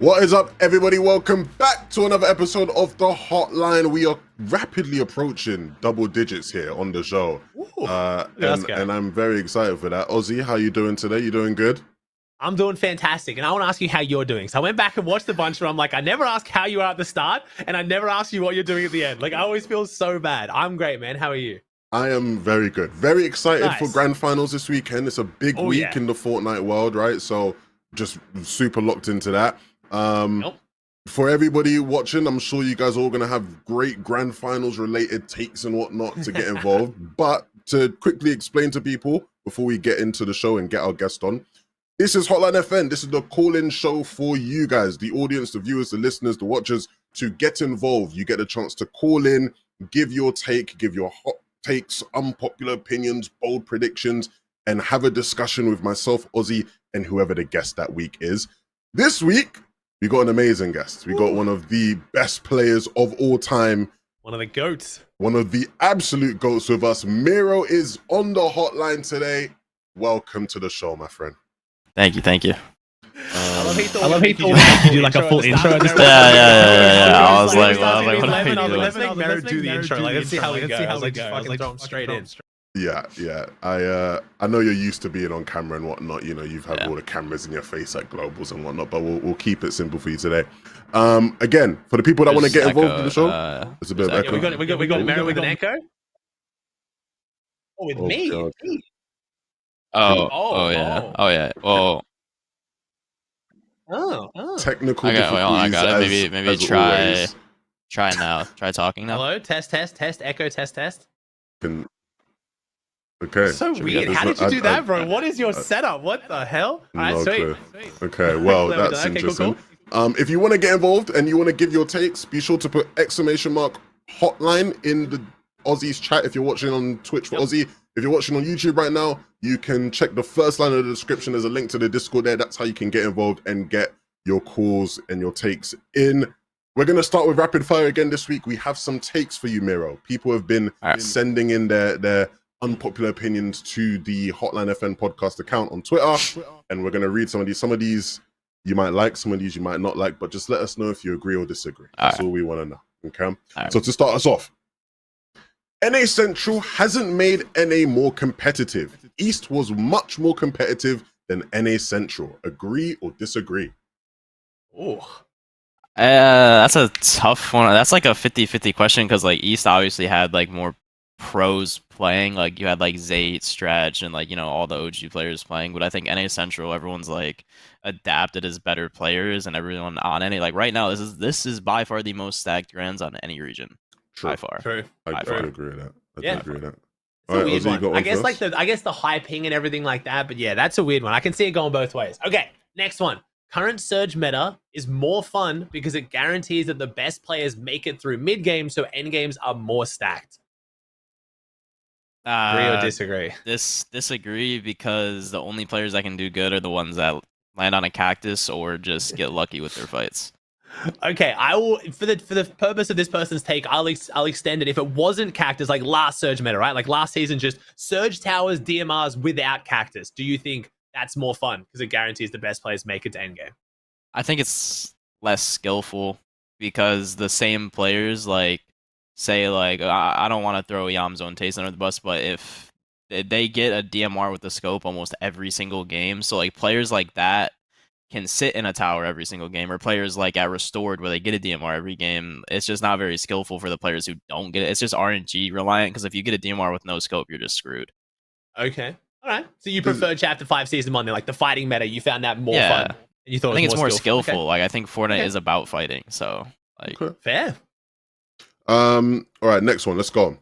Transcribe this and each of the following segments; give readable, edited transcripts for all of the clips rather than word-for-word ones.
What is up, everybody? Welcome back to another episode of the Hotline. We are rapidly approaching double digits here on the show, and I'm very excited for that. Ozzy, how you doing today? You doing good? I'm doing fantastic, and I want to ask you how you're doing. So I went back and watched a bunch, and I'm like, I never ask how you are at the start, and I never ask you what you're doing at the end. Like, I always feel so bad. I'm great, man. How are you? I am very good. Very excited for grand finals this weekend. It's a big week in the Fortnite world, right? So just super locked into that. For everybody watching, I'm sure you guys are all going to have great grand finals related takes and whatnot to get involved. But to quickly explain to people before we get into the show and get our guest on, this is HotlineFN. This is the call-in show for you guys, the audience, the viewers, the listeners, the watchers, to get involved. You get a chance to call in, give your take, give your hot takes, unpopular opinions, bold predictions, and have a discussion with myself, Ozzy, and whoever the guest that week is. This week, we got an amazing guest. We got one of the best players of all time. One of the GOATs. One of the absolute GOATs with us. Mero is on the hotline today. Welcome to the show, my friend. Thank you. I love he thought do like a full intro. Yeah. I was like, what are you doing? Let's make Mero do the intro. Like, let's see how it goes. I was like, fucking throw him straight in. Yeah. I know you're used to being on camera and whatnot. You know, you've had all the cameras in your face at globals and whatnot. But we'll keep it simple for you today. Again, for the people that want to get involved in the show, there's a bit of echo. We got Mero with an echo. Oh, with me. God. Oh yeah. Technical difficulties. I got it. Maybe try now. Try talking now. Hello, test, echo, test. Okay. So weird. How did you do that, bro? What is your setup? What the hell? All right, sweet. Okay, well, that's interesting. Cool. If you want to get involved and you want to give your takes, be sure to put !hotline in the Ozzy's chat if you're watching on Twitch for Ozzy. If you're watching on YouTube right now, you can check the first line of the description. There's a link to the Discord there. That's how you can get involved and get your calls and your takes in. We're going to start with rapid fire again this week. We have some takes for you, Mero. People have been sending in their unpopular opinions to the HotlineFN podcast account on Twitter, and we're going to read some of these. Some of these you might like, some of these you might not like, but just let us know if you agree or disagree. That's all we want to know. Okay. So to start us off, NA Central hasn't made NA more competitive. East was much more competitive than NA Central. Agree or disagree? That's a tough one. That's like a 50-50 question because like East obviously had like more pros playing. Like you had like Zayt, Stretch, and like, you know, all the OG players playing. But I think NA Central, everyone's like adapted as better players, and everyone on NA, like right now, this is by far the most stacked grands on any region. By far. True. I agree with that. I agree with that. All right, Ozzy, one. I guess the hyping and everything like that, but yeah, that's a weird one. I can see it going both ways. Okay, next one. Current Surge meta is more fun because it guarantees that the best players make it through mid game, so end games are more stacked. Agree or disagree? Disagree because the only players that can do good are the ones that land on a cactus or just get lucky with their fights. Okay, I will, for the purpose of this person's take, I'll extend it. If it wasn't cactus, like last Surge meta, right? Like last season, just Surge Towers, DMRs without cactus. Do you think that's more fun because it guarantees the best players make it to endgame? I think it's less skillful because the same players, like, say, like, I don't want to throw Yamzo and Taste under the bus, but if they get a DMR with the scope almost every single game, so like players like that can sit in a tower every single game, or players like at Restored where they get a DMR every game. It's just not very skillful for the players who don't get it. It's just RNG reliant because if you get a DMR with no scope, you're just screwed. Okay. All right. So you prefer Chapter 5 Season 1 then, like the fighting meta, you found that more fun. And you thought I think it's more skillful. Okay. Like I think Fortnite is about fighting. So like fair. All right, next one. Let's go.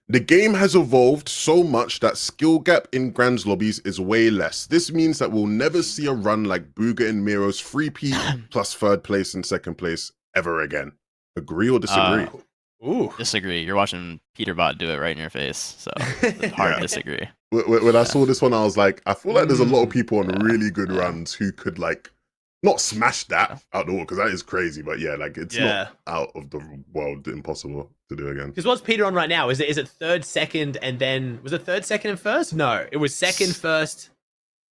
The game has evolved so much that skill gap in Grands lobbies is way less. This means that we'll never see a run like Booga and Mero's 3P plus third place and second place ever again. Agree or disagree? Disagree. You're watching Peterbot do it right in your face, so it's hard to disagree. When I saw this one, I was like, I feel like there's a lot of people on really good runs who could like not smash that out the wall because that is crazy, but yeah, like it's not out of the world impossible to do again. Because what's Peter on right now? Is it third, second, and then was it third, second, and first? No, it was second, first.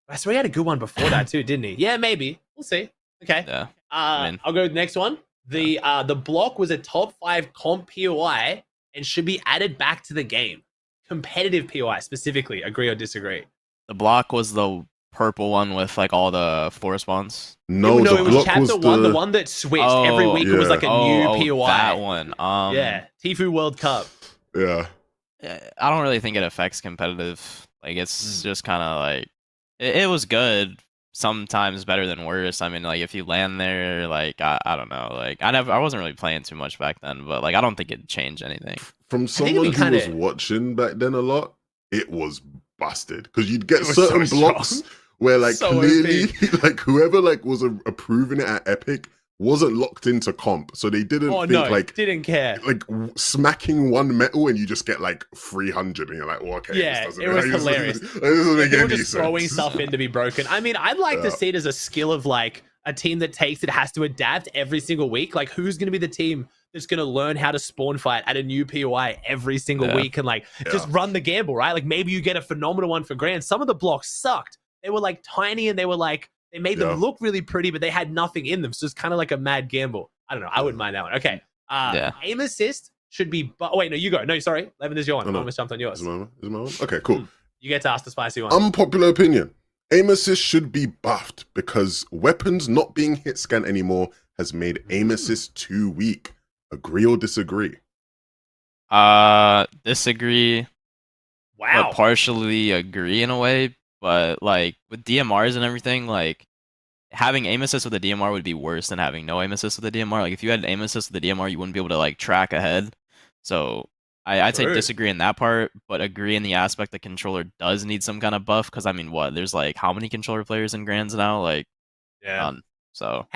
I swear he had a good one before that too, didn't he? Yeah, maybe. We'll see. Okay. Yeah. I'll go with the next one. The block was a top 5 comp POI and should be added back to the game. Competitive POI specifically. Agree or disagree? The block was the purple one with like all the force bonds. No, it the was block chapter was 1, the one that switched. Every week it was like a new POI. That one. Yeah, Tfue World Cup. Yeah. I don't really think it affects competitive. Like it's just kind of like it was good. Sometimes better than worse. I mean, like if you land there, like I don't know. Like I wasn't really playing too much back then, but like I don't think it changed anything. From someone who was watching back then a lot, it was busted because you'd get certain blocks where like clearly like whoever like was approving it at Epic wasn't locked into comp, so they didn't didn't care. Like smacking one metal and you just get like 300 and you're like, well, okay, yeah, it was hilarious. This doesn't make any just throwing stuff in to be broken. I mean, I'd like to see it as a skill of like a team that takes it has to adapt every single week. Like who's going to be the team that's going to learn how to spawn fight at a new POI every single week and like just run the gamble, right? Like maybe you get a phenomenal one for grand. Some of the blocks sucked. They were like tiny and they were like, they made them look really pretty, but they had nothing in them. So it's kind of like a mad gamble. I don't know. I wouldn't mind that one. Okay. Aim assist should be... Oh, wait, no, you go. No, sorry. Levin, is your one. I almost jumped on yours. Is my one? Okay, cool. You get to ask the spicy one. Unpopular opinion. Aim assist should be buffed because weapons not being hit scan anymore has made aim assist too weak. Agree or disagree? Disagree. Wow. But partially agree in a way. But like with DMRs and everything, like having aim assist with a DMR would be worse than having no aim assist with a DMR. Like if you had aim assist with a DMR, you wouldn't be able to like track ahead. So I'd say disagree in that part, but agree in the aspect the controller does need some kind of buff. Because I mean, what? There's like how many controller players in Grands now? Like none. So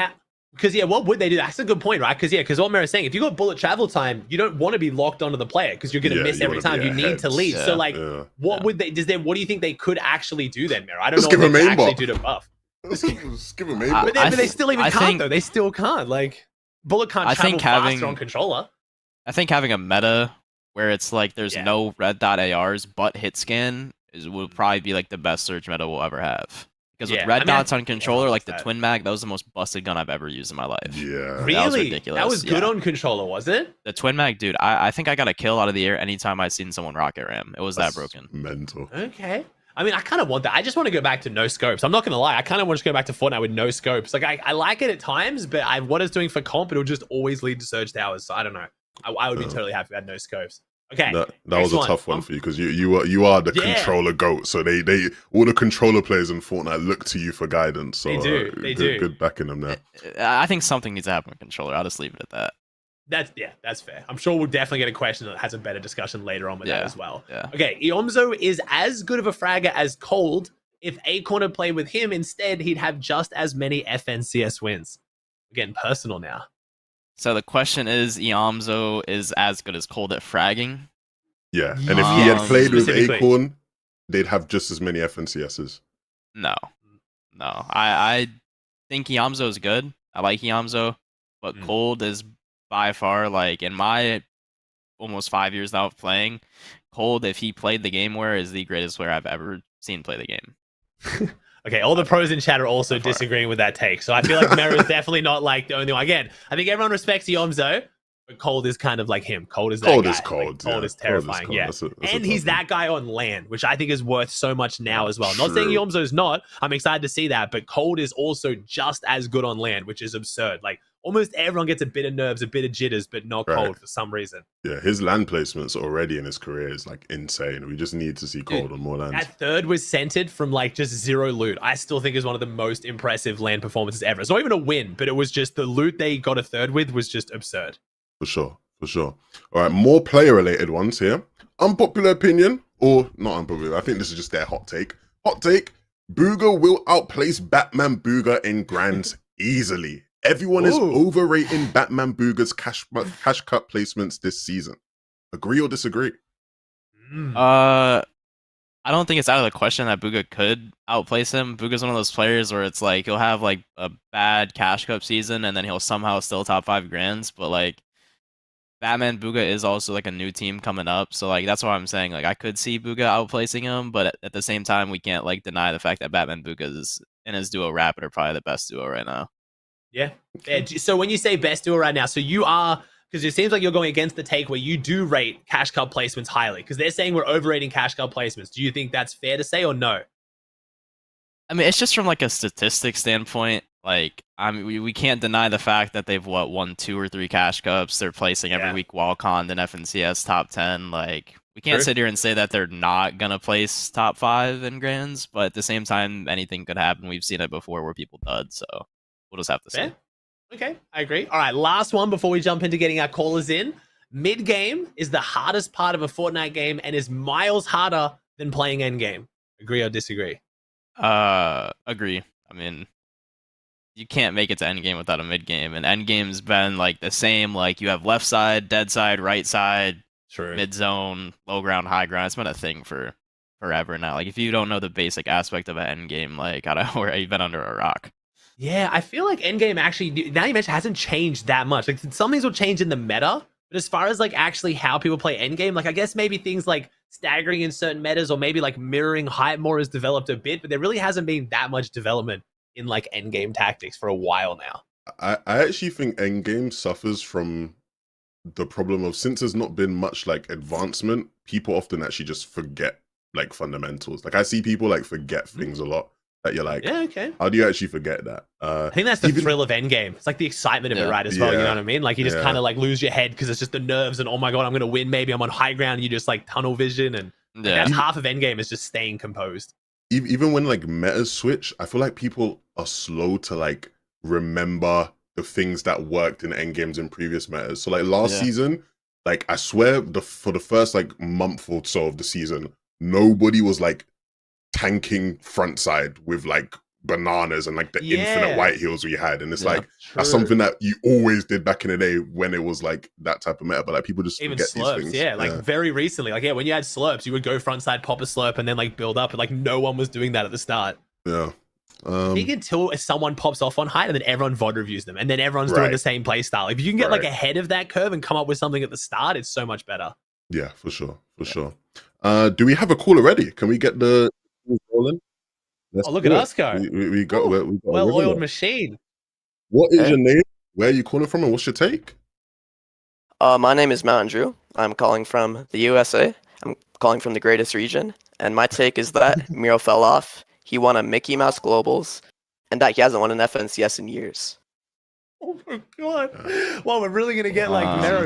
because what would they do? That's a good point, right? Because what Mero's saying, if you got bullet travel time, you don't want to be locked onto the player because you're going to miss every time. You need to lead. So like, what would they? What do you think they could actually do then, Mero? I don't know what they could actually do to buff. Just give them aim. But they still even can't though. They still can't. Like bullet can't travel faster on controller. I think having a meta where it's like there's no red dot ARs but hit scan would probably be like the best surge meta we'll ever have. Because with red dots on controller, like the Twin Mag, that was the most busted gun I've ever used in my life. Yeah. Really? That was ridiculous. That was good on controller, wasn't it? The Twin Mag, dude, I think I got a kill out of the air anytime I seen someone rocket ram. It was that broken. Mental. Okay. I mean, I kind of want that. I just want to go back to no scopes. I'm not going to lie. I kind of want to go back to Fortnite with no scopes. Like, I like it at times, but what it's doing for comp, it'll just always lead to surge towers. So I don't know. I would be totally happy if we had no scopes. Okay, that was a tough one for you because you are the controller goat. So they all the controller players in Fortnite look to you for guidance. So they do. Good backing them there. I think something needs to happen with controller. I'll just leave it at that. That's fair. I'm sure we'll definitely get a question that has a better discussion later on with that as well. Yeah. Okay, Iomzo is as good of a fragger as Cold. If Acorn had played with him instead, he'd have just as many FNCS wins. We're getting personal now. So the question is, Iomzo is as good as Cold at fragging? Yeah, and if he had played with Acorn, they'd have just as many FNCSs. No. I think Iomzo is good. I like Iomzo, but Cold is by far, like, in my almost 5 years now of playing, Cold, if he played the game where, is the greatest player I've ever seen play the game. Okay, all the pros in chat are also disagreeing with that take. So I feel like Mero is definitely not like the only one. Again, I think everyone respects Iomzo, but Cold is kind of like him. Cold is that guy. Cold. Cold is terrifying. Cold. Yeah. And he's that guy on land, which I think is worth so much now as well. True. Not saying Iomzo's not. I'm excited to see that, but Cold is also just as good on land, which is absurd. Like almost everyone gets a bit of nerves, a bit of jitters, but not Cold for some reason. Yeah, his land placements already in his career is like insane. We just need to see Cold on more lands. That third was centered from like just zero loot. I still think is one of the most impressive land performances ever. It's not even a win, but it was just the loot they got a third with was just absurd. For sure. All right, more player-related ones here. Unpopular opinion, or not unpopular, I think this is just their hot take. Hot take, Booga will outplace Batman Booga in Grands easily. Everyone is overrating Batman Booga's cash cut placements this season. Agree or disagree? I don't think it's out of the question that Booga could outplace him. Booga's one of those players where it's like he'll have like a bad cash cup season and then he'll somehow still top 5 grands, but like Batman Booga is also like a new team coming up, so like that's why I'm saying like I could see Booga outplacing him, but at the same time we can't like deny the fact that Batman Booga and his duo Rapid are probably the best duo right now. Yeah. So when you say best duo right now, so you are, because it seems like you're going against the take where you do rate cash card placements highly, because they're saying we're overrating cash card placements. Do you think that's fair to say or no? I mean, it's just from like a statistic standpoint. Like, we can't deny the fact that they've won 2 or 3 cash cups. They're placing every week Wildcon and FNCS top 10. Like, we can't sit here and say that they're not gonna place top 5 in grands, but at the same time, anything could happen. We've seen it before where people dud, so we'll just have to see. Okay, I agree. All right, last one before we jump into getting our callers in. Mid game is the hardest part of a Fortnite game and is miles harder than playing end game. Agree or disagree? Agree. I mean, you can't make it to end game without a mid game, and end game's been like the same. Like, you have left side, dead side, right side, mid zone, low ground, high ground. It's been a thing for forever now. Like, if you don't know the basic aspect of an end game, like, I don't know where you've been under a rock. Yeah, I feel like end game actually, now you mentioned, hasn't changed that much. Like, some things will change in the meta, but as far as like actually how people play end game, like I guess maybe things like staggering in certain metas or maybe like mirroring height more has developed a bit, but there really hasn't been that much development in like end game tactics for a while now. I actually think end game suffers from the problem of, since there's not been much like advancement, people often actually just forget like fundamentals. Like, I see people like forget things a lot. That you're like, yeah, okay. How do you actually forget that? I think that's the thrill of endgame. It's like the excitement of it, right? As well, you know what I mean? Like, you just kind of like lose your head because it's just the nerves and, oh my god, I'm gonna win. Maybe I'm on high ground. And you just like tunnel vision, and like, that's half of endgame is just staying composed. Even when like metas switch, I feel like people are slow to like remember the things that worked in endgames in previous metas. So like last season, like I swear, for the first like month or so of the season, nobody was like tanking front side with like bananas and like the infinite white heals we had, and it's like that's something that you always did back in the day when it was like that type of meta, but like people just even forget slurps, these things. Like very recently, like when you had slurps, you would go front side, pop a slurp, and then like build up, and like no one was doing that at the start. I think until someone pops off on height and then everyone VOD reviews them, and then everyone's doing the same play style. If you can get like ahead of that curve and come up with something at the start, it's so much better. Yeah, for sure. Do we have a call already? Can we get the rolling? Look at us go. We got a well-oiled machine. What is your name? Where are you calling from, and what's your take? My name is Mountain Drew. I'm calling from the USA. I'm calling from the greatest region, and my take is that Mero fell off. He won a Mickey Mouse Globals, and that he hasn't won an FNCS in years. Oh my god! Well, we're really gonna get like Mero,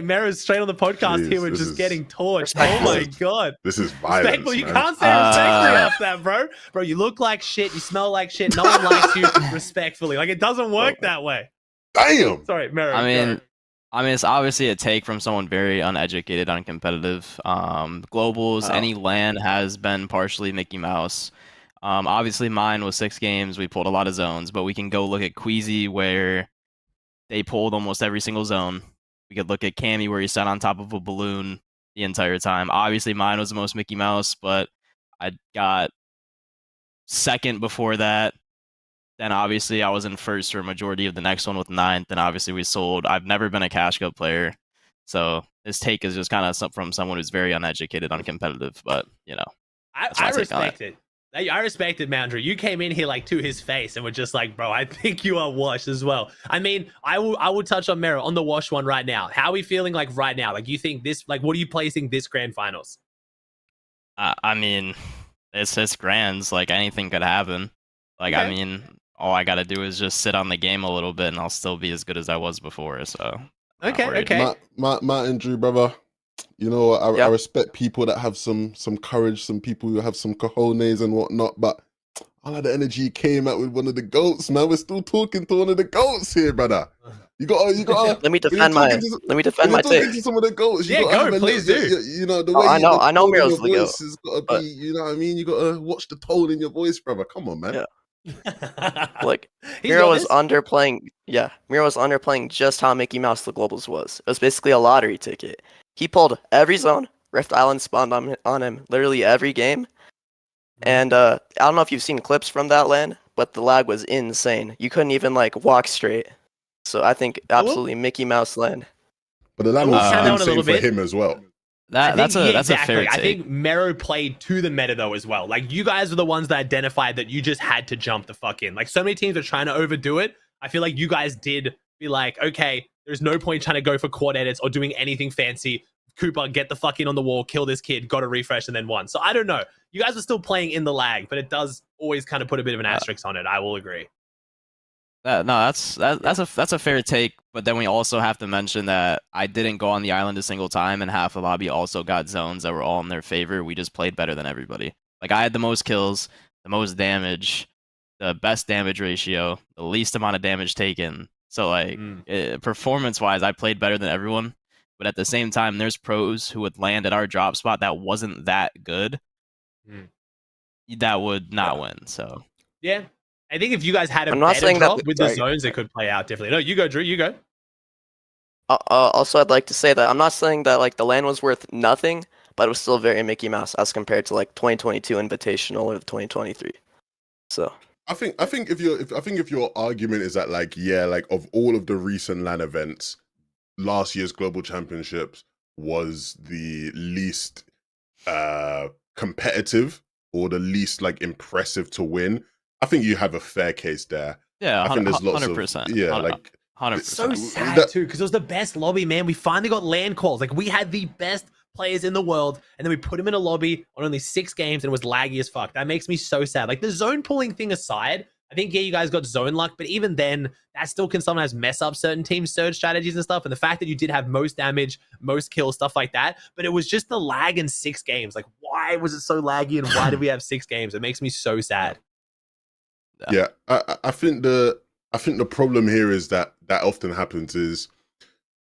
Mero's straight on the podcast here. We're just getting torched. Oh my god! This is violence. You can't say respectfully off that, bro. Bro, you look like shit. You smell like shit. No one likes you respectfully. Like, it doesn't work that way. Damn. Sorry, Mero. I mean, it's obviously a take from someone very uneducated, uncompetitive. Globals, any LAN has been partially Mickey Mouse. Obviously mine was 6 games. We pulled a lot of zones, but we can go look at Queasy where they pulled almost every single zone. We could look at Cammy where he sat on top of a balloon the entire time. Obviously mine was the most Mickey Mouse, but I got second before that. Then obviously I was in first for a majority of the next one with 9th, and obviously we sold. I've never been a Cash Cup player, so this take is just kind of from someone who's very uneducated, uncompetitive, but you know. I respect it. I respected Moundry. You came in here like to his face and were just like, bro, I think you are washed as well. I mean, I will touch on Mero on the wash one right now. How are we feeling like right now? Like, you think this, like, what are you placing this grand finals? I mean, it's grands. Like, anything could happen. Like, I mean, all I got to do is just sit on the game a little bit and I'll still be as good as I was before. So, okay. Martin, Drew, brother. You know, I respect people that have some courage, some people who have some cojones and whatnot, but all of the energy came out with one of the goats, man. We're still talking to one of the goats here, brother. You gotta let me defend my take. To some of the goats, please do. You know, the way I know Mero's the voice has got to be, you know what I mean? You gotta watch the tone in your voice, brother. Come on, man. Yeah. Like, Mero was underplaying. Yeah, Mero was underplaying just how Mickey Mouse the Globals was. It was basically a lottery ticket. He pulled every zone. Rift Island spawned on him literally every game. And I don't know if you've seen clips from that LAN, but the lag was insane. You couldn't even like walk straight. So I think absolutely Mickey Mouse LAN. But the lag was insane for him as well. That's a fair take. I think Mero played to the meta though as well. Like, you guys are the ones that identified that you just had to jump the fuck in. Like, so many teams are trying to overdo it, I feel like you guys did be like, okay, there's no point trying to go for quad edits or doing anything fancy. Cooper, get the fuck in on the wall, kill this kid, got a refresh, and then won. So I don't know. You guys were still playing in the lag, but it does always kind of put a bit of an asterisk on it. I will agree. No, that's a fair take, but then we also have to mention that I didn't go on the island a single time, and half the lobby also got zones that were all in their favor. We just played better than everybody. Like, I had the most kills, the most damage, the best damage ratio, the least amount of damage taken. So, like, performance-wise, I played better than everyone. But at the same time, there's pros who would land at our drop spot that wasn't that good, that would not win. So yeah. I think if you guys had a better drop with the zones, it could play out differently. No, you go, Drew. You go. Also, I'd like to say that I'm not saying that like the LAN was worth nothing, but it was still very Mickey Mouse as compared to like 2022 Invitational or the 2023. So I think if your argument is that like, yeah, like of all of the recent LAN events, last year's Global Championships was the least competitive or the least like impressive to win, I think you have a fair case there. Yeah, I think there's lots 100%. of like 100%. It's so sad too, because it was the best lobby, man. We finally got LAN calls. Like, we had the best players in the world, and then we put them in a lobby on only 6 games, and it was laggy as fuck. That makes me so sad. Like, the zone pulling thing aside, I think, yeah, you guys got zone luck, but even then, that still can sometimes mess up certain teams' surge strategies and stuff. And the fact that you did have most damage, most kills, stuff like that, but it was just the lag in 6 games. Like, why was it so laggy, and why did we have 6 games? It makes me so sad. Yeah, I think the problem here is that often happens is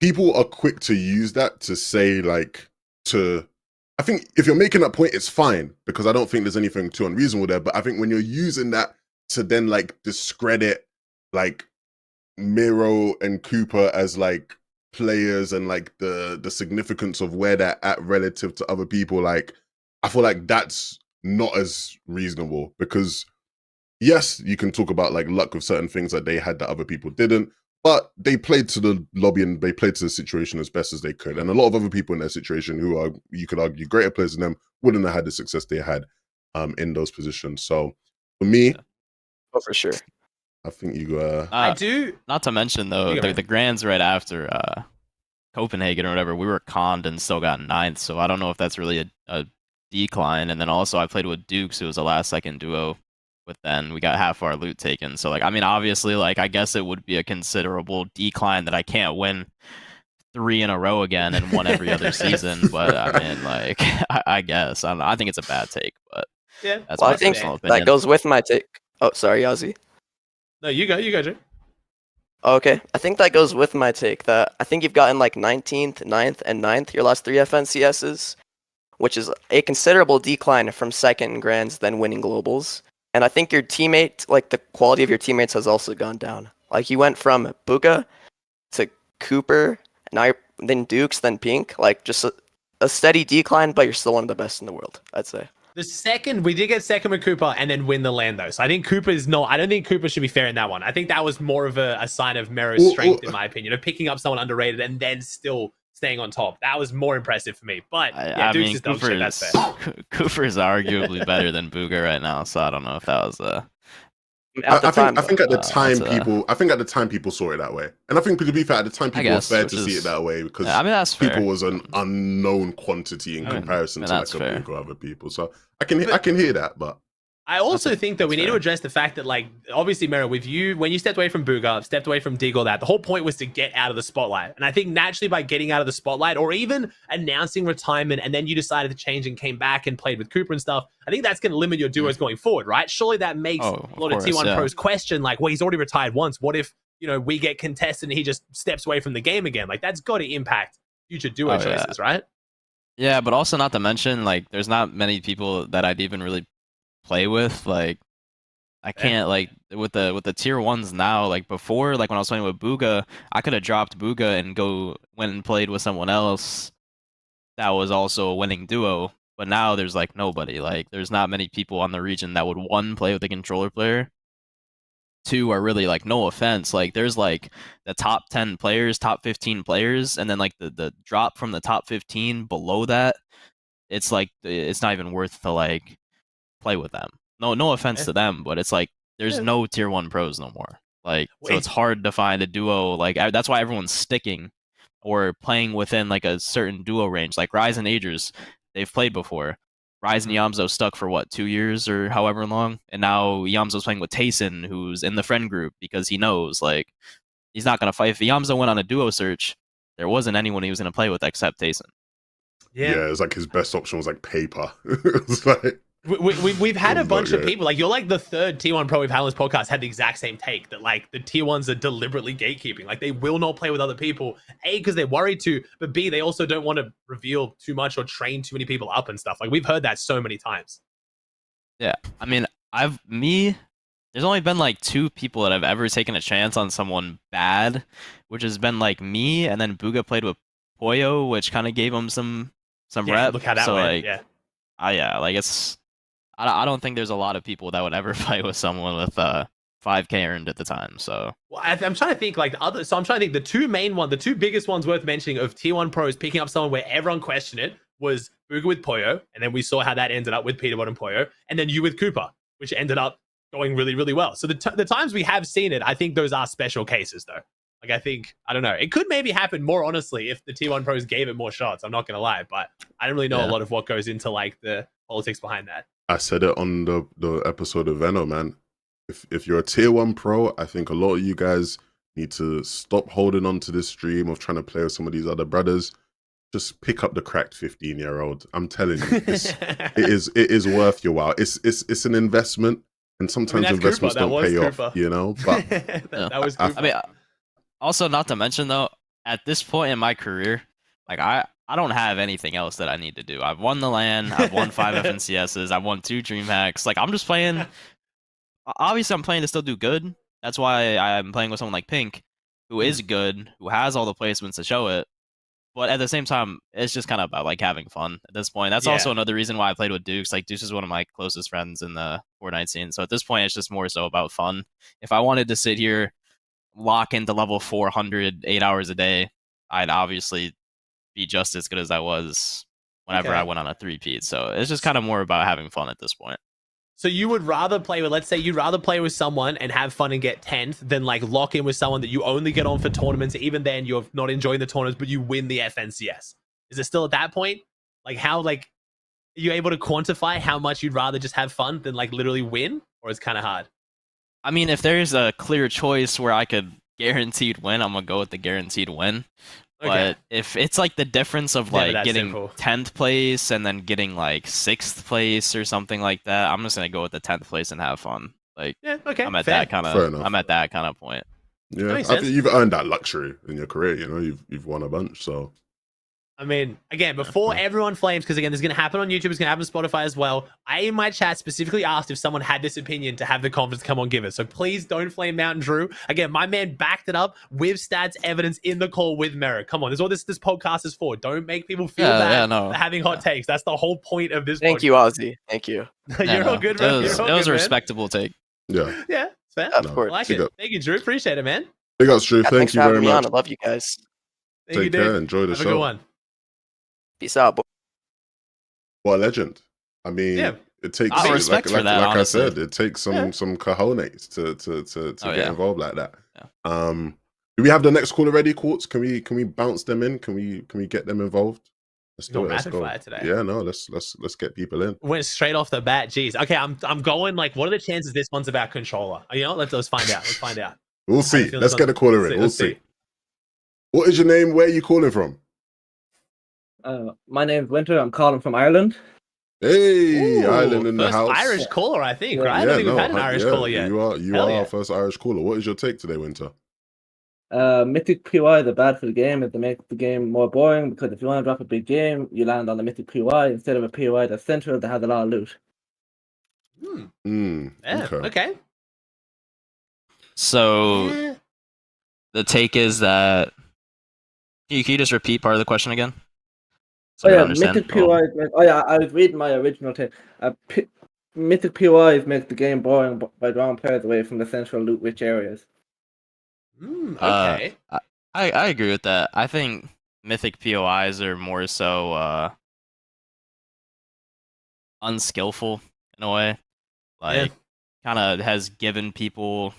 people are quick to use that to say like I think if you're making that point, it's fine because I don't think there's anything too unreasonable there. But I think when you're using that to then like discredit like Mero and Cooper as like players and like the significance of where they're at relative to other people, like I feel like that's not as reasonable because yes, you can talk about like luck with certain things that they had that other people didn't, but they played to the lobby and they played to the situation as best as they could. And a lot of other people in their situation who are, you could argue, greater players than them wouldn't have had the success they had in those positions. So for me, oh, for sure, I think you. I do. Not to mention though, the grands right after Copenhagen or whatever, we were conned and still got 9th. So I don't know if that's really a decline. And then also I played with Dukes, who was a last second duo. But then we got half our loot taken. So like, I mean, obviously, like I guess it would be a considerable decline that I can't win 3 in a row again and 1 every other season. But I mean, like, I guess I think it's a bad take. But yeah, that's my personal opinion. That goes with my take. Oh, sorry, Ozzy. No, you go, Drew. Okay, I think that goes with my take. That I think you've gotten like 19th, 9th, and 9th your last 3 FNCSs, which is a considerable decline from second grands then winning globals. And I think your teammate, like the quality of your teammates has also gone down. Like you went from Booga to Cooper, now then Dukes, then Pink. Like just a steady decline, but you're still one of the best in the world, I'd say. We did get second with Cooper and then win the LAN though. So I think I don't think Cooper should be fair in that one. I think that was more of a sign of Mero's strength, in my opinion, of picking up someone underrated and then still staying on top. That was more impressive for me. But yeah, Dukes is double shit, that's fair. Cooper is arguably better than Booga right now, so I don't know if that was I think at the time people saw it that way, and I think to be fair, at the time people were fair to see it that way because I mean, that's fair. People was an unknown quantity in comparison to like a Booga or other people. So I can hear that, but I also think that we need to address the fact that, like, obviously, Mero, with you, when you stepped away from Booga, stepped away from Dig, all that, the whole point was to get out of the spotlight. And I think naturally by getting out of the spotlight or even announcing retirement and then you decided to change and came back and played with Cooper and stuff, I think that's going to limit your duos going forward, right? Surely that makes a lot of T1 pros question, like, well, he's already retired once. What if, we get contested and he just steps away from the game again? Like, that's got to impact future duo choices, right? Yeah, but also not to mention, like, there's not many people that I'd even really play with. Like, I can't, like, with the tier 1s now, like before, like when I was playing with Booga, I could have dropped Booga and went and played with someone else that was also a winning duo. But now there's like nobody. Like, there's not many people on the region that would, 1, play with a controller player, 2 are really, like, no offense, like there's like the top 10 players, top 15 players, and then like the drop from the top 15 below that, it's like it's not even worth to like play with them. No offense to them, but it's like there's no tier 1 pros no more. Like, so it's hard to find a duo. Like, that's why everyone's sticking or playing within like a certain duo range. Like Ryze and Agers, they've played before. Ryze and Yamzo stuck for what, 2 years or however long, and now Yamzo's playing with Tayson, who's in the friend group because he knows like he's not gonna fight. If Yamzo went on a duo search, there wasn't anyone he was gonna play with except Tayson. Yeah, it's like his best option was like paper. It's like we've had a bunch of people, like you're like the third T1 Pro we've had on this podcast had the exact same take that like the Tier 1s are deliberately gatekeeping. Like they will not play with other people, A, because they're worried to, but B, they also don't want to reveal too much or train too many people up and stuff. Like we've heard that so many times. Yeah, I mean, there's only been like 2 people that I've ever taken a chance on someone bad, which has been like me, and then Bugha played with Poyo, which kind of gave him some rep. Look how that went. Like, like it's. I don't think there's a lot of people that would ever fight with someone with 5K earned at the time. So well, I'm trying to think like the other. So I'm trying to think the two biggest ones worth mentioning of Tier 1 pros picking up someone where everyone questioned it was Bugha with Poyo, and then we saw how that ended up with Peterbot and Poyo, and then you with Cooper, which ended up going really, really well. So the times we have seen it, I think those are special cases though. Like I don't know, it could maybe happen more honestly if the Tier 1 pros gave it more shots. I'm not gonna lie, but I don't really know a lot of what goes into like the politics behind that. I said it on the episode of Venom, man. If you're a Tier 1 pro, I think a lot of you guys need to stop holding on to this dream of trying to play with some of these other brothers. Just pick up the cracked 15-year-old. I'm telling you, it is worth your while. It's an investment, and sometimes investments don't pay off, you know. But that was Cooper. I mean, also not to mention though, at this point in my career, like I don't have anything else that I need to do. I've won the LAN, I've won 5 FNCSs, I've won 2 DreamHacks. Like I'm just playing. Obviously, I'm playing to still do good. That's why I'm playing with someone like Pink, who is good, who has all the placements to show it. But at the same time, it's just kind of about like having fun at this point. That's also another reason why I played with Dukes. Like Dukes is one of my closest friends in the Fortnite scene. So at this point, it's just more so about fun. If I wanted to sit here, lock into level 400 8 hours a day, I'd obviously be just as good as I was whenever I went on a 3-peat. So it's just kind of more about having fun at this point. So you would rather play with, let's say you'd rather play with someone and have fun and get 10th than like lock in with someone that you only get on for tournaments. Even then you're not enjoying the tournaments, but you win the FNCS. Is it still at that point? Like how, like, are you able to quantify how much you'd rather just have fun than like literally win? Or it's kind of hard? I mean, if there's a clear choice where I could guaranteed win, I'm going to go with the guaranteed win. But if it's like the difference of like getting 10th place and then getting like 6th place or something like that, I'm just gonna go with the 10th place and have fun. Like, I'm at that kind of point. Yeah, I think you've earned that luxury in your career. You know, you've won a bunch, so. I mean, again, before everyone flames, because again, this is going to happen on YouTube, it's going to happen on Spotify as well. I, in my chat, specifically asked if someone had this opinion to have the confidence to come on, give it. So please don't flame Mountain Drew. Again, my man backed it up with stats, evidence in the call with Mero. Come on, this is what this podcast is for. Don't make people feel bad for having hot takes. That's the whole point of this. Thank you, Ozzy. Thank you. You're all good, man. It was a respectable take. Yeah. Yeah, it's fair. Of course. I like it. Thank you, Drew. Appreciate it, man. Big ups, Drew. Thank you very much. I love you guys. Take care. Enjoy the show. Have a good one. Peace out, boy. What a legend. I mean, it takes respect for that, like I said, it takes some cojones to get involved like that. Yeah. Do we have the next caller ready, Quartz? Can we bounce them in? Can we get them involved? Let's do it. Let's go. Today. Yeah, no, let's get people in. Went straight off the bat. Jeez. Okay, I'm going like, what are the chances this one's about controller? You know, let's find out. Let's find out. We'll see. Let's get the caller in. We'll see. What is your name? Where are you calling from? My name's Winter. I'm calling from Ireland. Hey, Ireland in the house. Irish caller, I think, right? I don't think we've had an Irish caller yet. You are our first Irish caller. What is your take today, Winter? Mythic POI, they're bad for the game. They make the game more boring because if you want to drop a big game, you land on the Mythic POI instead of a POI that's central that has a lot of loot. Okay. So the take is that. Can you just repeat part of the question again? Mythic POI. I was reading my original take. Mythic POIs make the game boring by drawing players away from the central loot-rich areas. Okay. I agree with that. I think Mythic POIs are more so unskillful in a way. Like, kind of has given people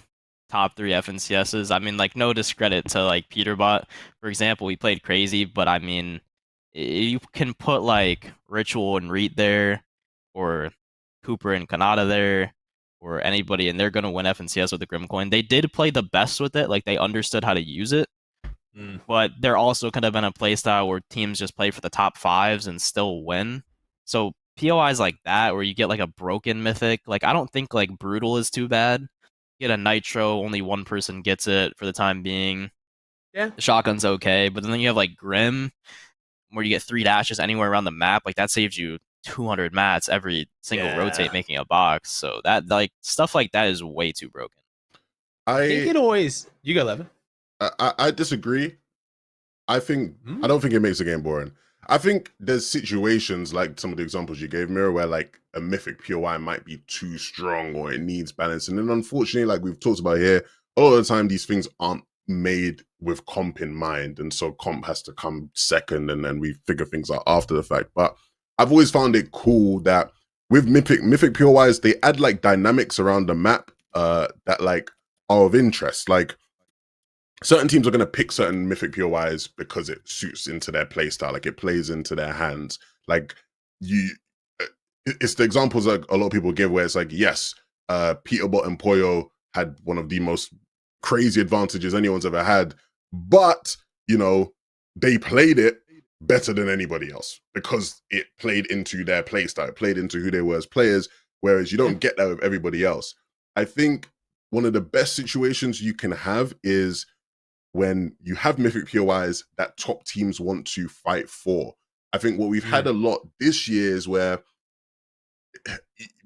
top 3 FNCSs. I mean, like, no discredit to like Peterbot, for example. He played crazy, but I mean, you can put like Ritual and Reet there, or Cooper and Kanata there, or anybody, and they're gonna win FNCS with the Grim Coin. They did play the best with it, like they understood how to use it. But they're also kind of in a playstyle where teams just play for the top 5s and still win. So POIs like that, where you get like a broken mythic, like I don't think like Brutal is too bad. You get a Nitro, only one person gets it for the time being. Yeah. The shotgun's okay, but then you have like Grim, where you get 3 dashes anywhere around the map. Like that saves you 200 mats every single rotate making a box. So that like stuff like that is way too broken. I think it always. You go, Levin. I disagree. I don't think it makes the game boring. I think there's situations like some of the examples you gave, Mero, where like a Mythic POI might be too strong or it needs balance. And then unfortunately, like we've talked about here, a lot of the time these things aren't made with comp in mind. And so comp has to come second and then we figure things out after the fact. But I've always found it cool that with Mythic POIs, they add like dynamics around the map that like are of interest. Like certain teams are going to pick certain Mythic POIs because it suits into their playstyle, like it plays into their hands. Like it's the examples that a lot of people give where it's like, yes, Peterbot and Poyo had one of the most crazy advantages anyone's ever had, but you know, they played it better than anybody else because it played into their playstyle, it played into who they were as players, whereas you don't get that with everybody else. I think one of the best situations you can have is when you have Mythic POIs that top teams want to fight for. I think what we've had a lot this year is where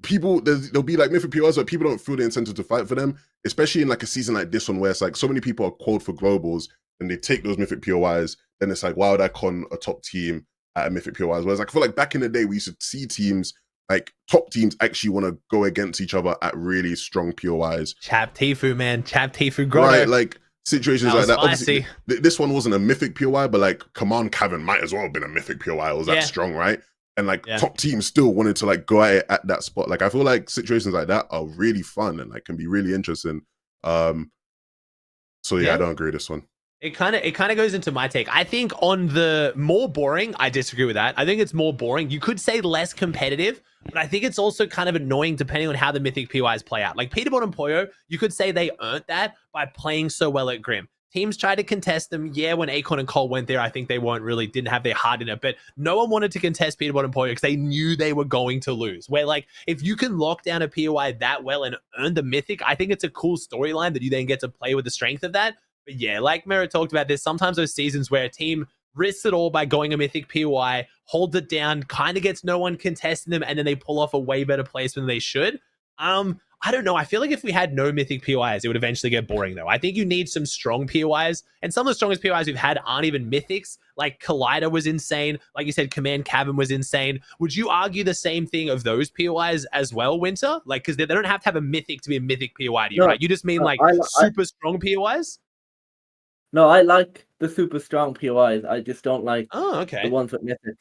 people, there'll be like Mythic POIs, but people don't feel the incentive to fight for them, especially in like a season like this one where it's like so many people are qualified for globals and they take those Mythic POIs, then it's like, why would I con a top team at a Mythic POIs? Whereas like, I feel like back in the day, we used to see teams, like top teams actually want to go against each other at really strong POIs. Chap Tifu, man. Chap Tifu Grotto. Right, like situations like that. Obviously, this one wasn't a Mythic POI, but like Command Cavern might as well have been a Mythic POI. It was that strong, right? And like top teams still wanted to like go at it at that spot. Like I feel like situations like that are really fun and like can be really interesting. So yeah, I don't agree with this one. It kind of goes into my take. I think on the more boring, I disagree with that. I think it's more boring. You could say less competitive, but I think it's also kind of annoying depending on how the Mythic POIs play out. Like Peterbot and Poyo, you could say they earned that by playing so well at Grim. Teams tried to contest them. Yeah, when Akon and Cole went there, I think they didn't have their heart in it. But no one wanted to contest Peterbot and Poyo because they knew they were going to lose. Where like, if you can lock down a POI that well and earn the Mythic, I think it's a cool storyline that you then get to play with the strength of that. But yeah, like Mero talked about, there's sometimes those seasons where a team risks it all by going a Mythic POI, holds it down, kind of gets no one contesting them, and then they pull off a way better placement than they should. I don't know. I feel like if we had no Mythic POIs, it would eventually get boring, though. I think you need some strong POIs, and some of the strongest POIs we've had aren't even Mythics. Like Collider was insane. Like you said, Command Cavern was insane. Would you argue the same thing of those POIs as well, Winter? Like, because they don't have to have a Mythic to be a Mythic POI to you, right? You just mean like super strong POIs? No, I like the super strong POIs. I just don't like the ones with Mythic.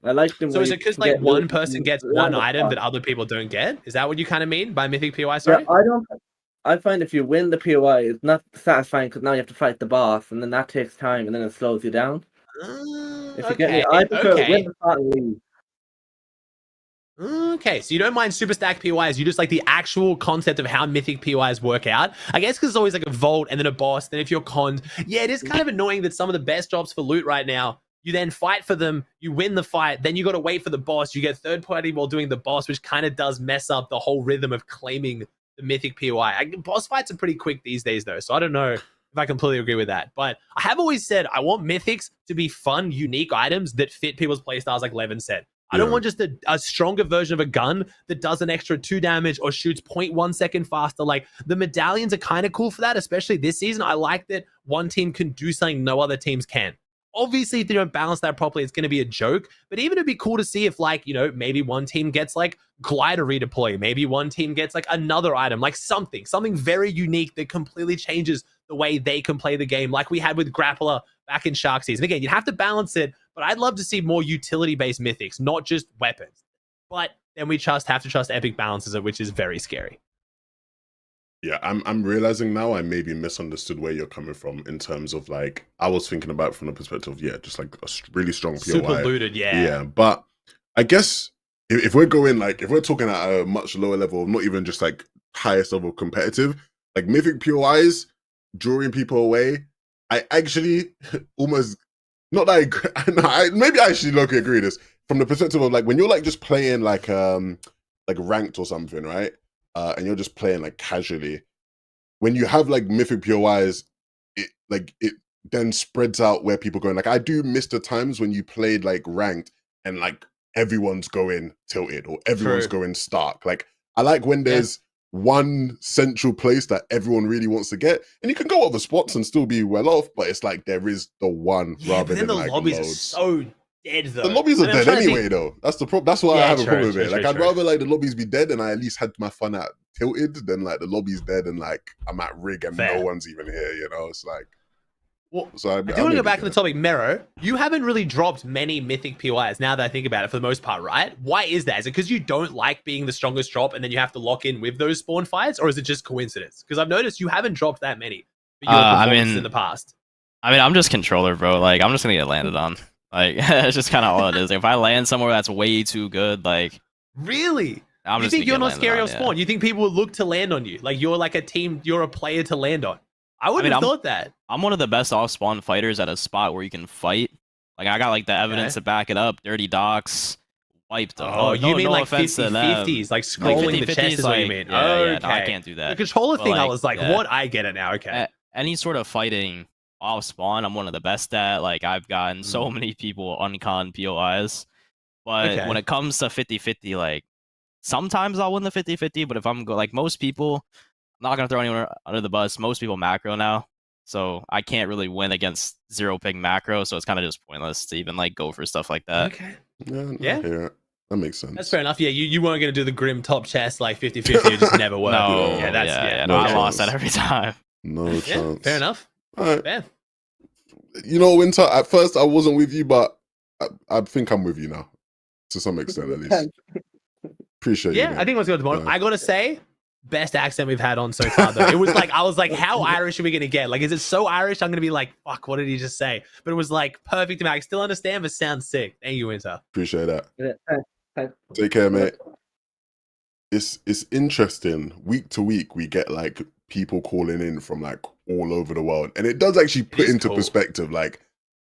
I like them. So is it because like one person gets one item that other people don't get? Is that what you kind of mean by Mythic POI? Sorry? Yeah, I find if you win the POI, it's not satisfying because now you have to fight the boss, and then that takes time, and then it slows you down. If you get me, I prefer win the fight and leave. Okay, so you don't mind super stack POIs, you just like the actual concept of how Mythic POIs work out. I guess because it's always like a vault and then a boss, then if you're conned, yeah, it is kind of annoying that some of the best jobs for loot right now, you then fight for them, you win the fight, then you got to wait for the boss, you get third party while doing the boss, which kind of does mess up the whole rhythm of claiming the Mythic POI. Boss fights are pretty quick these days though, so I don't know if I completely agree with that. But I have always said I want Mythics to be fun, unique items that fit people's playstyles like Levin said. I don't want just a stronger version of a gun that does an extra 2 damage or shoots 0.1 second faster. Like the medallions are kind of cool for that, especially this season. I like that one team can do something no other teams can. Obviously, if they don't balance that properly, it's going to be a joke. But even it'd be cool to see if like, you know, maybe one team gets like glider redeploy. Maybe one team gets like another item, like something very unique that completely changes the way they can play the game, like we had with Grappler back in Shark Season. Again, you'd have to balance it, but I'd love to see more utility-based mythics, not just weapons. But then we have to trust Epic balances it, which is very scary. Yeah, I'm realizing now I maybe misunderstood where you're coming from in terms of like I was thinking about it from the perspective of just like a really strong POI. Super looted, yeah. Yeah, but I guess if we're going like if we're talking at a much lower level, not even just like highest level competitive, like Mythic POIs, drawing people away, I actually almost not that maybe I actually locally agree with this from the perspective of like when you're like just playing like ranked or something, right? And you're just playing like casually. When you have like Mythic POIs, it then spreads out where people going. Like I do miss the times when you played like ranked and like everyone's going tilted or everyone's going stark. Like I like when there's one central place that everyone really wants to get, and you can go other spots and still be well off, but it's like there is the one rather than the like lobbies loads. are so dead though. The lobbies are dead anyway, though. That's the problem. That's why I have a problem with it. Like, I'd rather like the lobbies be dead and I at least had my fun at tilted than like the lobby's dead and like I'm at rig and no one's even here. You know, it's like. Well, so I do want to go back to the topic, Mero. You haven't really dropped many Mythic POIs now that I think about it for the most part, right? Why is that? Is it because you don't like being the strongest drop and then you have to lock in with those spawn fights, or is it just coincidence? Because I've noticed you haven't dropped that many for your performances in the past. I mean, I'm just controller, bro. Like, I'm just gonna get landed on. Like, it's just kind of all it is. If I land somewhere that's way too good, like... Really? I'm you just think you're not scary on, of spawn? You think people would look to land on you? Like, you're like a team, you're a player to land on. I wouldn't have thought that. I'm one of the best off-spawn fighters at a spot where you can fight. Like, I got, like, the evidence to back it up. Dirty Docks, wiped them. Oh, you mean like 50-50s, like scrolling the chest is what you mean. Yeah, no, I can't do that. The controller thing, I was like, what? I get it now, okay. Any sort of fighting off spawn, I'm one of the best at. Like, I've gotten so many people uncon POIs. But when it comes to 50-50, like, sometimes I'll win the 50-50, but if I'm like most people, I'm not gonna throw anyone under the bus. Most people macro now, so I can't really win against zero ping macro, so it's kind of just pointless to even like go for stuff like that. Okay. Yeah. That makes sense. That's fair enough. Yeah, you weren't going to do the grim top chest like 50-50. It just never worked. No, I lost that every time. No chance. Fair enough. All right. Fair. You know, Winter, at first I wasn't with you, but I think I'm with you now. To some extent, at least. Appreciate you. Yeah, I think what's good tomorrow. I got to say, best accent we've had on so far, though. It was like, I was like, how Irish are we going to get? Like, is it so Irish? I'm going to be like, fuck, what did he just say? But it was like perfect to me. I still understand, but sounds sick. Thank you, Winter. Appreciate that. Take care, mate. It's interesting. Week to week, we get like people calling in from like all over the world, and it does actually put into perspective like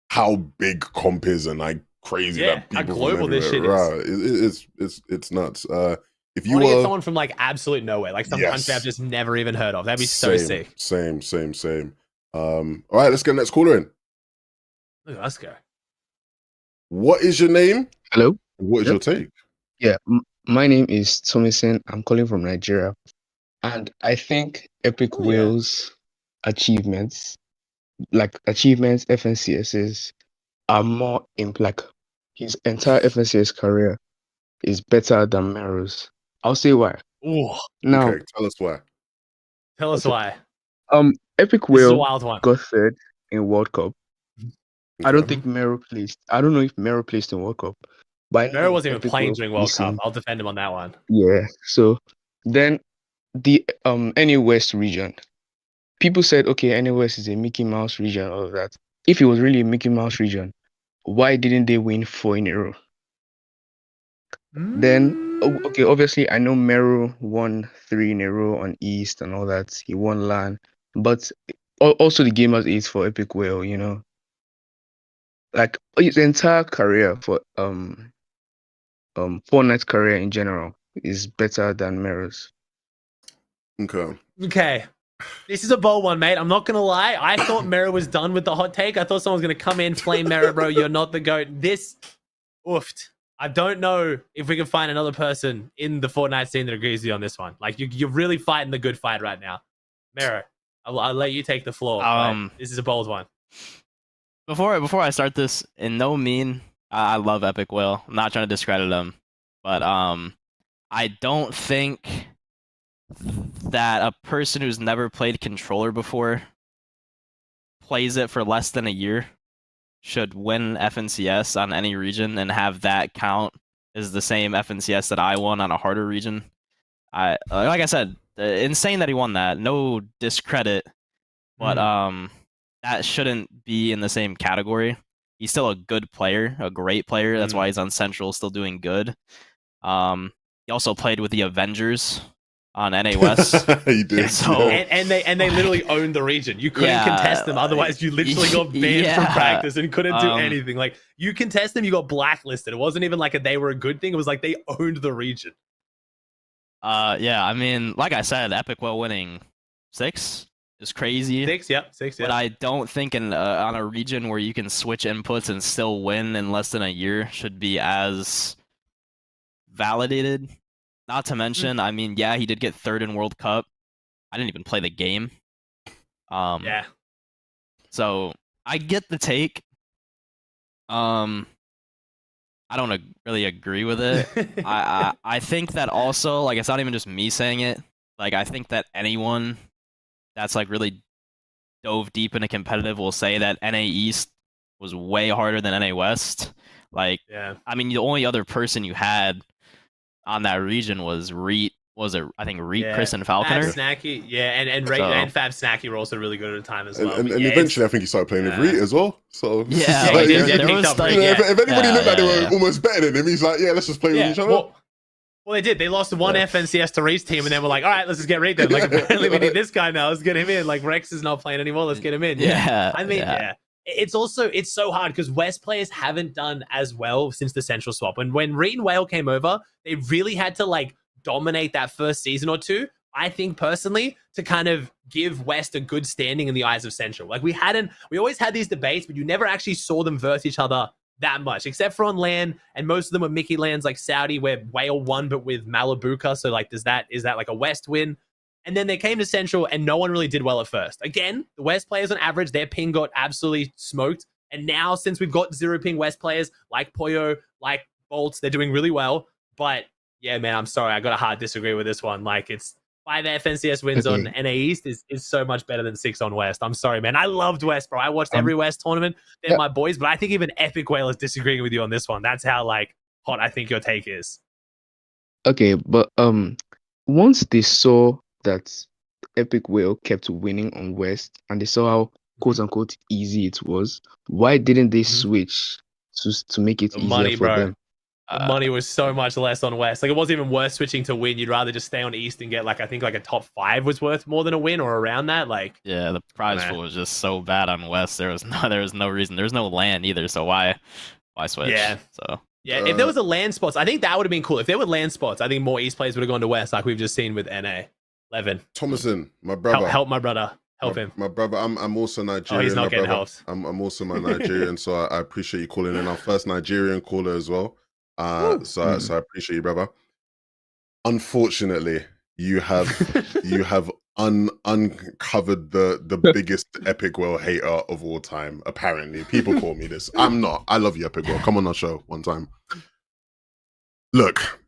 how big comp is and like crazy that people how global this shit is. It's nuts. If you get someone from like absolute nowhere, like some country I've just never even heard of, that'd be so sick. Same. All right, let's get the next caller in. Let's go. What is your name? Hello. What is your take? Yeah, my name is Thomason. I'm calling from Nigeria, and I think Epikwhale's achievements, FNCS's, are more in like his entire FNCS career is better than Mero's. I'll say why. Ooh. Now, okay, tell us why. Tell us why. Epikwhale got third in World Cup. Okay. I don't think Mero placed. I don't know if Mero placed in World Cup. But Mero wasn't even playing during World Cup. I'll defend him on that one. Yeah. So then the NA West region, people said, okay, NA West is a Mickey Mouse region, all of that. If it was really a Mickey Mouse region, why didn't they win 4 in a row? Then, okay, obviously I know Mero won 3 in a row on East and all that. He won LAN, but also the Gamers Ace for Epikwhale, you know. Like his entire career for Fortnite's career in general is better than Mero's. Okay. This is a bold one, mate. I'm not gonna lie. I thought Mero was done with the hot take. I thought someone was gonna come in, flame Mero, bro. You're not the GOAT. This oofed. I don't know if we can find another person in the Fortnite scene that agrees with you on this one. Like you're really fighting the good fight right now. Mero, I'll let you take the floor. This is a bold one. Before I start this, in no mean, I love Epikwhale. I'm not trying to discredit him, but I don't think that a person who's never played controller before plays it for less than a year should win FNCS on any region and have that count as the same FNCS that I won on a harder region. Like I said, insane that he won that. No discredit, but that shouldn't be in the same category. He's still a good player, a great player. That's why he's on Central, still doing good. He also played with the Avengers on NA West. He did. So, and they literally owned the region. You couldn't contest them, otherwise you literally got banned from practice and couldn't do anything. Like, you contest them, you got blacklisted. It wasn't even like they were a good thing. It was like they owned the region. Yeah, I mean, like I said, Epikwhale winning 6 is crazy. 6, yeah. But I don't think on a region where you can switch inputs and still win in less than a year should be as validated. Not to mention, I mean, yeah, he did get 3rd in World Cup. I didn't even play the game. Yeah. So I get the take. I don't really agree with it. I think that also, like, it's not even just me saying it. Like, I think that anyone that's like really dove deep into competitive will say that NA East was way harder than NA West. Like, I mean, the only other person you had on that region was Reet. I think Reet, Chris, and Falconer. Fab Snacky, and Fab Snacky were also really good at the time as well. And eventually, I think he started playing with Reet as well. So yeah, like, there was stuff, if anybody looked like they were almost better than him, he's like, let's just play with each other. Well, they did. They lost one FNCS to Reet's team, and then we're like, all right, let's just get Reet then. Like, apparently we need this guy now. Let's get him in. Like, Rex is not playing anymore. Let's get him in. I mean, it's so hard because West players haven't done as well since the Central swap. When Reet and Whale came over, they really had to like dominate that first season or two, I think personally, to kind of give West a good standing in the eyes of Central. Like, we always had these debates, but you never actually saw them verse each other that much, except for on LAN, and most of them were Mickey LANs like Saudi, where Whale won, but with Malabuka. So like, is that like a West win? And then they came to Central, and no one really did well at first. Again, the West players on average, their ping got absolutely smoked. And now, since we've got 0 ping West players like Poyo, like Bolts, they're doing really well. But yeah, man, I'm sorry, I got a hard disagree with this one. Like, it's 5 FNCS wins on NA East is so much better than 6 on West. I'm sorry, man. I loved West, bro. I watched every West tournament. They're my boys, but I think even Epikwhale is disagreeing with you on this one. That's how like hot I think your take is. Okay, but once they saw that Epikwhale kept winning on West and they saw how quote unquote easy it was, why didn't they switch to make it easier for them? The money was so much less on West. Like, it wasn't even worth switching to win. You'd rather just stay on East and get like, I think like a top 5 was worth more than a win or around that. Like, yeah, the prize pool was just so bad on West. There was no reason. There's no land either. So why switch? Yeah. So yeah, if there was a land spots, I think that would have been cool. If there were land spots, I think more East players would have gone to West, like we've just seen with NA. Levin. Thomason, my brother. Help my brother. Help him. My brother. I'm also Nigerian. Oh, he's not getting helped. I'm also my Nigerian, so I appreciate you calling in. Our first Nigerian caller as well. So I appreciate you, brother. Unfortunately, you have uncovered the biggest Epikwhale hater of all time. Apparently, people call me this. I'm not. I love you, Epikwhale. Come on our show one time. Look,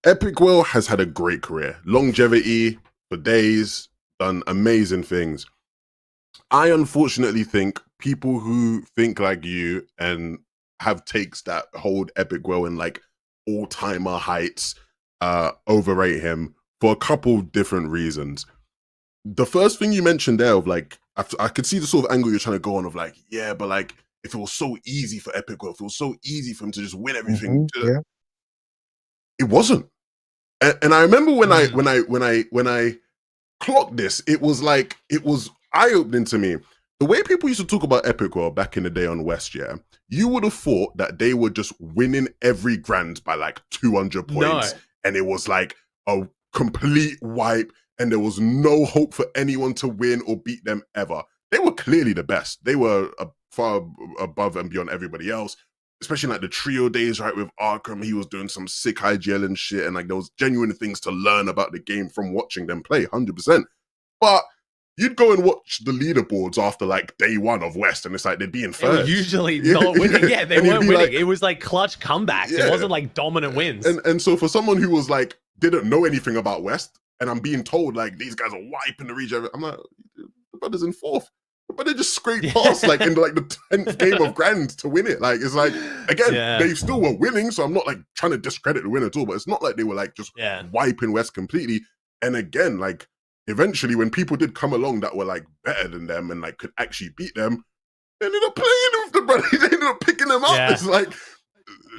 Epikwhale has had a great career, longevity for days, done amazing things. I unfortunately think people who think like you and have takes that hold Epikwhale in like all-timer heights overrate him for a couple different reasons. The first thing you mentioned there of like, I could see the sort of angle you're trying to go on of like, yeah, but like if it was so easy for Epikwhale, if it was so easy for him to just win everything, it wasn't. And I remember when I clocked this, it was eye-opening to me. The way people used to talk about Epikwhale back in the day on West, yeah, you would have thought that they were just winning every grand by like 200 points. And it was like a complete wipe and there was no hope for anyone to win or beat them ever. They were clearly the best. They were far above and beyond everybody else, especially like the trio days, right, with Arkham. He was doing some sick IGL and shit, and like there was genuine things to learn about the game from watching them play, 100%. But you'd go and watch the leaderboards after like day one of West, and it's like they'd be in third. Usually not winning. Yeah, they weren't winning. Like, it was like clutch comebacks. Yeah. It wasn't like dominant wins. And so for someone who was like, didn't know anything about West, and I'm being told like these guys are wiping the region, I'm like, the brother's in fourth. But they just scraped past like in like the 10th game of Grand to win it. Like, it's like, again, they still were winning, so I'm not like trying to discredit the win at all, but it's not like they were like just wiping West completely. And again, like eventually when people did come along that were like better than them and like could actually beat them, they ended up playing with the brother. They ended up picking them up. Yeah. It's like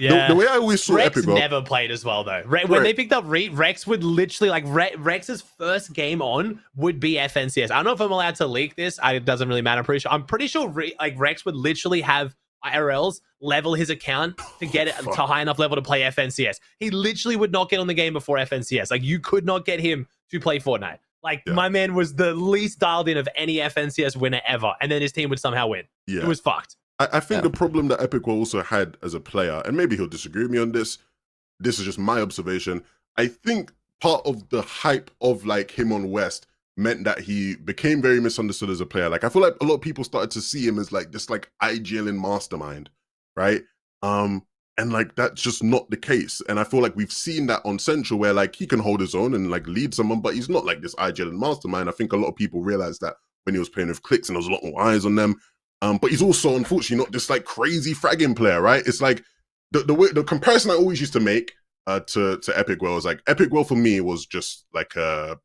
the way I always saw Rex Epikwhale never played as well though. When they picked up Rex would literally like Rex's first game on would be FNCS. I don't know if I'm allowed to leak this. It doesn't really matter. I'm pretty sure like Rex would literally have IRLs level his account to get it to high enough level to play FNCS. He literally would not get on the game before FNCS. Like you could not get him to play Fortnite. Like my man was the least dialed in of any FNCS winner ever, and then his team would somehow win. Yeah. It was fucked. I think the problem that Epikwhale also had as a player, and maybe he'll disagree with me on this, this is just my observation. I think part of the hype of like him on West meant that he became very misunderstood as a player. Like I feel like a lot of people started to see him as like this like IGLing mastermind, right? And like that's just not the case. And I feel like we've seen that on Central where like he can hold his own and like lead someone, but he's not like this IGLing mastermind. I think a lot of people realized that when he was playing with Clicks and there was a lot more eyes on them. But he's also unfortunately not this like crazy fragging player, right? It's like the comparison I always used to make to Epikwhale is like Epikwhale for me was just like a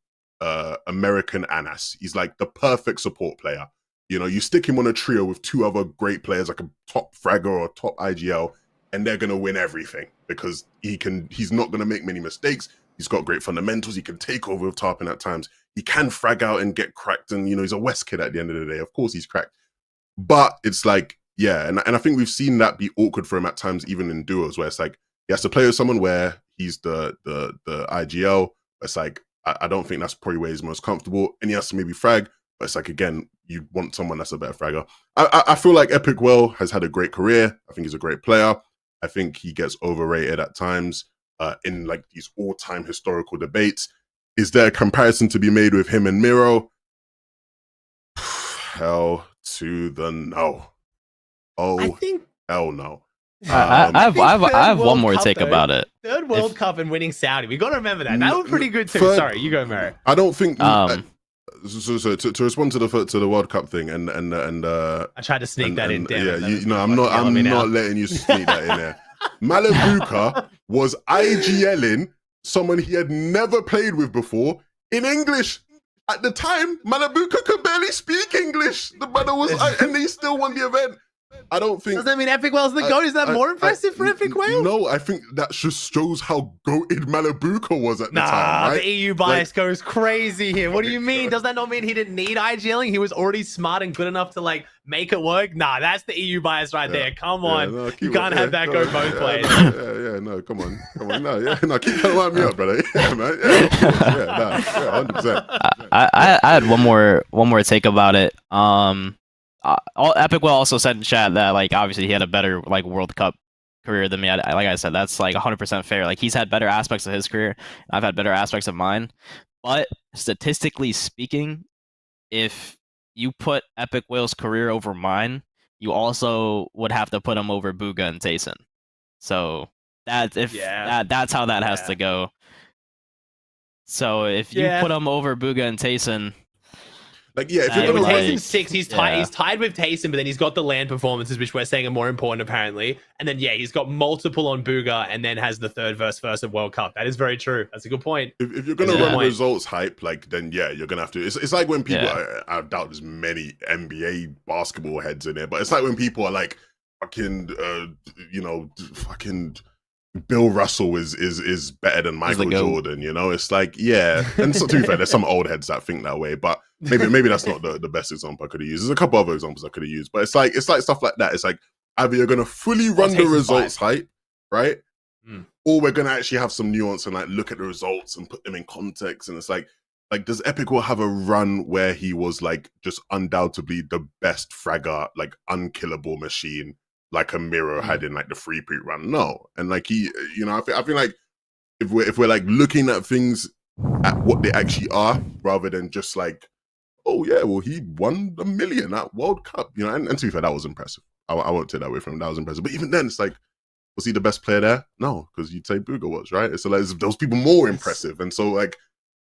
American Anas. He's like the perfect support player. You know, you stick him on a trio with two other great players like a top fragger or a top IGL, and they're gonna win everything because he's not gonna make many mistakes. He's got great fundamentals. He can take over with Tarpon at times. He can frag out and get cracked, and you know he's a West kid at the end of the day. Of course he's cracked. But it's like, yeah, and I think we've seen that be awkward for him at times, even in duos, where it's like he has to play with someone where he's the IGL. It's like I don't think that's probably where he's most comfortable, and he has to maybe frag. But it's like again, you want someone that's a better fragger. I feel like Epikwhale has had a great career. I think he's a great player. I think he gets overrated at times in like these all-time historical debates. Is there a comparison to be made with him and Mero? Hell to the no. Oh, hell no. I have one more take about it. Third World Cup and winning Saudi. We got to remember that. That was pretty good too. Sorry, you go, Mero. I don't think. So to respond to the World Cup thing and I tried to sneak that in. I'm not letting you sneak that in there. Malabuka was IGLing someone he had never played with before in English. At the time, Malabuka could barely speak English. The brother was, and he still won the event. I don't think. Does that mean Epikwhale's the GOAT? Is that more impressive for Epikwhale? No, I think that just shows how goated Malabuka was at the time. Right? The EU bias goes crazy here. What do you mean? Does that not mean he didn't need IGLing? He was already smart and good enough to like make it work? Nah, that's the EU bias right there. Come on, you can't have that go both ways. No, come on, keep trying to line me up, brother. Yeah, man, 100%. I had one more take about it. Epikwhale also said in chat that like obviously he had a better like World Cup career than me. Like I said, that's like 100% fair. Like he's had better aspects of his career. I've had better aspects of mine. But statistically speaking, if you put Epikwhale's career over mine, you also would have to put him over Bugha and Tayson. So that's how that has to go. So if you put him over Bugha and Tayson. Like, if you're gonna Tayson's 6, he's tied with Tayson, but then he's got the land performances, which we're saying are more important apparently. And then he's got multiple on Bugha, and then has the third verse first of World Cup. That is very true. That's a good point. If you're gonna run results hype, like then you're gonna have to. It's like when people. I doubt there's many NBA basketball heads in there, but it's like when people are like fucking Bill Russell is better than Michael Jordan, you know? It's like, and so to be fair, there's some old heads that think that way, but maybe that's not the best example I could have used. There's a couple other examples I could have used, but it's like stuff like that. It's like either you're gonna fully run the results hype, right? Or we're gonna actually have some nuance and like look at the results and put them in context. And it's like does Epikwhale have a run where he was like just undoubtedly the best fragger, like unkillable machine, like a Mero had in like the free pre run? No. And like he, I feel like if we're like looking at things at what they actually are, rather than just like, oh yeah, well he won $1 million at World Cup, and to be fair, that was impressive. I won't take that away from him. That was impressive. But even then, it's like, was he the best player there? No, because you'd say Bugha was, right? So like those people more impressive, and so like,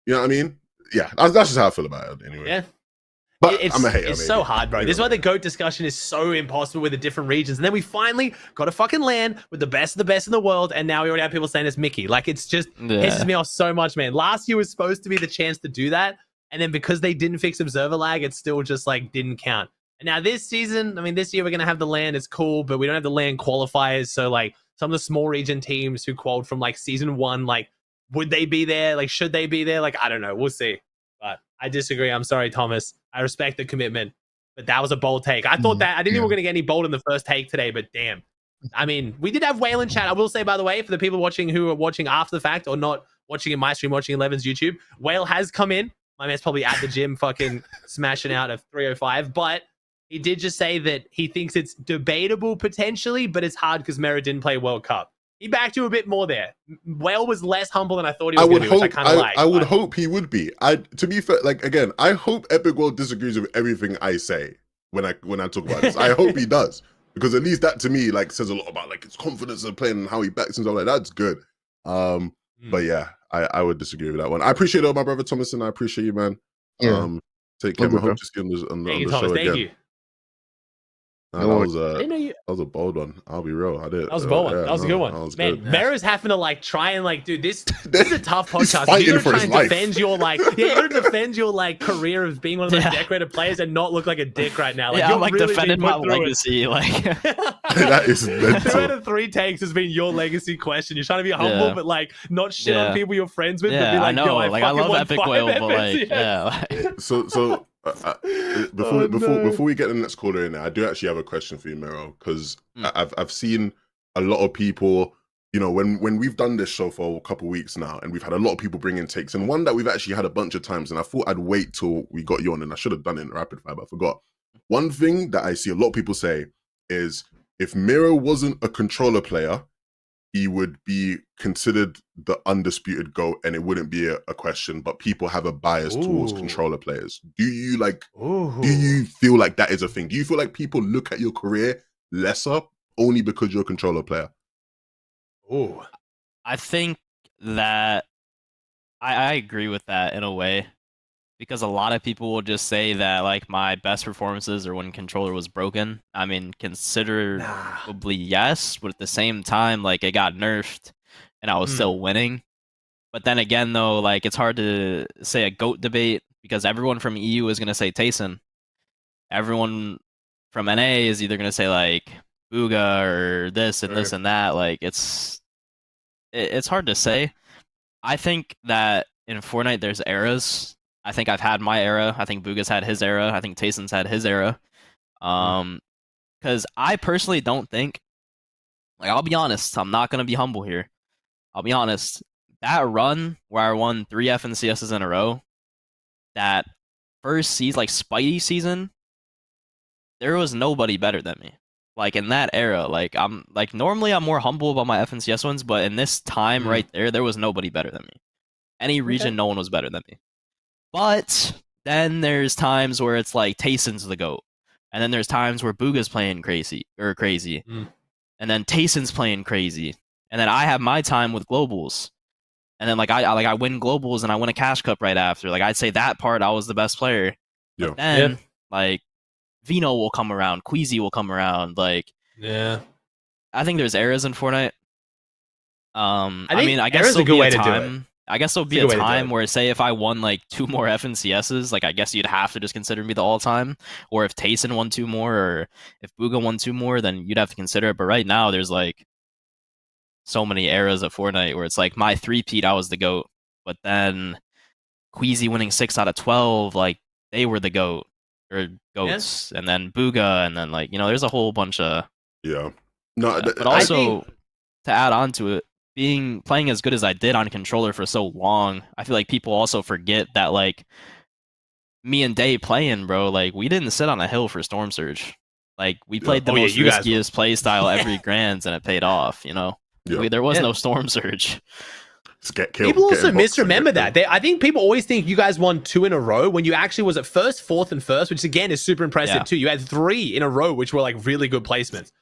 you know what I mean? Yeah, that's just how I feel about it anyway. Yeah. But it's, I'm a hater. It's so hard, bro. This is why the GOAT discussion is so impossible with the different regions. And then we finally got a fucking land with the best of the best in the world, and now we already have people saying it's Mickey. Like, it's just pisses me off so much, man. Last year was supposed to be the chance to do that, and then because they didn't fix observer lag, it still just like didn't count. And now this season, I mean, this year we're gonna have the land. It's cool, but we don't have the land qualifiers. So like some of the small region teams who qualified from like season 1, like would they be there? Like should they be there? Like I don't know. We'll see. But I disagree. I'm sorry, Thomas. I respect the commitment, but that was a bold take. I thought that I didn't think we were going to get any bold in the first take today, but damn. I mean, we did have Whale in chat. I will say, by the way, for the people watching who are watching after the fact or not watching in my stream, watching 11's YouTube, Whale has come in. My man's probably at the gym fucking smashing out of 305, but he did just say that he thinks it's debatable potentially, but it's hard because Mero didn't play World Cup. He backed you a bit more there. Whale was less humble than I thought he was going to be, which I kind of like. I would hope he would be. To be fair, like again, I hope Epikwhale disagrees with everything I say when I talk about this. I hope he does, because at least that to me like says a lot about like his confidence of playing and how he backs himself. Like that's good. But yeah, I would disagree with that one. I appreciate it, my brother Thomason. I appreciate you, man. Yeah. Take care. I hope to see you on the show again. Thank you. That was a bold one. I'll be real. I did. That was a bold one. That was a good one. Man, Mero's having to like try and like, dude, this is a tough podcast. You're trying to defend your like, you're gonna defend your like career of being one of those decorated players and not look like a dick right now. Like, I'm like really defending my legacy. Like that is mental. 2 out of 3 takes has been your legacy question. You're trying to be humble, but like not shit on people you're friends with. But be like, I know. Yo, I love Epikwhale, but like, So. Before we get the next caller in there, I do actually have a question for you, Mero, because I've seen a lot of people, you know, when we've done this show for a couple of weeks now, and we've had a lot of people bring in takes, and one that we've actually had a bunch of times, and I thought I'd wait till we got you on, and I should have done it in rapid fire, but I forgot. One thing that I see a lot of people say is if Mero wasn't a controller player, he would be considered the undisputed GOAT, and it wouldn't be a question, but people have a bias towards controller players. Do you feel like that is a thing? Do you feel like people look at your career lesser only because you're a controller player? I think that I agree with that in a way, because a lot of people will just say that like my best performances are when controller was broken. I mean, considerably yes, but at the same time, like it got nerfed and I was still winning. But then again, though, like it's hard to say a GOAT debate because everyone from EU is going to say Tayson. Everyone from NA is either going to say like Booga or this and this and that. Like it's hard to say. I think that in Fortnite there's eras. I think I've had my era. I think Booga's had his era. I think Tayson's had his era. Because I personally don't think, like, I'll be honest, I'm not going to be humble here. I'll be honest. That run where I won 3 FNCSs in a row, that first season, like Spidey season, there was nobody better than me. Like in that era, like I'm like normally I'm more humble about my FNCS wins, but in this time right there was nobody better than me. Any region, no one was better than me. But then there's times where it's like Tayson's the GOAT. And then there's times where Booga's playing crazy. And then Tayson's playing crazy. And then I have my time with globals. And then like I win globals and I win a cash cup right after. Like I'd say that part I was the best player. But then like Vino will come around, Queasy will come around. Like I think there's eras in Fortnite. I guess there'll be a time. I guess there'll be a time where, say, if I won like 2 more FNCSs, like I guess you'd have to just consider me the all-time. Or if Tayson won 2 more, or if Booga won 2 more, then you'd have to consider it. But right now, there's like so many eras of Fortnite where it's like my 3-peat, I was the GOAT. But then Queasy winning 6 out of 12, like they were the GOAT or GOATs. And then Booga, and then like, you know, there's a whole bunch of but also to add on to it, playing as good as I did on controller for so long, I feel like people also forget that like me and Day playing, bro, like we didn't sit on a hill for Storm Surge. Like we played the most riskiest play style every Grands and it paid off, you know. There was no Storm Surge. People also misremember that. I think people always think you guys won 2 in a row when you actually was at first, 4th, and 1st, which again is super impressive too. You had 3 in a row, which were like really good placements.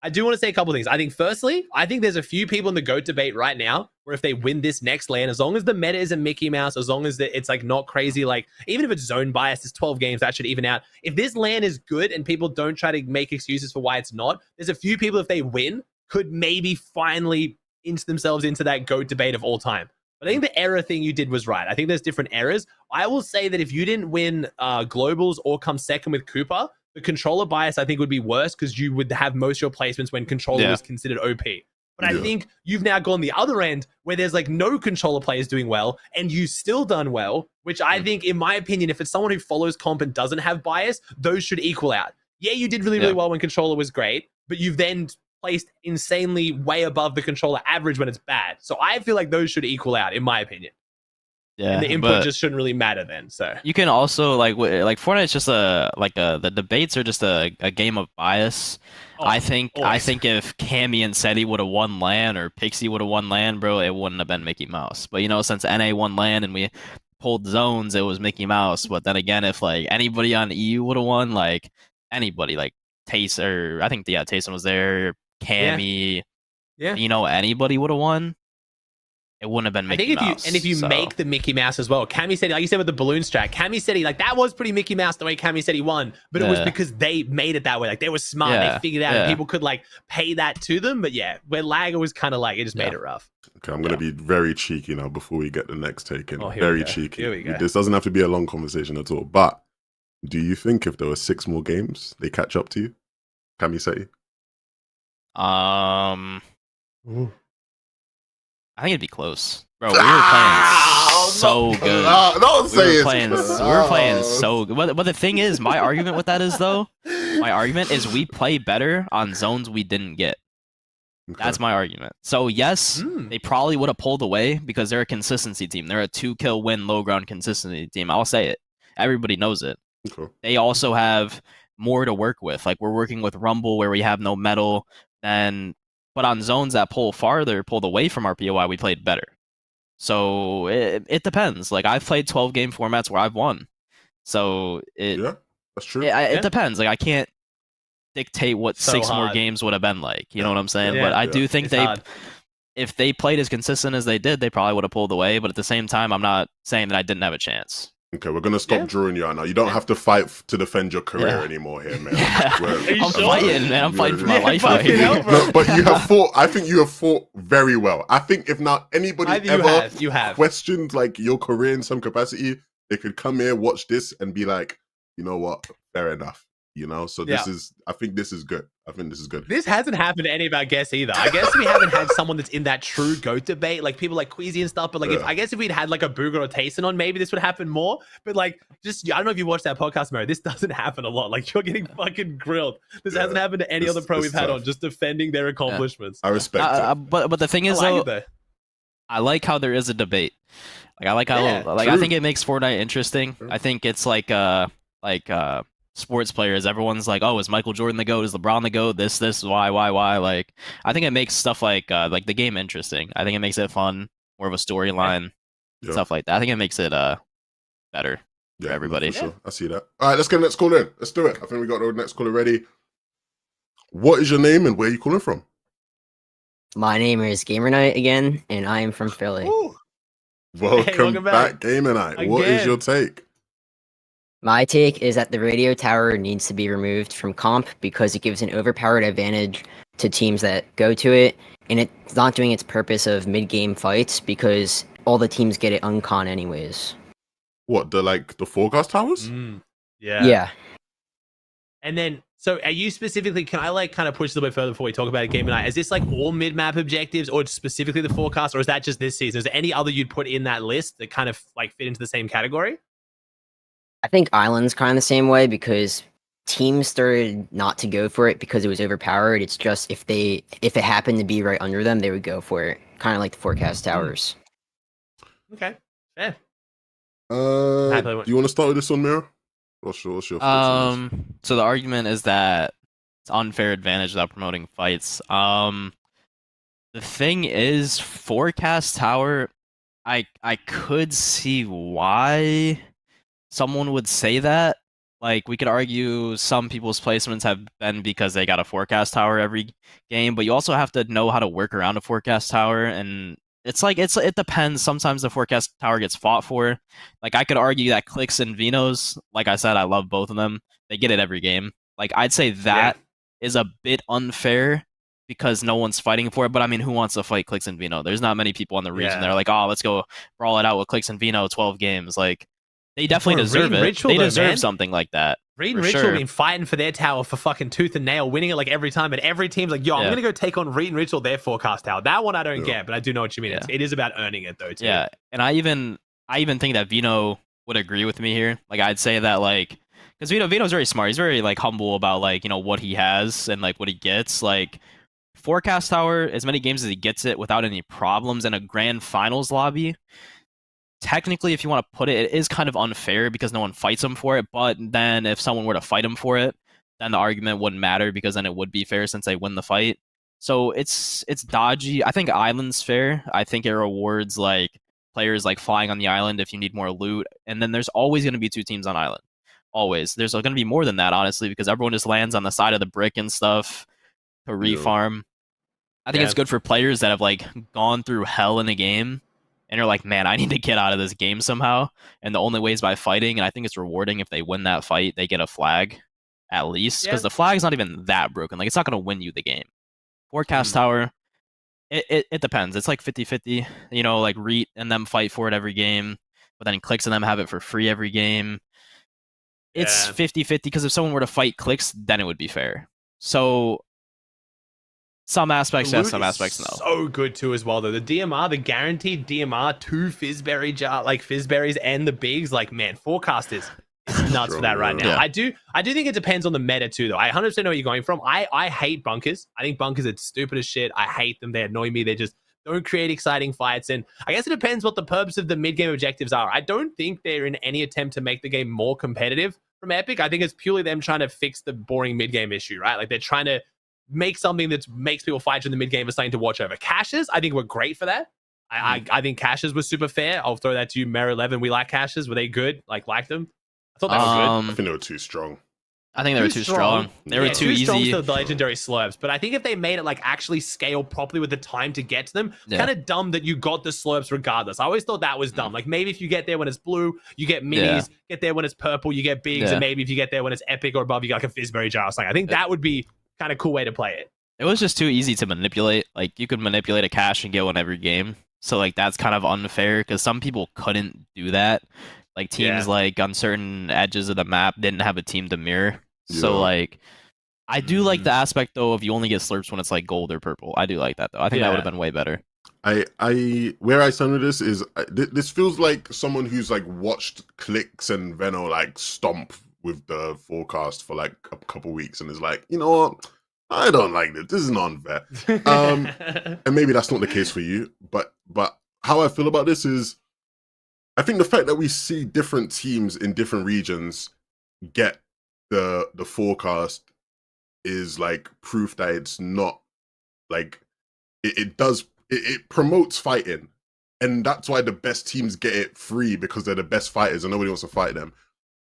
I I do want to say a couple things. I think firstly, I think there's a few people in the GOAT debate right now where if they win this next LAN, as long as the meta isn't Mickey Mouse, as long as it's like not crazy, like even if it's zone biased, it's 12 games, that should even out. If this LAN is good and people don't try to make excuses for why it's not, there's a few people, if they win, could maybe finally inch themselves into that GOAT debate of all time. But I think the error thing you did was right. I think there's different errors. I will say that if you didn't win globals or come second with Cooper, the controller bias I think would be worse because you would have most of your placements when controller was considered OP. But I think you've now gone the other end where there's like no controller players doing well and you still done well, which I think, in my opinion, if it's someone who follows comp and doesn't have bias, those should equal out. Yeah, you did really, really well when controller was great, but you've then placed insanely way above the controller average when it's bad. So I feel like those should equal out, in my opinion. Yeah, and the input just shouldn't really matter then. So you can also like Fortnite's just the debates are just a game of bias. I think if Cammy and Seti would have won LAN or Pixie would have won LAN, bro, it wouldn't have been Mickey Mouse. But since NA won LAN and we pulled zones, it was Mickey Mouse. But then again, if like anybody on EU would have won, like anybody like Tayson, I think Tayson was there. Cammy, anybody would have won. It wouldn't have been Mickey Mouse. If you make the Mickey Mouse as well, Cammy said, like you said with the balloon strat, Cammy said like that was pretty Mickey Mouse the way Cammy said he won, but it was because they made it that way. Like they were smart, they figured out, and people could like pay that to them. But where Lagger was kind of like it just made it rough. Okay, I'm gonna be very cheeky now before we get the next take in. Very cheeky. Here we go. This doesn't have to be a long conversation at all. But do you think if there were 6 more games, they catch up to you? Cammy Seti? I think it'd be close. Bro, we were playing so good. Don't say we were playing so good. But the thing is, my argument with that is, we play better on zones we didn't get. Okay. That's my argument. So, yes, they probably would have pulled away because they're a consistency team. They're a 2-kill win, low ground consistency team. I'll say it. Everybody knows it. Okay. They also have more to work with. Like, we're working with Rumble where we have no metal. But on zones that pulled away from our POI, we played better. So it depends. Like I've played 12-game formats where I've won. So that's true. It depends. Like I can't dictate what 6 more games would have been like. You know what I'm saying? But I do think if they played as consistent as they did, they probably would have pulled away. But at the same time, I'm not saying that I didn't have a chance. Okay, we're gonna stop drawing you out now. You don't have to fight to defend your career anymore here, man. I'm fighting, man. I'm fighting for my life out here. No, but you have fought. I think you have fought very well. I think if not anybody you have questioned like your career in some capacity, they could come here, watch this, and be like, you know what, fair enough. So I think this is good. This hasn't happened to any of our guests either. I guess we haven't had someone that's in that true GOAT debate, like people like Queasy and stuff. But like, if we'd had like a Booger or Tayson on, maybe this would happen more. But like, I don't know if you watched that podcast, Mero. This doesn't happen a lot. Like, you're getting fucking grilled. This hasn't happened to any other pro we've had on, just defending their accomplishments. I respect it. But the thing is, I like how there is a debate. Like, I like how I think it makes Fortnite interesting. True. I think it's like sports players, everyone's like, oh, is Michael Jordan the GOAT? Is LeBron the GOAT? This, why? Like, I think it makes stuff like the game interesting. I think it makes it fun, more of a storyline, stuff like that. I think it makes it better for everybody. For sure. I see that. All right, let's get the next call in. Let's do it. I think we got the next caller ready. What is your name and where are you calling from? My name is Gamer Knight again, and I am from Philly. Ooh. Welcome back, Gamer Knight. What is your take? My take is that the radio tower needs to be removed from comp because it gives an overpowered advantage to teams that go to it, and it's not doing its purpose of mid-game fights because all the teams get it uncon anyways. What, the forecast towers? Yeah. And then, so are you specifically, can I like kind of push a little bit further before we talk about it, Game Night? Is this like all mid-map objectives or specifically the forecast, or is that just this season? Is there any other you'd put in that list that kind of like fit into the same category? I think Island's kind of the same way because teams started not to go for it because it was overpowered. It's just if it happened to be right under them, they would go for it. Kind of like the forecast towers. Okay, fair. Do you want to start with this one, Mero? What's your thoughts? So the argument is that it's unfair advantage without promoting fights. The thing is, forecast tower, I could see why someone would say that, Like, we could argue some people's placements have been because they got a forecast tower every game, but you also have to know how to work around a forecast tower, and it depends. Sometimes the forecast tower gets fought for. Like, I could argue that Clicks and Vinos, like I said, I love both of them. They get it every game. Like, I'd say that is a bit unfair because no one's fighting for it. But I mean, who wants to fight Clicks and Vino? There's not many people in the region that are like, oh, let's go brawl it out with Clicks and Vino 12 games. Like, they definitely deserve it. Ritual, they though, deserve man. something like that. Reed and Ritual been fighting for their tower for fucking tooth and nail, winning it like every time, and every team's like, yo, I'm gonna go take on Reed and Ritual, their forecast tower. That one I don't get, but I do know what you mean. It is about earning it though, too. Yeah, and I even think that Vino would agree with me here. Like, I'd say that, like, because Vino's very smart. He's very, like, humble about, like, you know, what he has and, like, what he gets. Like, forecast tower, as many games as he gets it without any problems in a grand finals lobby, technically, if you want to put it, it is kind of unfair because no one fights him for it. But then if someone were to fight him for it, then the argument wouldn't matter because then it would be fair since they win the fight. So it's dodgy. I think Island's fair. I think it rewards, like, players, like, flying on the island if you need more loot. And then there's always going to be 2 teams on island. Always. There's going to be more than that, honestly, because everyone just lands on the side of the brick and stuff to refarm. I think it's good for players that have, like, gone through hell in a game and you're like, man, I need to get out of this game somehow. And the only way is by fighting. And I think it's rewarding if they win that fight, they get a flag at least. Because the flag's not even that broken. Like, it's not going to win you the game. Forecast tower, it depends. It's like 50-50. You know, like, Reet and them fight for it every game. But then Clicks and them have it for free every game. It's 50-50 because if someone were to fight Clicks, then it would be fair. So some aspects yes, some aspects no. So good too as well though. The DMR, the guaranteed DMR, 2 Fizzberry jar, like Fizzberries and the bigs, like, man, forecast is nuts for that right now. Yeah. I do think it depends on the meta too though. I 100% know where you're going from. I hate bunkers. I think bunkers are stupid as shit. I hate them. They annoy me. They just don't create exciting fights. And I guess it depends what the purpose of the mid-game objectives are. I don't think they're in any attempt to make the game more competitive from Epic. I think it's purely them trying to fix the boring mid-game issue, right? Like, they're trying to make something that makes people fight in the mid-game or something to watch over. Caches, I think, were great for that. I think caches was super fair. I'll throw that to you, Mero 11. We like caches. Were they good? Like them? I thought they were good. I think they were too strong. I think they were too strong. They were too easy. Strong to the legendary slurps. But I think if they made it, like, actually scale properly with the time to get to them, kind of dumb that you got the slurps regardless. I always thought that was dumb. Like, maybe if you get there when it's blue, you get minis. Get there when it's purple, you get bigs. And maybe if you get there when it's epic or above, you got like a Fizzberry jar or something. I think that would be kind of cool way to play it. It was just too easy to manipulate. Like, you could manipulate a cache and get one every game. So, like, that's kind of unfair because some people couldn't do that. Like, teams, like, on certain edges of the map didn't have a team to mirror. So, like, I do like the aspect, though, of you only get slurps when it's, like, gold or purple. I do like that, though. I think that would have been way better. Where I stand with this is, this feels like someone who's, like, watched Clicks and Veno, like, stomp with the forecast for, like, a couple weeks and is like, you know what? I don't like this. This is not unfair. And maybe that's not the case for you. But how I feel about this is, I think the fact that we see different teams in different regions get the forecast is, like, proof that it's not, like, it promotes fighting. And that's why the best teams get it free, because they're the best fighters and nobody wants to fight them.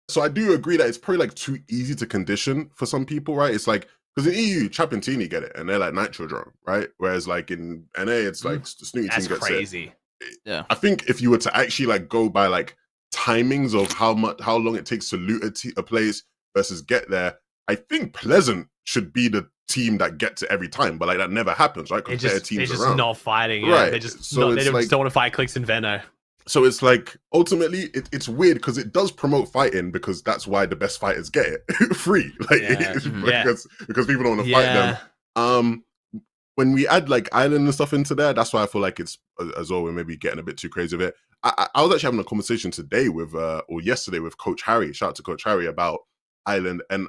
So I do agree that it's probably, like, too easy to condition for some people, right? It's like, because in EU, Chapentini get it, and they're like Nitro Drone, right? Whereas, like, in NA, it's like the Snooty team gets crazy. It. I think if you were to actually, like, go by, like, timings of how long it takes to loot a place versus get there, I think Pleasant should be the team that gets it every time, but, like, that never happens, right? Because they're just not fighting, right? They just don't want to fight Clicks and Veno. So it's like, ultimately, it's weird because it does promote fighting, because that's why the best fighters get it free, like, because people don't want to fight them. When we add, like, Island and stuff into there, that's why I feel like it's, as well, we're maybe getting a bit too crazy with it. I was actually having a conversation today with, or yesterday with Coach Harry, shout out to Coach Harry, about Island, and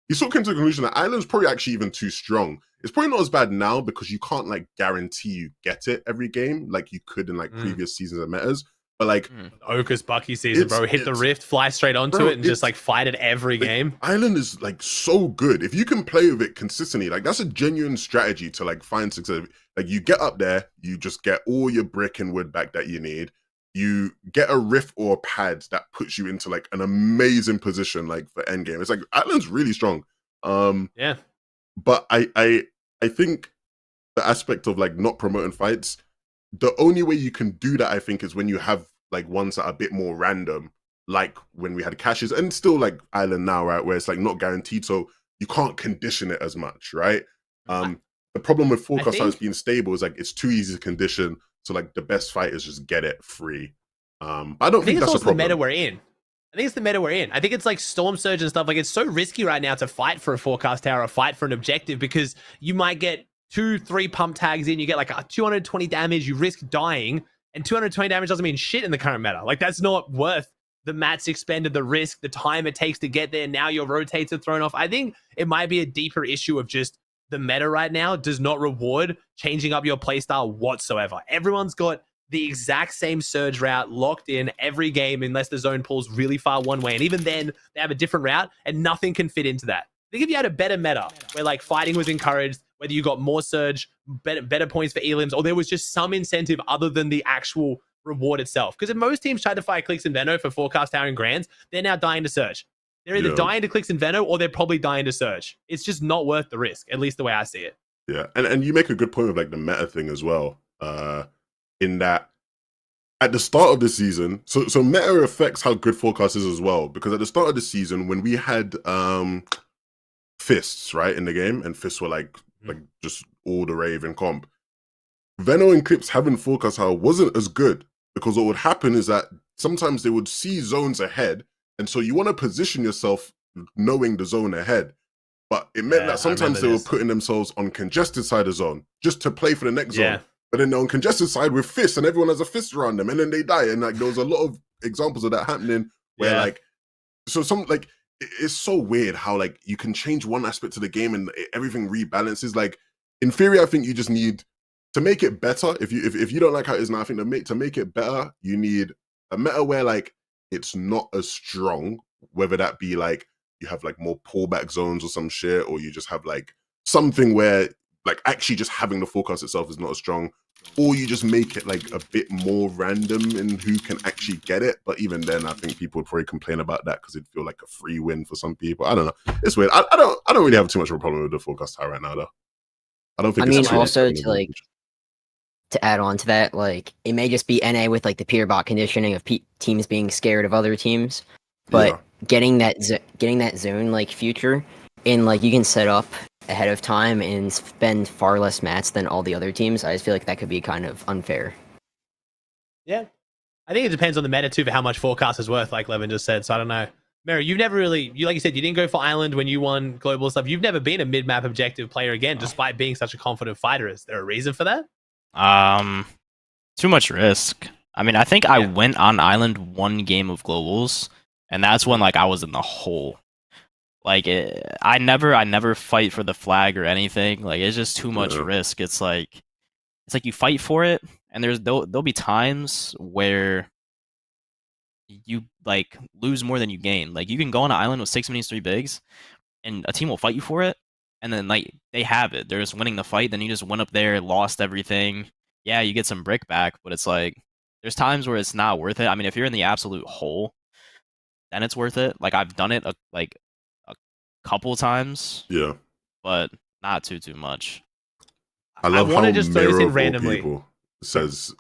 he sort of came to the conclusion that Island's probably actually even too strong. It's probably not as bad now because you can't, like, guarantee you get it every game like you could in, like, previous seasons of metas. But, like, Okus Bucky season, bro, hit the rift, fly straight onto it, and just, like, fight it every game. Island is, like, so good. If you can play with it consistently, like, that's a genuine strategy to, like, find success. Like, you get up there, you just get all your brick and wood back that you need. you get a rift or a pad that puts you into like an amazing position, like for endgame. It's like Island's really strong. Yeah. But I think the aspect of like not promoting fights, the only way you can do that, I think, is when you have like ones that are a bit more random, like when we had caches, and still like Island now, right, where it's like not guaranteed, so you can't condition it as much, right? The problem with forecast how it's being stable is like it's too easy to condition, so like the best fighters just get it free. I don't think that's a problem. The meta we're in. I think it's the meta we're in. I think it's like Storm Surge and stuff. Like it's so risky right now to fight for a forecast tower or fight for an objective because you might get 2-3 pump tags in, you get like a 220 damage, you risk dying, and 220 damage doesn't mean shit in the current meta. Like that's not worth the mats expended, the risk, the time it takes to get there. Now your rotates are thrown off. I think it might be a deeper issue of just the meta right now does not reward changing up your playstyle whatsoever. Everyone's got the exact same surge route locked in every game unless the zone pulls really far one way. And even then, they have a different route and nothing can fit into that. I think if you had a better meta where like fighting was encouraged, whether you got more surge, better points for elims, or there was just some incentive other than the actual reward itself. Because if most teams tried to fight Clicks and Veno for forecast tower and grands, they're now dying to surge. They're either dying to Clicks and Veno or they're probably dying to surge. It's just not worth the risk, at least the way I see it. Yeah, and you make a good point of like the meta thing as well. In that at the start of the season, so meta affects how good forecast is as well, because at the start of the season when we had fists, right, in the game, and fists were like just all the rave in comp, Veno and Clips having forecast tower wasn't as good, because what would happen is that sometimes they would see zones ahead, and so you want to position yourself knowing the zone ahead. But it meant that sometimes they were putting themselves on congested side of zone just to play for the next zone. But then they're on congested side with fists and everyone has a fist around them and then they die. And like there was a lot of examples of that happening where like, so some like, it's so weird how like you can change one aspect to the game and everything rebalances. Like in theory, I think you just need to make it better. If you don't like how it is now, I think to make it better, you need a meta where like it's not as strong, whether that be like, you have like more pullback zones or some shit, or you just have like something where like actually just having the forecast itself is not as strong, or you just make it like a bit more random in who can actually get it. But even then, I think people would probably complain about that because it'd feel like a free win for some people. I don't know. It's weird. I don't really have too much of a problem with the forecast tower right now, though. I don't think. I mean, also to add on to that, like it may just be NA with like the peer bot conditioning of teams being scared of other teams, but getting that zone like future and like you can set up ahead of time and spend far less mats than all the other teams. I just feel like that could be kind of unfair. Yeah, I think it depends on the meta too for how much forecast is worth, like Levin just said. So I don't know. Mero, you've never really, like you said, you didn't go for Island when you won global stuff. You've never been a mid-map objective player again, despite being such a confident fighter. Is there a reason for that? Too much risk. I mean, I think I went on Island one game of globals. And that's when like I was in the hole. Like I never fight for the flag or anything. Like it's just too much risk. It's like you fight for it, and there'll be times where you like lose more than you gain. Like you can go on an island with 6 minis, 3 bigs, and a team will fight you for it, and then like they have it. They're just winning the fight. Then you just went up there, lost everything. Yeah, you get some brick back, but it's like there's times where it's not worth it. I mean, if you're in the absolute hole, then it's worth it. Like I've done it a couple times. Yeah. But not too much. I love how Mero of all people says,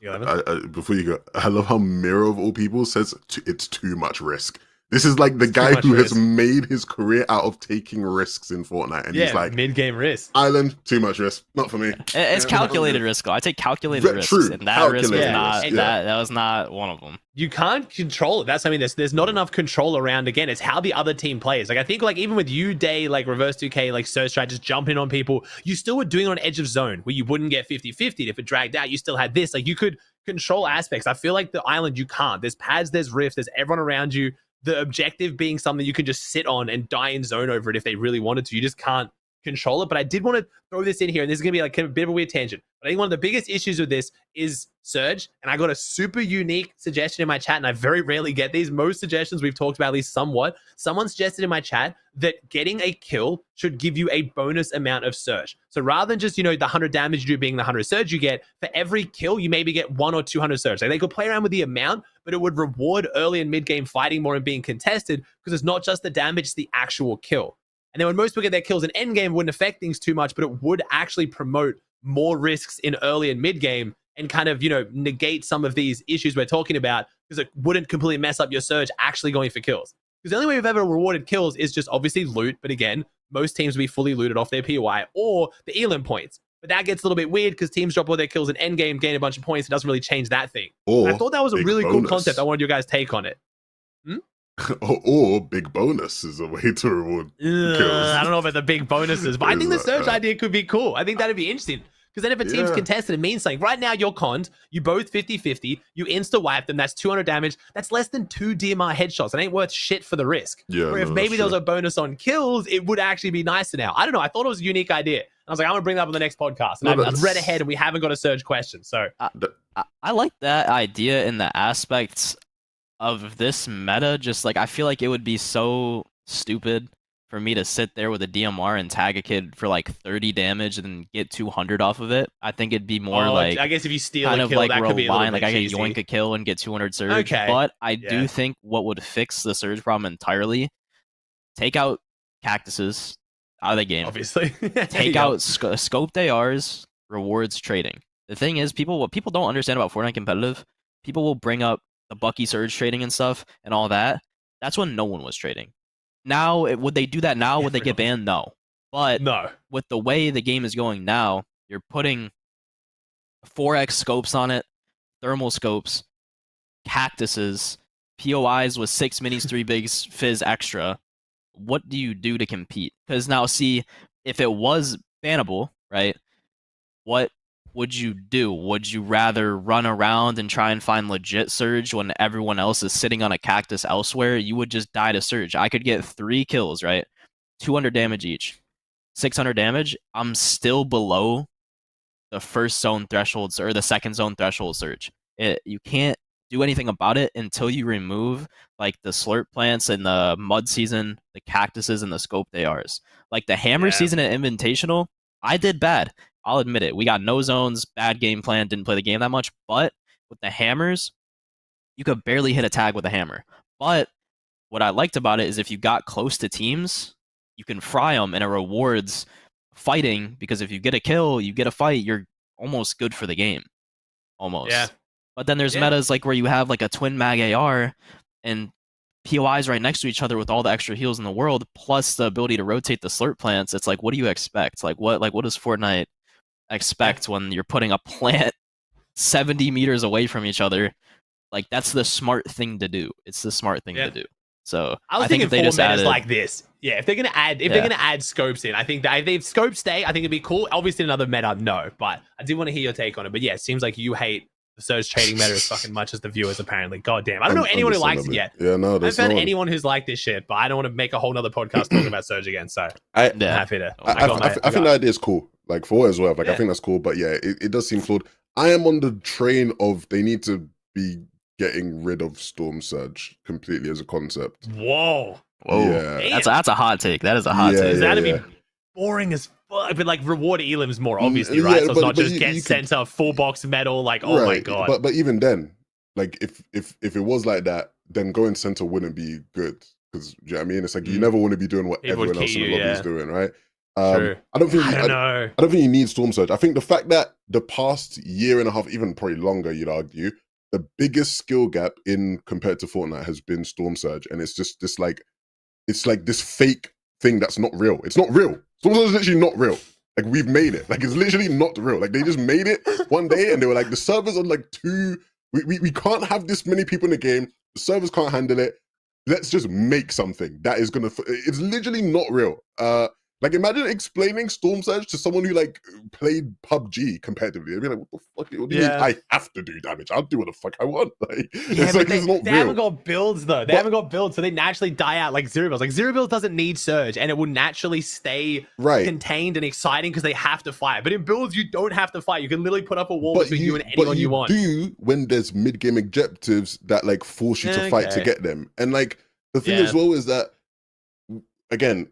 before you go, I love how Mero of all people says it's too much risk. This is like the guy who has made his career out of taking risks in Fortnite. And he's like, mid-game risk. Island, too much risk. Not for me. It's calculated risk, though. I take calculated risks. True. And that risk was not, that was not one of them. You can't control it. That's, I mean, there's not enough control around, again. It's how the other team plays. Like, I think, like, even with you, Day, like, reverse 2K, like, Surge Strike, just jumping on people, you still were doing it on edge of zone, where you wouldn't get 50-50. If it dragged out, you still had this. Like, you could control aspects. I feel like the Island, you can't. There's pads, there's rifts, there's everyone around you. The objective being something you can just sit on and die in zone over it if they really wanted to. You just can't control it. But I did want to throw this in here, and this is going to be like a bit of a weird tangent. But I think one of the biggest issues with this is Surge, and I got a super unique suggestion in my chat, and I very rarely get these. Most suggestions we've talked about at least somewhat. Someone suggested in my chat that getting a kill should give you a bonus amount of Surge. So rather than just, the 100 damage you do being the 100 Surge you get, for every kill, you maybe get 100 or 200 Surge. Like they could play around with the amount, but it would reward early and mid-game fighting more and being contested, because it's not just the damage, it's the actual kill. And then when most people get their kills in endgame, it wouldn't affect things too much, but it would actually promote more risks in early and mid-game and kind of, negate some of these issues we're talking about, because it wouldn't completely mess up your Surge actually going for kills. Because the only way we've ever rewarded kills is just obviously loot, but again, most teams will be fully looted off their POI or the Elim points. But that gets a little bit weird because teams drop all their kills in endgame, gain a bunch of points. It doesn't really change that thing. I thought that was a really cool concept. I wanted your guys' take on it. Or big bonus is a way to reward kills. I don't know about the big bonuses, but I think the Surge idea could be cool. I think that'd be interesting. Because then if a team's contested, it means something. Right now, you're conned. You both 50-50. You insta-wipe them. That's 200 damage. That's less than 2 DMR headshots. It ain't worth shit for the risk. Yeah, Where if maybe there was a bonus on kills, it would actually be nicer now. I don't know. I thought it was a unique idea. I was like, I'm going to bring that up on the next podcast. And I've read ahead, and we haven't got a Surge question. So I like that idea in the aspects of this meta. Just like, I feel like it would be so stupid for me to sit there with a DMR and tag a kid for like 30 damage and get 200 off of it. I think it'd be more like, I guess if you steal kind a of kill, like that could be a little bit like I cheesy. can yoink a kill and get 200 Surge. Okay. But I do think what would fix the Surge problem entirely, take out cactuses out of the game. Obviously. Take out scoped ARs, rewards trading. The thing is, what people don't understand about Fortnite competitive, people will bring up the Bucky Surge trading and stuff and all that. That's when no one was trading. Now, would they do that now? Would they get banned? No. But no. With the way the game is going now, you're putting 4x scopes on it, thermal scopes, cactuses, POIs with 6 minis, 3 bigs, fizz extra. What do you do to compete? Because now, see, if it was bannable, right, what would you do? Would you rather run around and try and find legit Surge when everyone else is sitting on a cactus elsewhere? You would just die to Surge. I could get 3 kills, right? 200 damage each. 600 damage. I'm still below the first zone threshold or the second zone threshold Surge. You can't do anything about it until you remove like the slurp plants and the mud season, the cactuses, and the scoped ARs. Like the hammer season at Invitational, I did bad. I'll admit it. We got no zones, bad game plan, didn't play the game that much. But with the hammers, you could barely hit a tag with a hammer. But what I liked about it is if you got close to teams, you can fry them, and it rewards fighting, because if you get a kill, you get a fight, you're almost good for the game. Almost. Yeah. But then there's metas like where you have like a twin mag AR and POIs right next to each other with all the extra heals in the world, plus the ability to rotate the slurp plants. It's like, what do you expect? Like what does Fortnite expect when you're putting a plant 70 meters away from each other? Like, that's the smart thing to do. It's the smart thing to do. So I think if they just added like this, if they're gonna add scopes in, I think that if they've scope stay, I think it'd be cool. Obviously, another meta, no, but I do want to hear your take on it. But yeah, it seems like you hate the Surge trading meta as fucking much as the viewers, apparently. God damn, I don't know anyone who likes it yet. Yeah, no, I haven't found anyone who's liked this shit, but I don't want to make a whole nother podcast talking about Surge again. So I'm happy to. I think the idea is cool. Like for what it's worth, I think that's cool. But yeah, it does seem flawed. I am on the train of they need to be getting rid of Storm Surge completely as a concept. Whoa. Yeah. That's a hot take. That is a hot take. That'd be boring as fuck. But like reward Elims more, obviously, right? So it's not just get center, full box medal, like, oh my god. But even then, like if it was like that, then going center wouldn't be good. Because you know what I mean? It's like you never want to be doing what everyone else in the lobby is doing, right? True. I don't think you need Storm Surge. I think the fact that the past year and a half, even probably longer, you'd argue, the biggest skill gap in compared to Fortnite has been Storm Surge, and it's just this like, it's like this fake thing that's not real. It's not real. Storm Surge is literally not real. Like we've made it. Like it's literally not real. Like they just made it one day, and they were like, the servers are like we can't have this many people in the game. The servers can't handle it. Let's just make something that is gonna. It's literally not real. Like, imagine explaining Storm Surge to someone who like played PUBG competitively. They'd be like, "What the fuck? What do you mean I have to do damage? I'll do what the fuck I want." Like, it's like it's not they real. haven't got builds though. They haven't got builds, so they naturally die out like Zero Builds. Like Zero Builds doesn't need Surge, and it will naturally stay contained and exciting because they have to fight. But in builds, you don't have to fight. You can literally put up a wall between you and anyone you want. Do when there's mid game objectives that like force you to fight to get them. And like the thing as well is that again,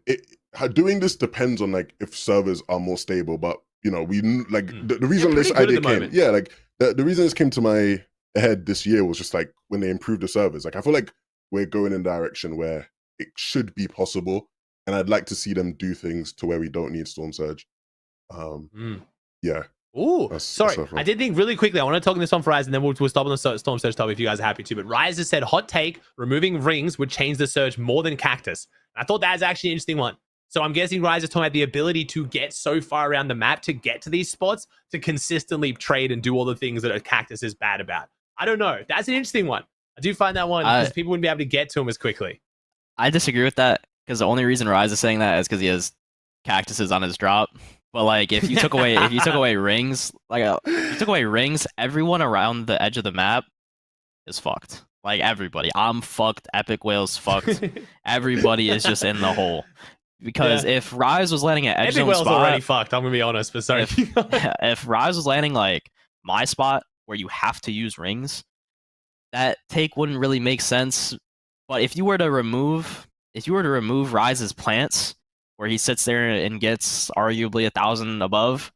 doing this depends on like if servers are more stable, but you know, we like the reason this idea came, like the reason this came to my head this year was just like when they improved the servers. Like I feel like we're going in a direction where it should be possible, and I'd like to see them do things to where we don't need Storm Surge. Yeah. Ooh, sorry. I did think really quickly. I want to talk on this one for Rise, and then we'll stop on the Storm Surge topic if you guys are happy to. But Rise has said, hot take, removing rings would change the Surge more than Cactus. I thought that's actually an interesting one. So I'm guessing Rise is talking about the ability to get so far around the map to get to these spots to consistently trade and do all the things that a Cactus is bad about. I don't know. That's an interesting one. I do find that one because people wouldn't be able to get to him as quickly. I disagree with that because the only reason Rise is saying that is because he has cactuses on his drop. But like, if you took away rings, everyone around the edge of the map is fucked. Like everybody, I'm fucked. Epikwhale's fucked. Everybody is just in the hole. Because if Rise was landing at edge zone spot, already fucked. I'm gonna be honest, but sorry. If Rise was landing like my spot where you have to use rings, that take wouldn't really make sense. But if you were to remove Rise's plants, where he sits there and gets arguably 1,000 above,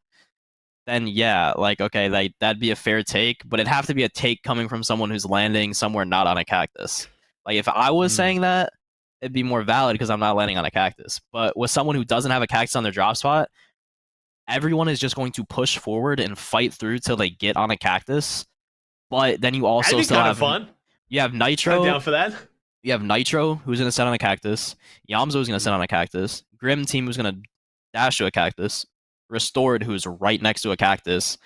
then yeah, like okay, like that'd be a fair take. But it'd have to be a take coming from someone who's landing somewhere not on a cactus. Like if I was saying that, it'd be more valid because I'm not landing on a cactus. But with someone who doesn't have a cactus on their drop spot, everyone is just going to push forward and fight through till they get on a cactus. But then you also still have fun. You have Nitro. I'm down for that. You have Nitro, who's going to set on a cactus. Yamzo is going to set on a cactus. Grim Team, who's going to dash to a cactus. Restored, who's right next to a cactus.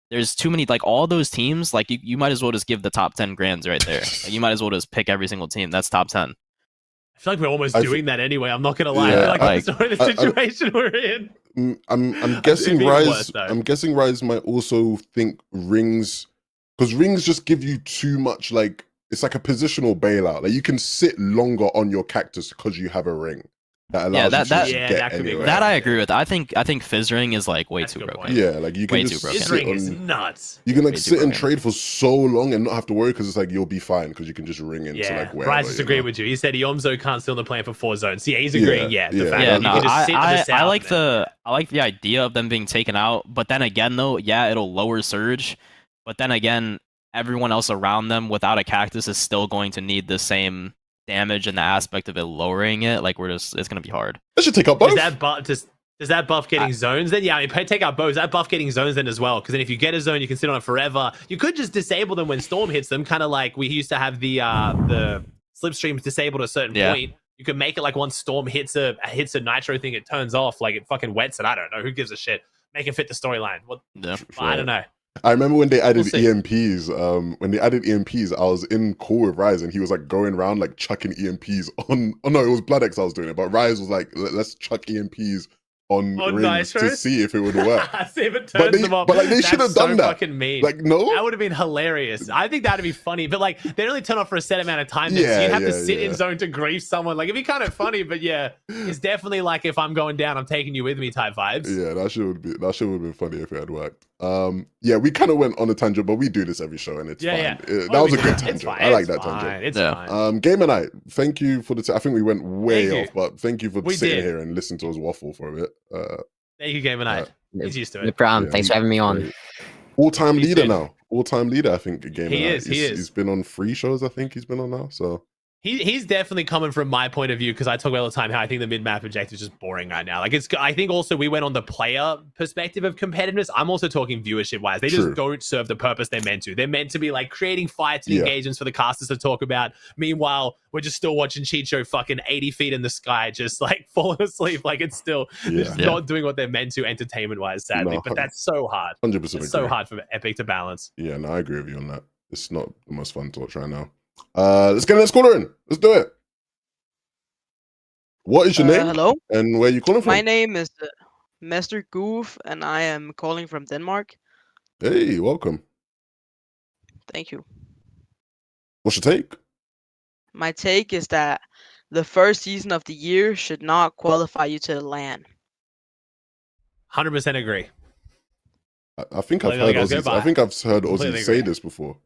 There's too many, like all those teams, like you might as well just give the top 10 grands right there. Like, you might as well just pick every single team. That's top 10. I feel like we're almost doing that ananyway. I'm not gonna lie. I feel like that's sort of the situation we're in. I'm guessing Rise. I'm guessing Rise might also think rings, because rings just give you too much. Like it's like a positional bailout. Like you can sit longer on your cactus because you have a ring. That allows you to get anywhere. That I agree with. I think Fizz ring is like way too broken. Yeah, like you can just Fizz ring is nuts. You can like sit and trade for so long and not have to worry because it's like you'll be fine because you can just ring into like wherever. Rise just agreed with you. He said Yomzo can't steal the plan for 4 zones. Yeah, he's agreeing. I like the idea of them being taken out, but then again though, it'll lower Surge, but then again, everyone else around them without a cactus is still going to need the same damage and the aspect of it lowering it. Like it's gonna be hard. That should take up both. Does that buff getting zones then? Yeah, I mean, take out bows. That buff getting zones then as well. Because then if you get a zone, you can sit on it forever. You could just disable them when Storm hits them, kind of like we used to have the slipstreams disabled at a certain point. You could make it like once Storm hits a Nitro thing, it turns off. Like it fucking wets it. I don't know. Who gives a shit? Make it fit the storyline. I don't know. I remember when they added EMPs. When they added EMPs, I was in call with Rise, and he was like going around like chucking EMPs on. Oh no, it was Blood X I was doing it, but Rise was like, "Let's chuck EMPs on rings to see if it would work." See if it turns them off. But like they should have done that. Fucking mean. Like no, that would have been hilarious. I think that'd be funny, but like they only turn off for a set amount of time. So you'd have to sit in zone to grief someone. Like it'd be kind of funny, but it's definitely like if I'm going down, I'm taking you with me type vibes. Yeah, that should have been funny if it had worked. We kind of went on a tangent, but we do this every show, and it's fine. That was a good tangent. I like that tangent. It's fine. Gamer Night, thank you for the. I think we went way off, but thank you for sitting here and listening to us waffle for a bit. Thank you, Gamer Night. He's used to it. No problem. Thanks for having me on. All-time leader now. All-time leader, I think. Gamer Night. He is. He's been on 3 shows. I think he's been on now. So. He's definitely coming from my point of view because I talk about all the time how I think the mid-map objective is just boring right now. Like I think also we went on the player perspective of competitiveness. I'm also talking viewership-wise. They just don't serve the purpose they're meant to. They're meant to be like creating fights and engagements for the casters to talk about. Meanwhile, we're just still watching Chicho fucking 80 feet in the sky, just like falling asleep. Like it's still not doing what they're meant to entertainment-wise, sadly. But that's so hard. 100%. It's so hard for Epic to balance. Yeah, no, I agree with you on that. It's not the most fun to watch right now. Let's get the next caller in. Let's do it. What is your name? Hello. And where are you calling from? My name is Mr. Goof, and I am calling from Denmark. Hey, welcome. Thank you. What's your take? My take is that the first season of the year should not qualify you to the LAN. 100% agree. I think I've heard Ozzy say this before.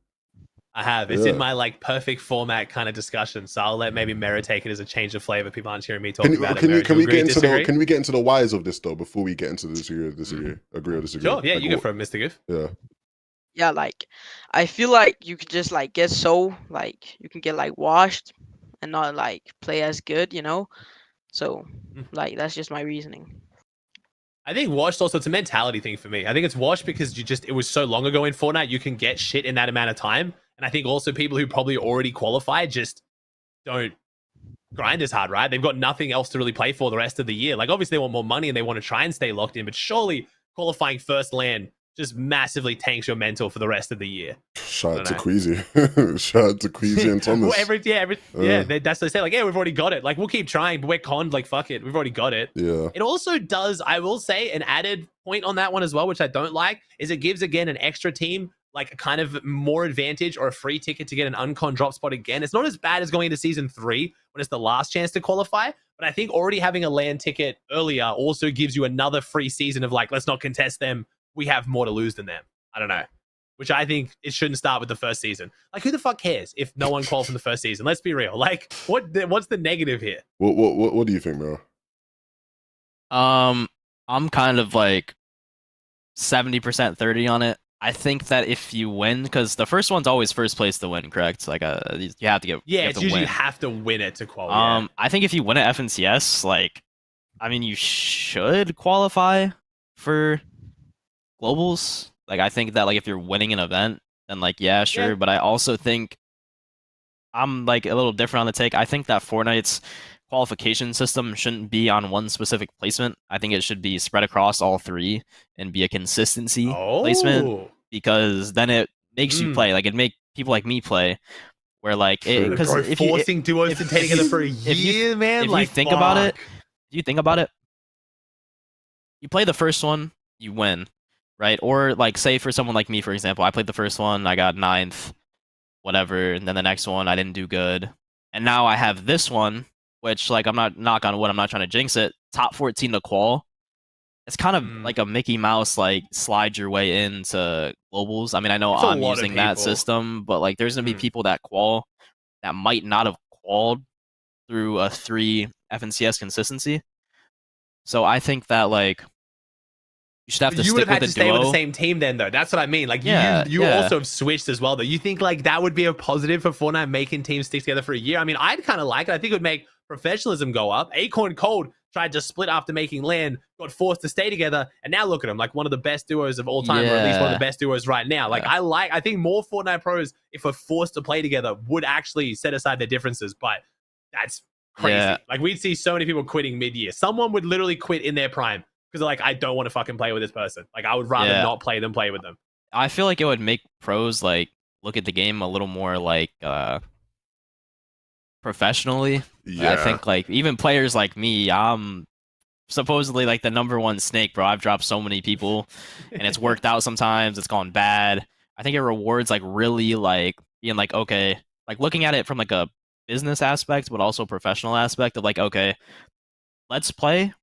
I have. It's in my like perfect format kind of discussion. So I'll let maybe Mero take it as a change of flavor. People aren't hearing me talk about it. Can we get into the whys of this though before we get into disagree, agree or disagree? Sure. Yeah, like, you go for it, Mr. Goof. Yeah. Yeah, like I feel like you could just like get so like you can get like washed and not like play as good, you know. So like that's just my reasoning. I think washed also, it's a mentality thing for me. I think it's washed because it was so long ago in Fortnite, you can get shit in that amount of time. And I think also people who probably already qualified just don't grind as hard, right? They've got nothing else to really play for the rest of the year. Like obviously they want more money and they want to try and stay locked in, but surely qualifying first LAN just massively tanks your mental for the rest of the year. Shout out to Queasy. Shout out to Queasy and Thomas. That's what they say. Like, yeah, we've already got it. Like, we'll keep trying, but we're conned. Like, fuck it. We've already got it. Yeah. It also does, I will say, an added point on that one as well, which I don't like, is it gives, again, an extra team, like, a kind of more advantage or a free ticket to get an uncon drop spot again. It's not as bad as going into Season 3 when it's the last chance to qualify, but I think already having a LAN ticket earlier also gives you another free season of, like, let's not contest them. We have more to lose than them. I don't know. Which I think it shouldn't start with the first season. Like, who the fuck cares if no one qualifies in the first season? Let's be real. Like, what's the negative here? What do you think, Mero? I'm kind of like 70% 30 on it. I think that if you win, because the first one's always first place to win, correct? Like, you have to get. Yeah, it's usually you have to win it to qualify. I think if you win at FNCS, like, I mean, you should qualify for globals. Like, I think that, like, if you're winning an event, then, like, yeah, sure. Yeah. But I also think I'm, like, a little different on the take. I think that Fortnite's qualification system shouldn't be on one specific placement. I think it should be spread across all three and be a consistency placement, because then it makes you play. Like, it make people like me play, where, like, because if forcing duos to take together for a year, man. If like, you think about it, you play the first one, you win. Right? Or, like, say for someone like me, for example, I played the first one, I got 9th, whatever, and then the next one, I didn't do good. And now I have this one, which, like, I'm not, knock on wood, I'm not trying to jinx it, top 14 to qual. It's kind of like a Mickey Mouse, like, slide your way into globals. I mean, I know I'm using that system, but, like, there's going to be people that qual that might not have qualled through a 3 FNCS consistency. So I think that, like, you should have to you would have had to stay duo. with the same team then, though. That's what I mean. Like, you also have switched as well, though. You think, like, that would be a positive for Fortnite making teams stick together for a year? I mean, I'd kind of like it. I think it would make professionalism go up. Acorn Cold tried to split after making LAN, got forced to stay together, and now look at them, like one of the best duos of all time, or at least one of the best duos right now. Like, I think more Fortnite pros, if we're forced to play together, would actually set aside their differences, but that's crazy. Yeah. Like, we'd see so many people quitting mid-year. Someone would literally quit in their prime. Because they're like, I don't want to fucking play with this person. Like, I would rather not play than play with them. I feel like it would make pros, like, look at the game a little more, like, professionally. Yeah. I think, like, even players like me, I'm supposedly, like, the #1 snake, bro. I've dropped so many people, and it's worked out sometimes. It's gone bad. I think it rewards, like, really, like, being like, okay, like, looking at it from, like, a business aspect, but also professional aspect of, like, okay, let's play.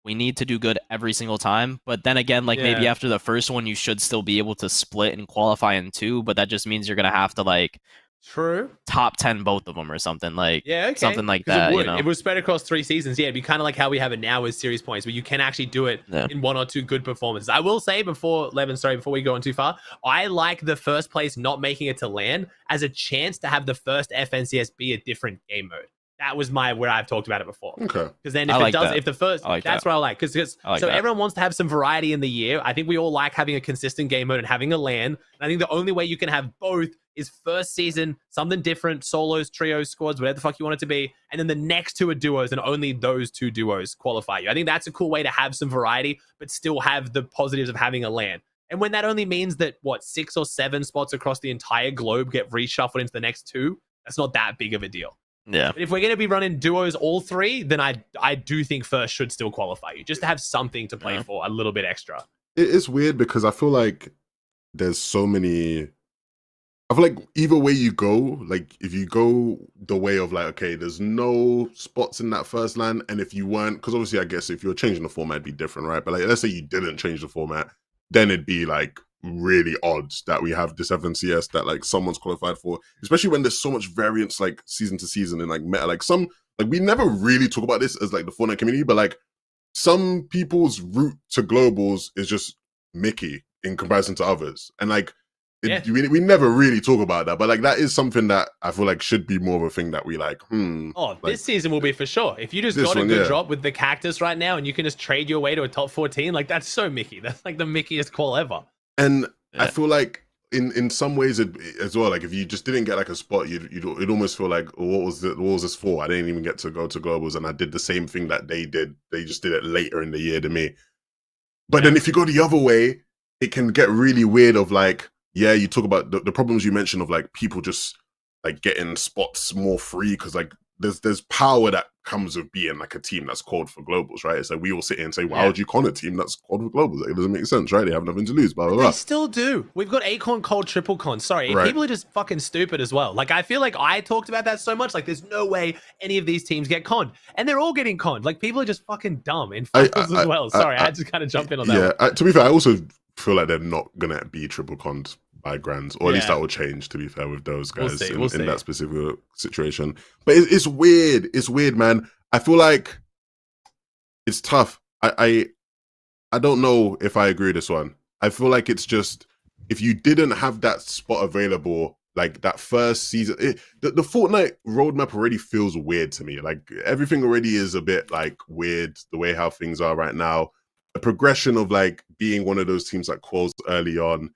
We need to do good every single time. But then again, like, maybe after the first one, you should still be able to split and qualify in 2, but that just means you're going to have to, like, top 10 both of them or something, like, something like that. It was spread across 3 seasons. Yeah, it'd be kind of like how we have it now with series points, where you can actually do it in 1 or 2 good performances. I will say before we go on too far, I like the first place not making it to LAN as a chance to have the first FNCS be a different game mode. That was where I've talked about it before. Okay. Because then if the first, that's what I like. Because everyone wants to have some variety in the year. I think we all like having a consistent game mode and having a LAN. And I think the only way you can have both is first season, something different, solos, trios, squads, whatever the fuck you want it to be. And then the next 2 are duos, and only those 2 duos qualify you. I think that's a cool way to have some variety, but still have the positives of having a LAN. And when that only means that, 6 or 7 spots across the entire globe get reshuffled into the next 2, that's not that big of a deal. Yeah. But if we're going to be running duos all 3, then I do think first should still qualify you, just to have something to play for a little bit extra. It's weird because I feel like there's so many. I feel like either way you go, like if you go the way of like, okay, there's no spots in that first LAN, and if you weren't, because obviously I guess if you're changing the format, it'd be different, right? But like, let's say you didn't change the format, then it'd be like really odd that we have this FNCS that like someone's qualified for, especially when there's so much variance like season to season and like meta. Like we never really talk about this as like the Fortnite community, but like some people's route to globals is just Mickey in comparison to others, and like. We never really talk about that, but like that is something that I feel like should be more of a thing that we like. This season will be for sure. If you just got a good drop with the cactus right now, and you can just trade your way to a top 14, like that's so Mickey. That's like the Mickiest qual ever. And I feel like in some ways as well, like if you just didn't get like a spot, you'd almost feel like, what was this for? I didn't even get to go to globals, and I did the same thing that they did. They just did it later in the year than me. But then if you go the other way, it can get really weird. Of like. Yeah, you talk about the problems you mentioned of like people just like getting spots more free because like there's power that comes with being like a team that's called for globals, right? It's like we all sit here and say, why would you con a team that's called for globals? Like, it doesn't make sense, right? They have nothing to lose, blah, blah, blah. They still do. We've got Acorn called triple con. Sorry, people are just fucking stupid as well. Like I feel like I talked about that so much. Like there's no way any of these teams get conned, and they're all getting conned. Like people are just fucking dumb in finals as well. Sorry, I had to kind of jump in on that. Yeah, to be fair, I also feel like they're not gonna be triple conned by Grands, or at least that will change, to be fair, with those guys in that specific situation. But it's weird. It's weird, man. I feel like it's tough. I don't know if I agree with this one. I feel like it's just, if you didn't have that spot available, like that first season, the Fortnite roadmap already feels weird to me. Like everything already is a bit like weird, the way how things are right now. The progression of like being one of those teams that quals early on,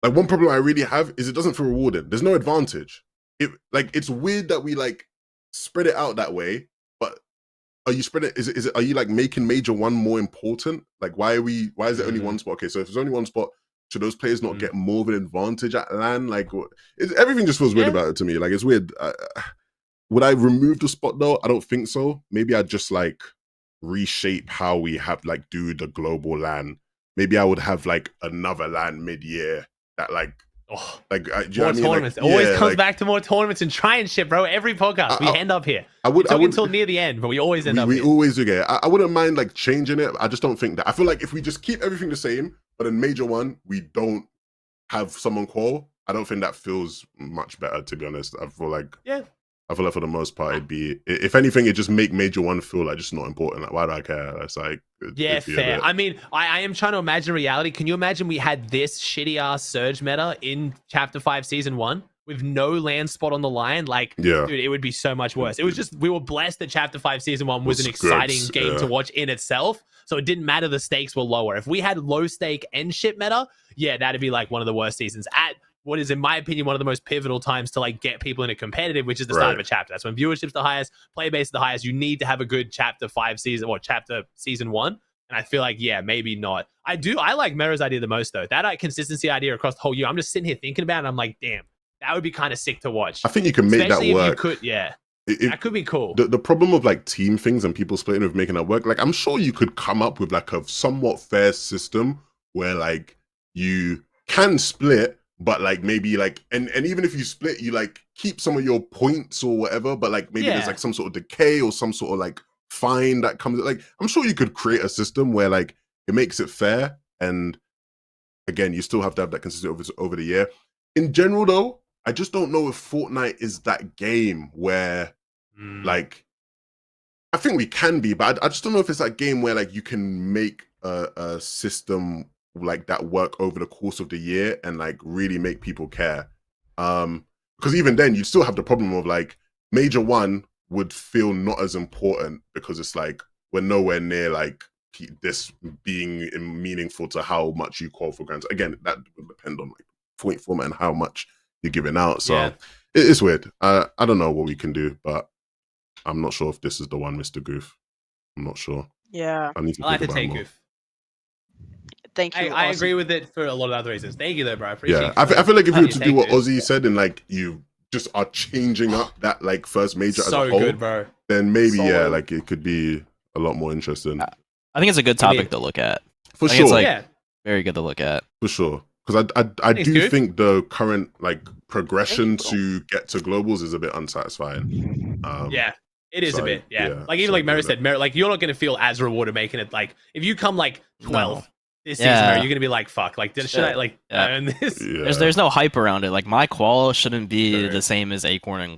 like one problem I really have is it doesn't feel rewarding. There's no advantage. It's weird that we like spread it out that way, but are you spreading it? Are you like making Major 1 more important? Like why is there only one spot? Okay, so if there's only one spot, should those players not get more of an advantage at LAN? Like everything just feels weird about it to me. Like it's weird. Would I remove the spot though? I don't think so. Maybe I'd just like reshape how we have like do the global LAN. Maybe I would have like another LAN mid-year that like more tournaments. Like, always comes back to more tournaments and try and shit, bro. Every podcast we end up here. I would until near the end, but we always end up here. We always do get it. I wouldn't mind like changing it. I just don't think that. I feel like if we just keep everything the same, but in Major 1 we don't have someone qual, I don't think that feels much better, to be honest. I feel like for the most part, it'd be, if anything, it just make Major 1 feel like just not important. Like, why do I care? It's like, fair. I mean, I am trying to imagine reality. Can you imagine we had this shitty ass Surge meta in Chapter 5 Season 1 with no land spot on the line? Like, dude, it would be so much worse. It was just, we were blessed that Chapter 5 Season 1 was an exciting game to watch in itself. So it didn't matter, the stakes were lower. If we had low stake and shit meta, that'd be like one of the worst seasons at what is, in my opinion, one of the most pivotal times to like get people into competitive, which is the start of a chapter. That's when viewership's the highest, player base is the highest. You need to have a good Chapter 5 season or Chapter Season 1. And I feel like, maybe not. I like Mero's idea the most though. That Consistency idea across the whole year. I'm just sitting here thinking about it and I'm like, damn, that would be kind of sick to watch. I think you can make that work. That could be cool. The problem of like team things and people splitting with making that work, like I'm sure you could come up with like a somewhat fair system where like you can split, but like maybe like and even if you split, you like keep some of your points or whatever, but like maybe there's like some sort of decay or some sort of like fine that comes. Like I'm sure you could create a system where like it makes it fair, and again you still have to have that consistency over the year. In general though, I just don't know if Fortnite is that game where like I think we can be, but I just don't know if it's that game where like you can make a system like that work over the course of the year and like really make people care. Because even then you'd still have the problem of like Major 1 would feel not as important because it's like we're nowhere near like this being meaningful to how much you call for grants. Again, that would depend on like point format and how much you're giving out. So it's weird. I don't know what we can do, but I'm not sure if this is the one, Mr. Goof. I'm not sure. Yeah. I need to I'll have think to about take more. Goof. Thank you. I agree with it for a lot of other reasons. Thank you though, bro. I appreciate it. I feel like if you were to do what Ozzy said and like you just are changing up that like first major as a So whole, good, bro. then maybe So like it could be a lot more interesting. I think it's a good topic to look at. For I think sure. It's like Yeah. very good to look at. For sure. Because I Thanks, do Goof. think the current like progression to get to globals is a bit unsatisfying. Yeah. It is so, a bit, yeah. yeah, Like even so like Mero I get said, Mero, like you're not gonna feel as rewarded making it. Like if you come like 12th this season, Yeah. Mero, you're gonna be like, fuck, like should I like earn this? Yeah. There's no hype around it. Like my qual shouldn't be Correct. the same as Acorn and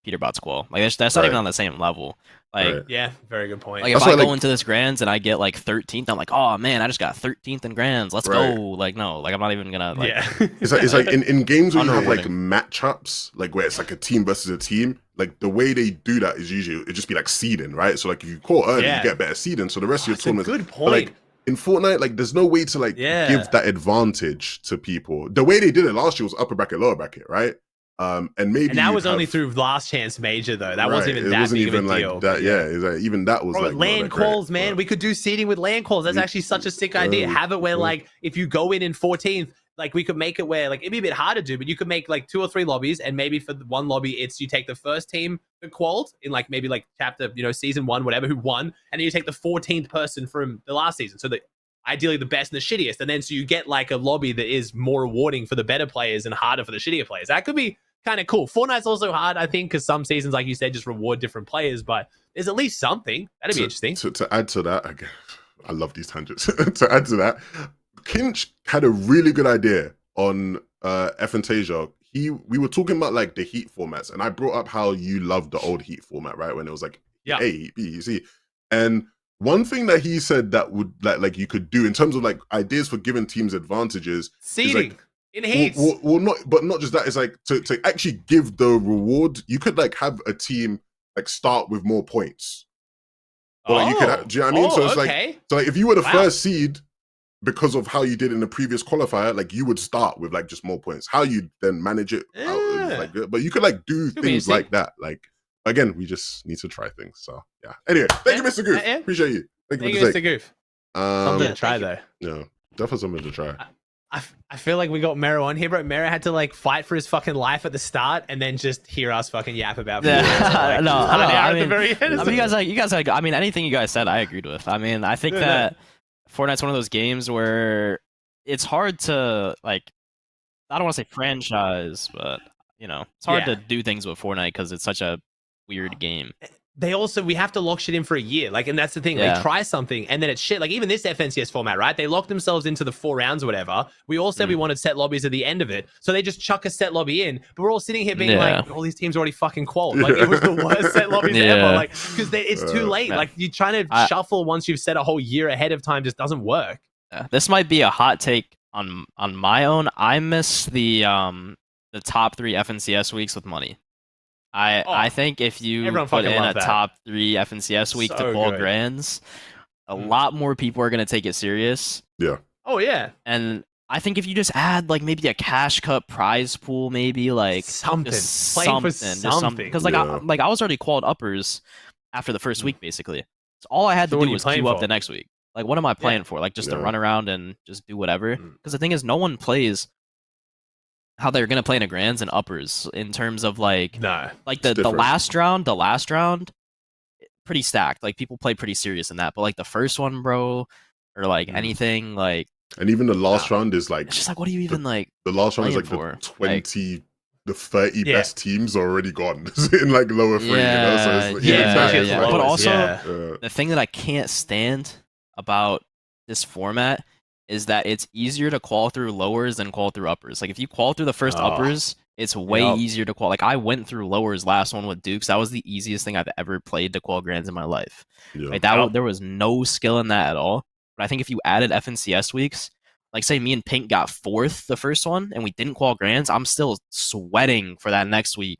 Peterbot's qual. Like that's not even on the same level. Like Right. Yeah, very good point. like if That's I why, go like- into this Grands and I get like 13th, I'm like, oh man, I just got 13th in Grands. Let's Right. go. Like no, like I'm not even gonna like. yeah. It's like in games where you have like Unrewarding. matchups, like where it's like a team versus a team, like the way they do that is usually it just be like seeding, right? So like if you call early, Yeah. you get better seeding. So the rest of your That's a tournaments, good but, point. like in Fortnite, like there's no way to like Yeah. give that advantage to people. The way they did it last year was upper bracket, lower bracket, right? And maybe And that you'd was only have- through last chance major though. That right, wasn't even it that wasn't big even of a like deal. that. Yeah, it's like, even that was Bro, like not land that great, calls, man. but- We could do seeding with land calls. That's actually such a sick idea. Have it where, like, if you go in 14th, like, we could make it where, like, it'd be a bit hard to do, but you could make, like, 2 or 3 lobbies, and maybe for the one lobby, it's you take the first team that qualified in, like, maybe, like, chapter, season 1, whatever, who won, and then you take the 14th person from the last season. So, ideally the best and the shittiest. And then so you get, like, a lobby that is more rewarding for the better players and harder for the shittier players. That could be kind of cool. Fortnite's also hard, I think, because some seasons, like you said, just reward different players, but there's at least something. That'd be interesting. To add to that, again, I love these tangents. To add to that, Kinch had a really good idea on Fantasia. We were talking about like the Heat formats, and I brought up how you loved the old Heat format, right? When it was like A, Heat, B, C. And one thing that he said that would like you could do in terms of like ideas for giving teams advantages, Seeding. Like, in heats. well, not just that. It's like to actually give the reward. You could like have a team like start with more points. Or, like, you could do you know what I mean? So it's okay. like if you were the first seed because of how you did in the previous qualifier, like you would start with like just more points. How you then manage it, out is, like, but you could like do things like that. Like again, we just need to try things. So yeah. Anyway, thank you, Mr. Goof. Appreciate you. Thank you, Mr. Goof. Something to Yeah, try though. Yeah, definitely something to try. I feel like we got Mero on here, bro. Mero had to like fight for his fucking life at the start, and then just hear us fucking yap about. Yeah, like, no, I mean, you guys like, I mean, anything you guys said, I agreed with. I mean, I think that Fortnite's one of those games where it's hard to like, I don't want to say franchise, but it's hard to do things with Fortnite because it's such a weird game. We have to lock shit in for a year. Like, and that's the thing. They try something and then it's shit. Like, even this FNCS format, right? They locked themselves into the 4 rounds or whatever. We all said we wanted set lobbies at the end of it. So they just chuck a set lobby in. But we're all sitting here being like, all these teams already fucking qualified. Like, it was the worst set lobbies ever. Like, because it's too late. Like, you're trying to shuffle once you've set a whole year ahead of time just doesn't work. This might be a hot take on my own. I miss the top 3 FNCS weeks with money. I think if you put in a top 3 FNCS week to qual Grands, a lot more people are going to take it serious. Yeah. Oh, yeah. And I think if you just add like maybe a cash cup prize pool, maybe like something. Because like I was already qualified uppers after the first week, basically. So all I had to do was queue up the next week. Like, what am I playing for? Like, just to run around and just do whatever? Because the thing is, no one plays how they're gonna play in a Grands and uppers in terms of like the last round, pretty stacked. Like, people play pretty serious in that, but like the first one, bro, or like anything like, and even the last round is like, it's just like, what do you even like? The last round is like for? The 20, the 30 best teams are already gone in like lower 3. So it's, But also the thing that I can't stand about this format is that it's easier to qual through lowers than qual through uppers. Like, if you qual through the first uppers, it's way easier to qual. Like, I went through lowers last one with Dukes. That was the easiest thing I've ever played to qual Grands in my life. Like, there was no skill in that at all. But I think if you added FNCS weeks, like say me and Pink got 4th the first one and we didn't qual Grands, I'm still sweating for that next week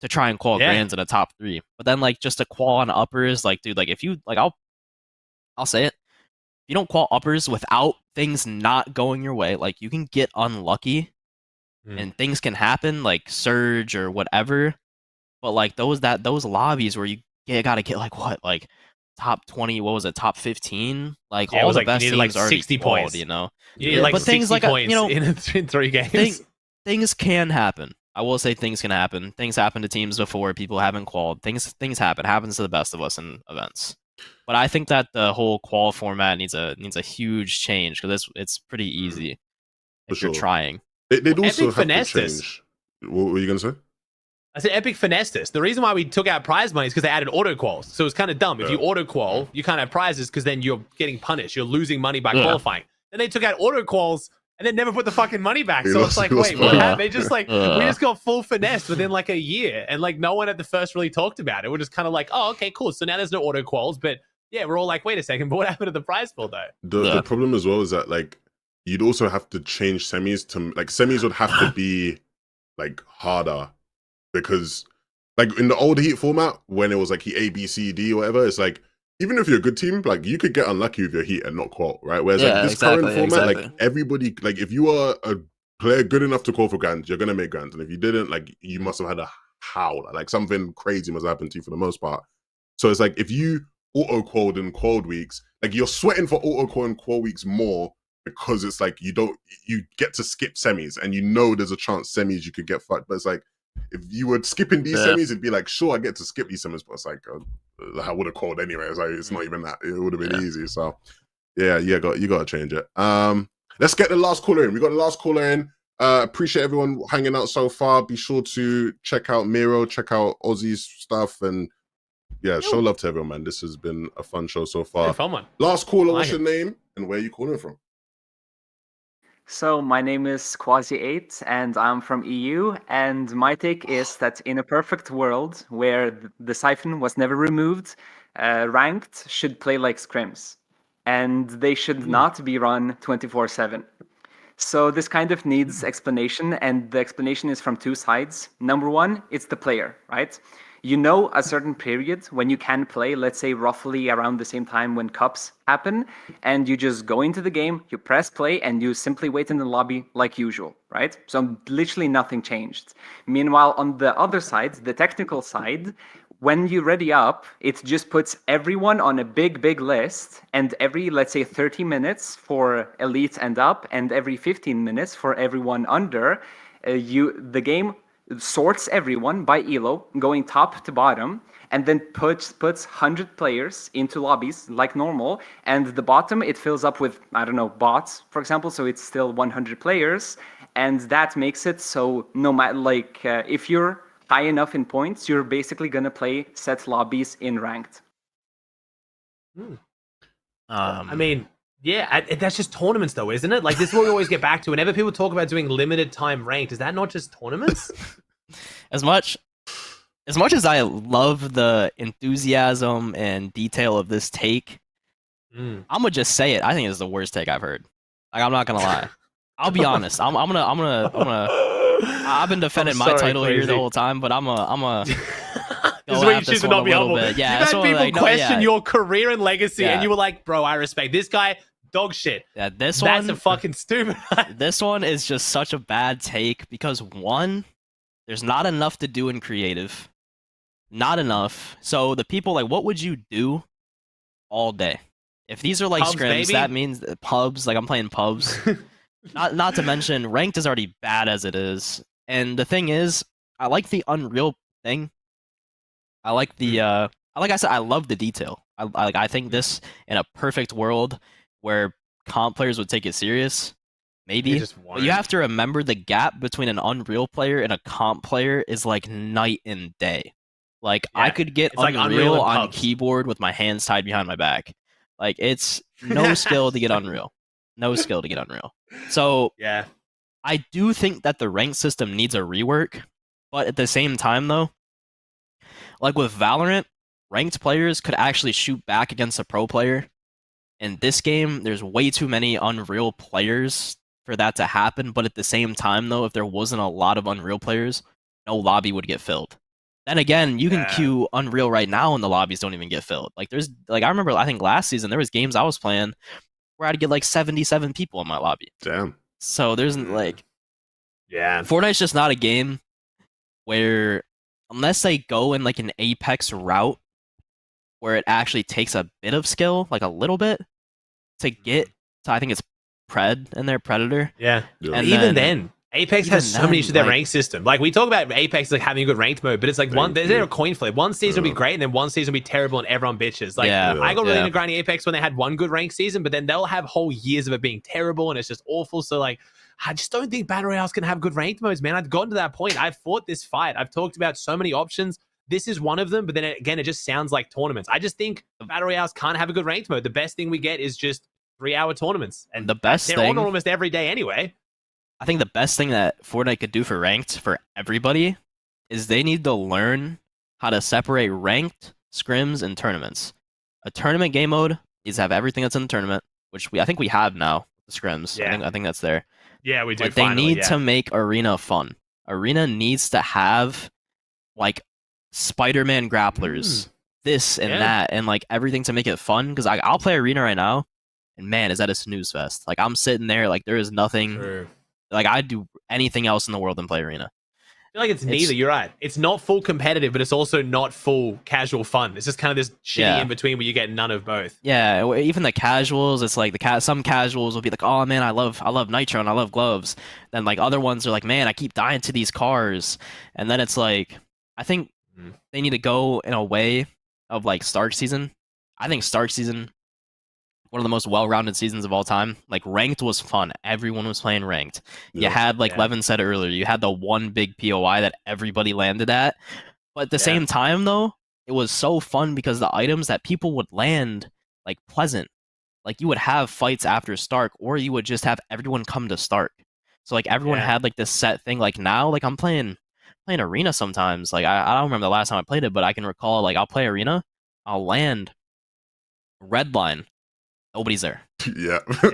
to try and qual Grands in a top 3. But then like just to qual on uppers, like dude, like if you like I'll say it. You don't qual uppers without things not going your way. Like, you can get unlucky and things can happen, like surge or whatever. But like those lobbies where you gotta get like what, like top 20, what was it, top 15? Like all the best teams like already 60 qualled, points. You know? You need like but 60 things like points in 3 games. Things can happen. I will say things can happen. Things happen to teams before. People haven't qualified. Things happen. Happens to the best of us in events. But I think that the whole qual format needs a huge change because it's pretty easy if you're trying. They'd also have to change. What were you gonna say? I said Epic finessed this. The reason why we took out prize money is because they added auto quals. So it's kind of dumb. If you auto qual, you can't have prizes because then you're getting punished. You're losing money by qualifying. Then they took out auto quals and then never put the fucking money back. So it's like, wait, what happened? They just like, we just got full finessed within like a year. And like no one at the first really talked about it. We're just kind of like, oh, okay, cool. So now there's no auto quals. But yeah, we're all like, wait a second, but what happened to the prize pool though? The problem as well is that like, you'd also have to change semis to like semis would have to be like harder because like in the old Heat format when it was like Heat A, B, C, D or whatever, it's like even if you're a good team, like you could get unlucky with your Heat and not qual, right? Whereas like this current format, like everybody, like if you are a player good enough to qual for Grand, you're gonna make Grand, and if you didn't, like you must have had a howl, like something crazy must happen to you for the most part. So it's like if you auto qualled in qual weeks, like you're sweating for auto qual and qual weeks more. Because it's like you get to skip semis and you know there's a chance semis you could get fucked. But it's like if you were skipping these semis, it'd be like, sure, I get to skip these semis, but it's like I would have called anyway. It's like it's not even that. It would have been easy. So yeah, you got to change it. Let's get the last caller in. We got the last caller in. Appreciate everyone hanging out so far. Be sure to check out Mero, check out Ozzy's stuff, and yeah, show love to everyone, man. This has been a fun show so far. Fun one. Last caller, what's your name and where are you calling from? So my name is Quasi8 and I'm from EU, and my take is that in a perfect world where the siphon was never removed, ranked should play like scrims and they should not be run 24/7. So this kind of needs explanation, and the explanation is from two sides. Number one, it's the player, right? You know a certain period when you can play, let's say roughly around the same time when cups happen, and you just go into the game, you press play, and you simply wait in the lobby like usual, right? So literally nothing changed. Meanwhile, on the other side, the technical side, when you ready up, it just puts everyone on a big list, and every, let's say, 30 minutes for elite and up, and every 15 minutes for everyone under, the game sorts everyone by elo, going top to bottom, and then puts 100 players into lobbies like normal, and the bottom it fills up with, I don't know, bots, for example, so it's still 100 players, and that makes it so no matter, like, if you're high enough in points, you're basically gonna play set lobbies in ranked. I mean, yeah, that's just tournaments though, isn't it? Like this is what we always get back to. Whenever people talk about doing limited time ranked, is that not just tournaments? As much as I love the enthusiasm and detail of this take, I'm gonna just say it. I think it's the worst take I've heard. Like I'm not gonna lie. I'll be honest. I'm gonna. I've been defending my title here the whole time, but I'm a. This is where you choose to not be humble. Yeah, you've had people question your career and legacy, and you were like, "Bro, I respect this guy." Dog shit. Yeah, that's a fucking stupid. This one is just such a bad take because one, there's not enough to do in creative. Not enough. So the people like, what would you do all day? If these are like pubs, scrims, baby. that means pubs. Like I'm playing pubs. not to mention ranked is already bad as it is. And the thing is, I like the Unreal thing. I like the like I said, I love the detail. I think this in a perfect world where comp players would take it serious. Maybe. But you have to remember the gap between an Unreal player and a comp player is like night and day. Like I could get Unreal on keyboard with my hands tied behind my back. Like it's no skill to get Unreal. No skill to get Unreal. So yeah, I do think that the rank system needs a rework, but at the same time though, like with Valorant, ranked players could actually shoot back against a pro player. In this game, there's way too many Unreal players for that to happen, but at the same time though, if there wasn't a lot of Unreal players, no lobby would get filled. Then again, you can queue Unreal right now and the lobbies don't even get filled. Like there's like I remember I think last season there was games I was playing where I'd get like 77 people in my lobby. Damn. So there's like Fortnite's just not a game where unless they go in like an Apex route where it actually takes a bit of skill, like a little bit, to get to I think it's Pred in there, Predator. Yeah. And even then Apex has so many issues with their rank system. Like we talk about Apex like having a good ranked mode, but it's like there's a coin flip. One season will be great, and then one season will be terrible, and everyone bitches. Like I got really into grinding Apex when they had one good ranked season, but then they'll have whole years of it being terrible, and it's just awful. So like, I just don't think Battle Royales can have good ranked modes, man. I've gotten to that point. I've fought this fight. I've talked about so many options. This is one of them, but then again, it just sounds like tournaments. I just think Battle Royales can't have a good ranked mode. The best thing we get is just 3-hour tournaments, and the best they're thing on almost every day anyway. I think the best thing that Fortnite could do for ranked for everybody is they need to learn how to separate ranked, scrims, and tournaments. A tournament game mode is have everything that's in the tournament, which I think we have now. The scrims, I think that's there. Yeah, we do. But they need to make arena fun. Arena needs to have like Spider-Man grapplers, this and that, and like everything to make it fun. Because I'll play arena right now, and man, is that a snooze fest? Like I'm sitting there, like there is nothing. True. Like I'd do anything else in the world than play arena. I feel like it's neither. You're right. It's not full competitive, but it's also not full casual fun. It's just kind of this shitty in between where you get none of both. Yeah, even the casuals. It's like some casuals will be like, "Oh man, I love Nitro and I love gloves." Then like other ones are like, "Man, I keep dying to these cars." And then it's like, I think they need to go in a way of like Stark season. I think Stark season, one of the most well-rounded seasons of all time. Like ranked was fun. Everyone was playing ranked. You had, like Levin said earlier, you had the one big POI that everybody landed at. But at the same time, though, it was so fun because the items that people would land, like pleasant. Like you would have fights after Stark, or you would just have everyone come to Stark. So like everyone had like this set thing. Like now, like I'm playing arena sometimes. Like I don't remember the last time I played it, but I can recall like I'll play arena, I'll land Redline. Nobody's there.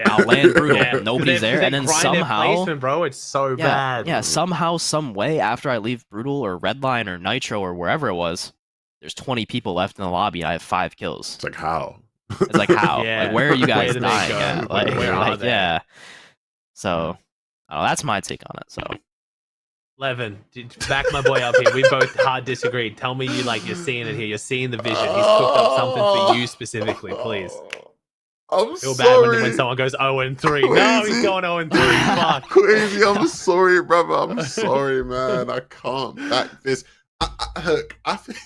I'll land brutal. Nobody's there, and then somehow, bro, it's so bad. Yeah, somehow, some way, after I leave brutal or redline or nitro or wherever it was, there's 20 people left in the lobby, and I have 5 kills. It's like how? It's like how? Like where are you guys dying at? Like, where are they? Yeah. So, that's my take on it. So. Levin, back my boy up here. We both hard disagreed. Tell me you're seeing it here. You're seeing the vision. He's cooked up something for you specifically, please. I'm feel sorry. bad when someone goes 0-3. No, he's going 0-3. Fuck. Crazy. I'm sorry, brother. I'm sorry, man. I can't back this. I think.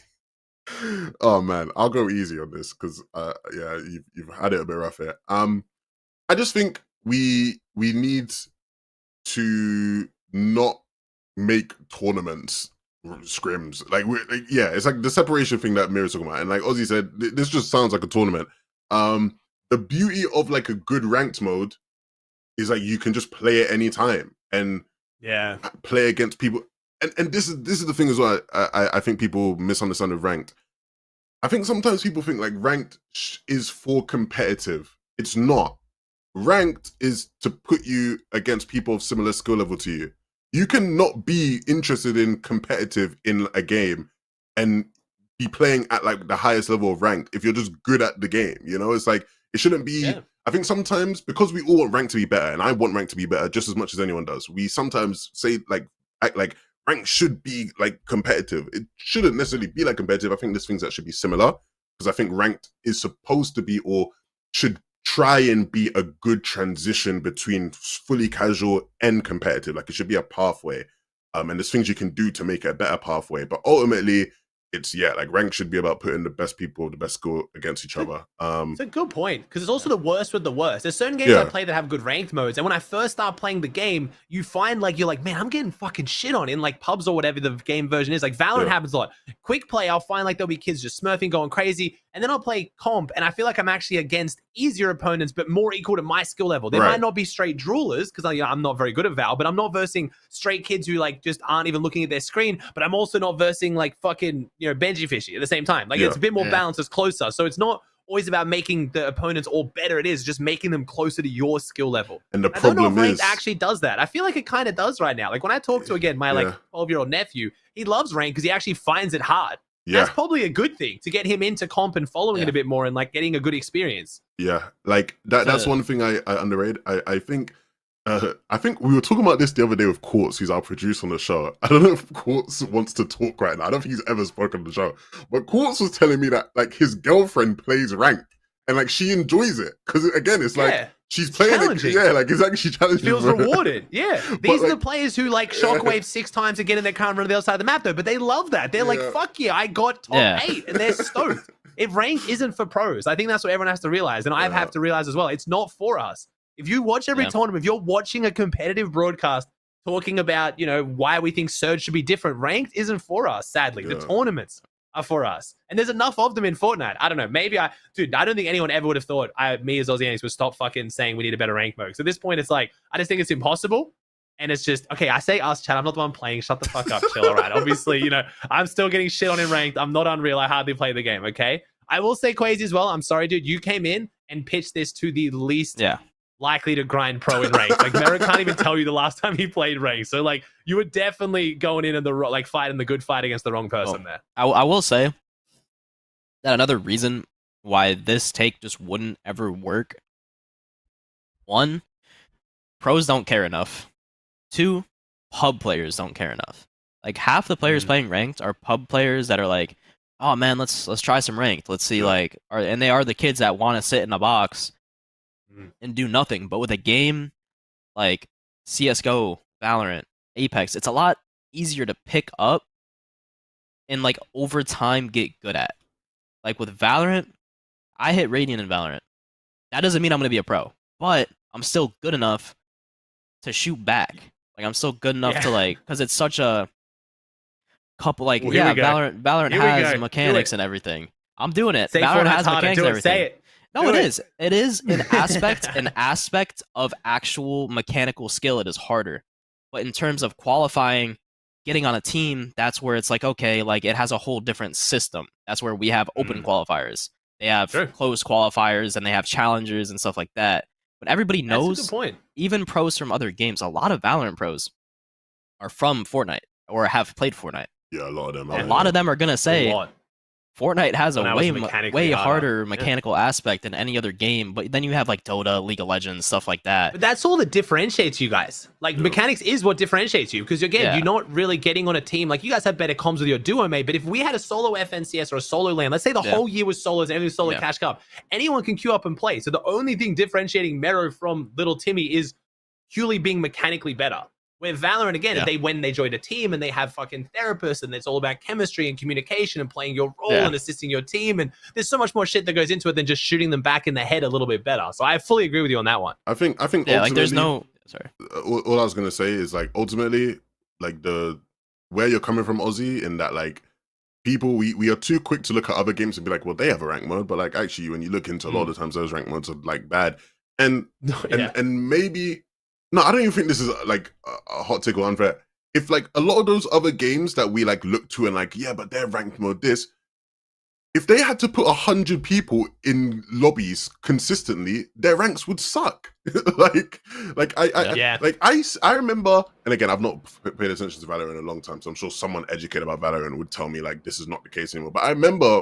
Oh man, I'll go easy on this because you've had it a bit rough here. I just think we need to not make tournaments scrims. It's like the separation thing that Mero's talking about, and like Ozzy said, this just sounds like a tournament. The beauty of like a good ranked mode is like you can just play it anytime and play against people. And this is the thing as well. I think people misunderstand with ranked. I think sometimes people think like ranked is for competitive. It's not. Ranked is to put you against people of similar skill level to you. You can not be interested in competitive in a game and be playing at like the highest level of ranked if you're just good at the game. You know, it's like it shouldn't be. I think sometimes because we all want rank to be better, and I want rank to be better just as much as anyone does. We sometimes say act like rank should be like competitive. It shouldn't necessarily be like competitive. I think there's things that should be similar because I think ranked is supposed to be or should try and be a good transition between fully casual and competitive. Like it should be a pathway. And there's things you can do to make it a better pathway. But ultimately, it's like rank should be about putting the best people, the best skill against each other. It's a good point because it's also the worst with the worst. There's certain games I play that have good ranked modes, and when I first start playing the game, you find you're like, man, I'm getting fucking shit on in like pubs or whatever the game version is. Like Valorant happens a lot. Quick play, I'll find there'll be kids just smurfing, going crazy, and then I'll play comp, and I feel like I'm actually against easier opponents, but more equal to my skill level. They might not be straight droolers because I'm not very good at Val, but I'm not versing straight kids who just aren't even looking at their screen. But I'm also not versing fucking Benji Fishy at the same time. It's a bit more balanced, it's closer. So it's not always about making the opponents all better. It is just making them closer to your skill level. And the problem I don't know if is ranked actually does that. I feel like it kind of does right now. Like when I talk to my 12-year-old nephew, he loves ranked because he actually finds it hard. That's probably a good thing to get him into comp and following it a bit more and getting a good experience. Yeah, that's one thing I underrated. I think we were talking about this the other day with Quartz, who's our producer on the show. I don't know if Quartz wants to talk right now. I don't think he's ever spoken on the show. But Quartz was telling me that his girlfriend plays ranked and she enjoys it. Because again, it's she's playing challenging. Yeah, like exactly. She challenges. Feels rewarded. Yeah, these are the like, players who like shockwave 6 times to get in their car and run to the other side of the map, though. But they love that. They're like, "Fuck yeah, I got top 8," and they're stoked. If rank isn't for pros, I think that's what everyone has to realize, and I have to realize as well. It's not for us. If you watch every tournament, if you're watching a competitive broadcast talking about, why we think Surge should be different, ranked isn't for us, sadly. The tournaments are for us. And there's enough of them in Fortnite. I don't know. Maybe I don't think anyone ever would have thought me as Aussies would stop fucking saying we need a better rank mode. So at this point, it's like, I just think it's impossible. And it's just, okay, I say us, chat. I'm not the one playing. Shut the fuck up, chill, all right? Obviously, I'm still getting shit on in ranked. I'm not Unreal. I hardly play the game, okay? I will say, Quasi, as well. I'm sorry, dude. You came in and pitched this to the least likely to grind pro in rank. Like, Mero can't even tell you the last time he played rank. So, like, you were definitely going in the fighting the good fight against the wrong person there. I will say that another reason why this take just wouldn't ever work. 1, pros don't care enough. 2, pub players don't care enough. Like, half the players playing ranked are pub players that are like, oh man, let's try some ranked. Let's see, and they are the kids that want to sit in a box and do nothing. But with a game like CSGO, Valorant, Apex, it's a lot easier to pick up and like over time get good at. Like with Valorant, I hit Radiant in Valorant. That doesn't mean I'm gonna be a pro, but I'm still good enough to shoot back. Like I'm still good enough to because it's such a couple Valorant has mechanics and everything. I'm doing it. Valorant has mechanics and everything. Say it. No, it is. It is an aspect of actual mechanical skill. It is harder, but in terms of qualifying, getting on a team, that's where it's like okay, like it has a whole different system. That's where we have open qualifiers. They have closed qualifiers, and they have challengers and stuff like that. But everybody knows. That's a good point. Even pros from other games, a lot of Valorant pros are from Fortnite or have played Fortnite. Yeah, a lot of them. A lot of them are gonna say Fortnite has a way harder mechanical aspect than any other game, but then you have like Dota, League of Legends, stuff like that. But that's all that differentiates you guys. Like mechanics is what differentiates you, because again, you're not really getting on a team. Like you guys have better comms with your duo mate, but if we had a solo FNCS or a solo LAN, let's say the whole year was solos and everything was solo Cash Cup, anyone can queue up and play. So the only thing differentiating Mero from Little Timmy is purely being mechanically better. Where Valorant, again, when they join a team and they have fucking therapists and it's all about chemistry and communication and playing your role and assisting your team. And there's so much more shit that goes into it than just shooting them back in the head a little bit better. So I fully agree with you on that one. I think like there's no... Sorry. All I was going to say is like, ultimately, like where you're coming from, Aussie, in that like, people, we are too quick to look at other games and be like, well, they have a rank mode. But like, actually, when you look into a lot of times, those rank modes are like bad. And maybe... No, I don't even think this is like a hot take or unfair. If like a lot of those other games that we like look to and like, yeah, but they're ranked mode this, if they had to put 100 people in lobbies consistently, their ranks would suck. I remember, and again, I've not paid attention to Valorant in a long time, so I'm sure someone educated about Valorant would tell me like this is not the case anymore. But I remember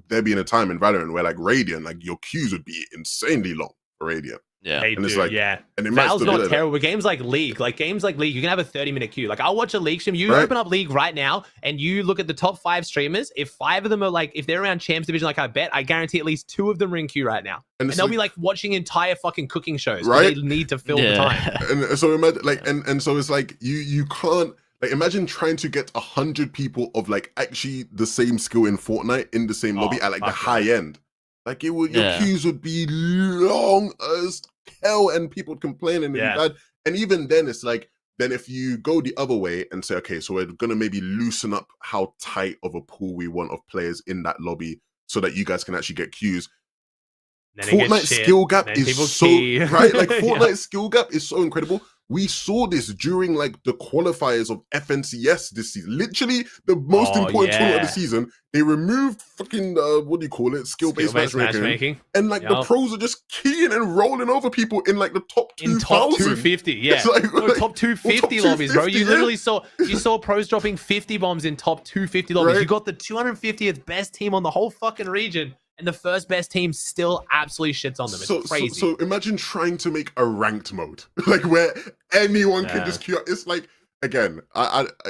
there being a time in Valorant where like Radiant, like your queues would be insanely long for Radiant. Yeah, they and it's do, like, and Val's not terrible. But games like League, you can have a 30-minute queue. Like I'll watch a League stream. You open up League right now, and you look at the top 5 streamers. If 5 of them are like, if they're around Champs Division, like I bet, I guarantee at least 2 of them are in queue right now, and they'll be like watching entire fucking cooking shows. Right? They need to fill the time. And so imagine, like, and so it's like you can't. Like, imagine trying to get 100 people of like actually the same skill in Fortnite in the same lobby at like the high end. Like it would, your queues would be long as hell, and people would complain and bad. And even then, it's like, then if you go the other way and say, okay, so we're gonna maybe loosen up how tight of a pool we want of players in that lobby, so that you guys can actually get queues. Fortnite skill gap is so right. Like Fortnite skill gap is so incredible. We saw this during like the qualifiers of FNCS this season. Literally the most important tournament of the season. They removed fucking what do you call it? Skill-based matchmaking. And like the pros are just keying and rolling over people in like the top 2,000. In top 250, yeah. Like, top 250 lobbies, bro. You literally saw pros dropping 50 bombs in top 250 lobbies. You got the 250th best team on the whole fucking region, and the first best team still absolutely shits on them. It's crazy. So imagine trying to make a ranked mode, like where anyone can just queue up. It's like, again,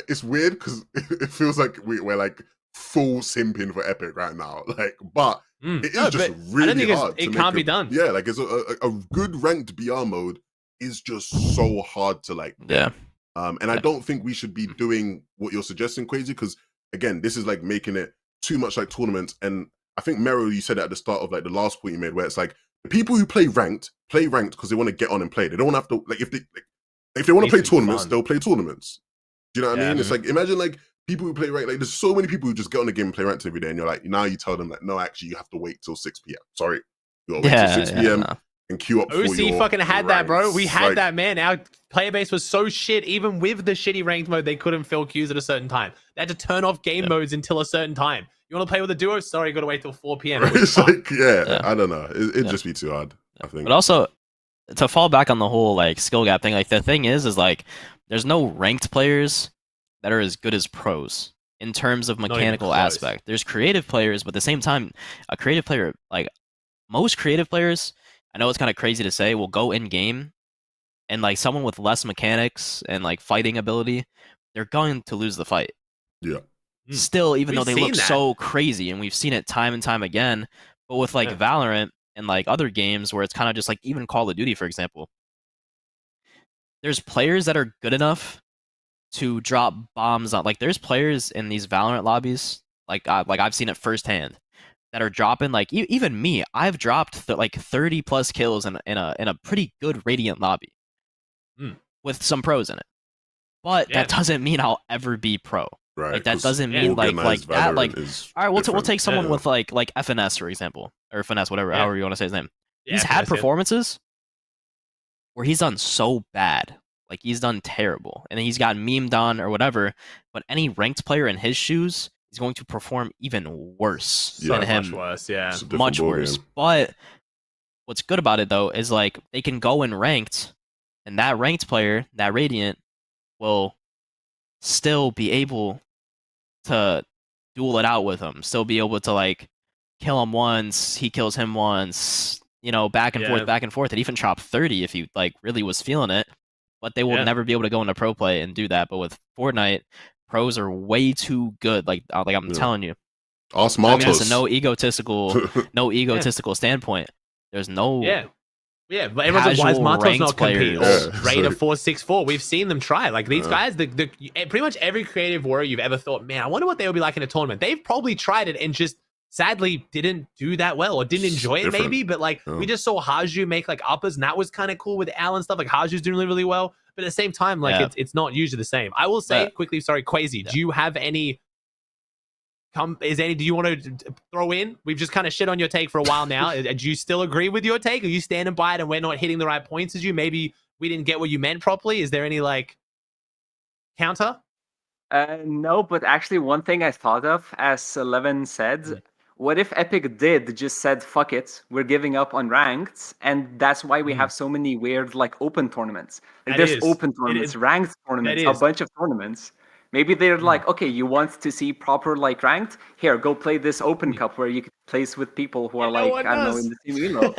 it's weird because it feels like we're like full simping for Epic right now. Like, but It is just really hard. It can't be done. Yeah, like it's a good ranked BR mode is just so hard to like. Yeah. And I don't think we should be doing what you're suggesting, Crazy, because again, this is like making it too much like tournaments. And I think Mero, you said it at the start of like the last point you made, where it's like the people who play ranked because they want to get on and play. They don't have to like if they want to play tournaments, they'll play tournaments. Do you know what I mean? It's like imagine like people who play ranked, like there's so many people who just get on the game and play ranked every day, and you're like, now you tell them that no, actually you have to wait till 6 p.m. Sorry, you gotta wait till 6 p.m. and queue up. OC fucking had that, bro. We had that, man. Our player base was so shit. Even with the shitty ranked mode, they couldn't fill queues at a certain time. They had to turn off game modes until a certain time. You want to play with a duo? Sorry, you got to wait till 4 p.m. It's like, I don't know. It'd just be too hard, I think. But also, to fall back on the whole like skill gap thing, like the thing is like there's no ranked players that are as good as pros in terms of mechanical aspect. There's creative players, but at the same time, a creative player, like most creative players, I know it's kind of crazy to say, will go in game and like someone with less mechanics and like fighting ability, they're going to lose the fight. Yeah. Still, even though they look so crazy, and we've seen it time and time again, but with like Valorant and like other games where it's kind of just like even Call of Duty, for example, there's players that are good enough to drop bombs on. Like there's players in these Valorant lobbies, like I've seen it firsthand, that are dropping like even me. I've dropped like 30 plus kills in a pretty good Radiant lobby with some pros in it. But that doesn't mean I'll ever be pro. Right. Like that doesn't mean like that. Like all right, we'll take someone with like FNS for example, or Finesse, whatever, however you want to say his name. He's had performances where he's done so bad. Like he's done terrible, and then he's got memed on or whatever. But any ranked player in his shoes is going to perform even worse than him. Much worse, yeah. Much worse. But what's good about it though is like they can go in ranked, and that ranked player, that Radiant, will still be able to duel it out with him. Still be able to like kill him once, he kills him once. You know, back and forth. And even chop 30 if he like really was feeling it. But they will never be able to go into pro play and do that. But with Fortnite, pros are way too good. Like I'm telling you. Awesome. I mean, that's a no egotistical standpoint. There's no but everyone's like, why is Matos not compete? Or Raider 464. We've seen them try. Like these guys, pretty much every creative warrior you've ever thought, man, I wonder what they would be like in a tournament. They've probably tried it and just sadly didn't do that well or didn't enjoy it maybe. But like we just saw Haju make like uppers, and that was kind of cool with Al and stuff. Like Haju's doing really, really well. But at the same time, like it's not usually the same. I will say quickly, sorry, Quasi, do you have any do you want to throw in? We've just kind of shit on your take for a while now. Do you still agree with your take? Are you standing by it and we're not hitting the right points as you? Maybe we didn't get what you meant properly. Is there any like counter? No, but actually one thing I thought of, as Levin said, what if Epic did just said, fuck it, we're giving up on ranked, and that's why we have so many weird like open tournaments. Like, there's open tournaments, ranked tournaments, a bunch of tournaments. Maybe they're like, okay, you want to see proper like ranked? Here, go play this open cup where you can place with people who are like, I don't know, in the same elo.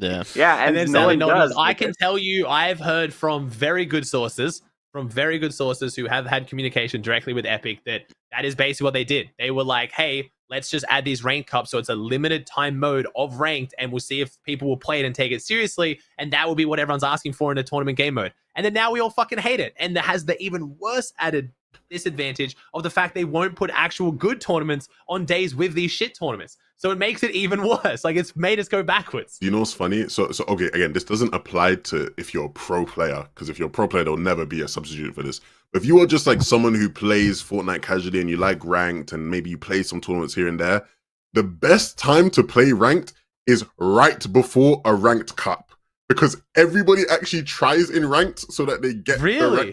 And then no one does. I can tell you, I've heard from very good sources who have had communication directly with Epic that is basically what they did. They were like, hey, let's just add these ranked cups so it's a limited time mode of ranked, and we'll see if people will play it and take it seriously, and that will be what everyone's asking for in a tournament game mode. And then now we all fucking hate it, and that has the even worse added disadvantage of the fact they won't put actual good tournaments on days with these shit tournaments. So it makes it even worse. Like it's made us go backwards. You know what's funny? So okay, again, this doesn't apply to if you're a pro player, because if you're a pro player, there'll never be a substitute for this. But if you are just like someone who plays Fortnite casually and you like ranked and maybe you play some tournaments here and there, the best time to play ranked is right before a ranked cup. Because everybody actually tries in ranked so that they get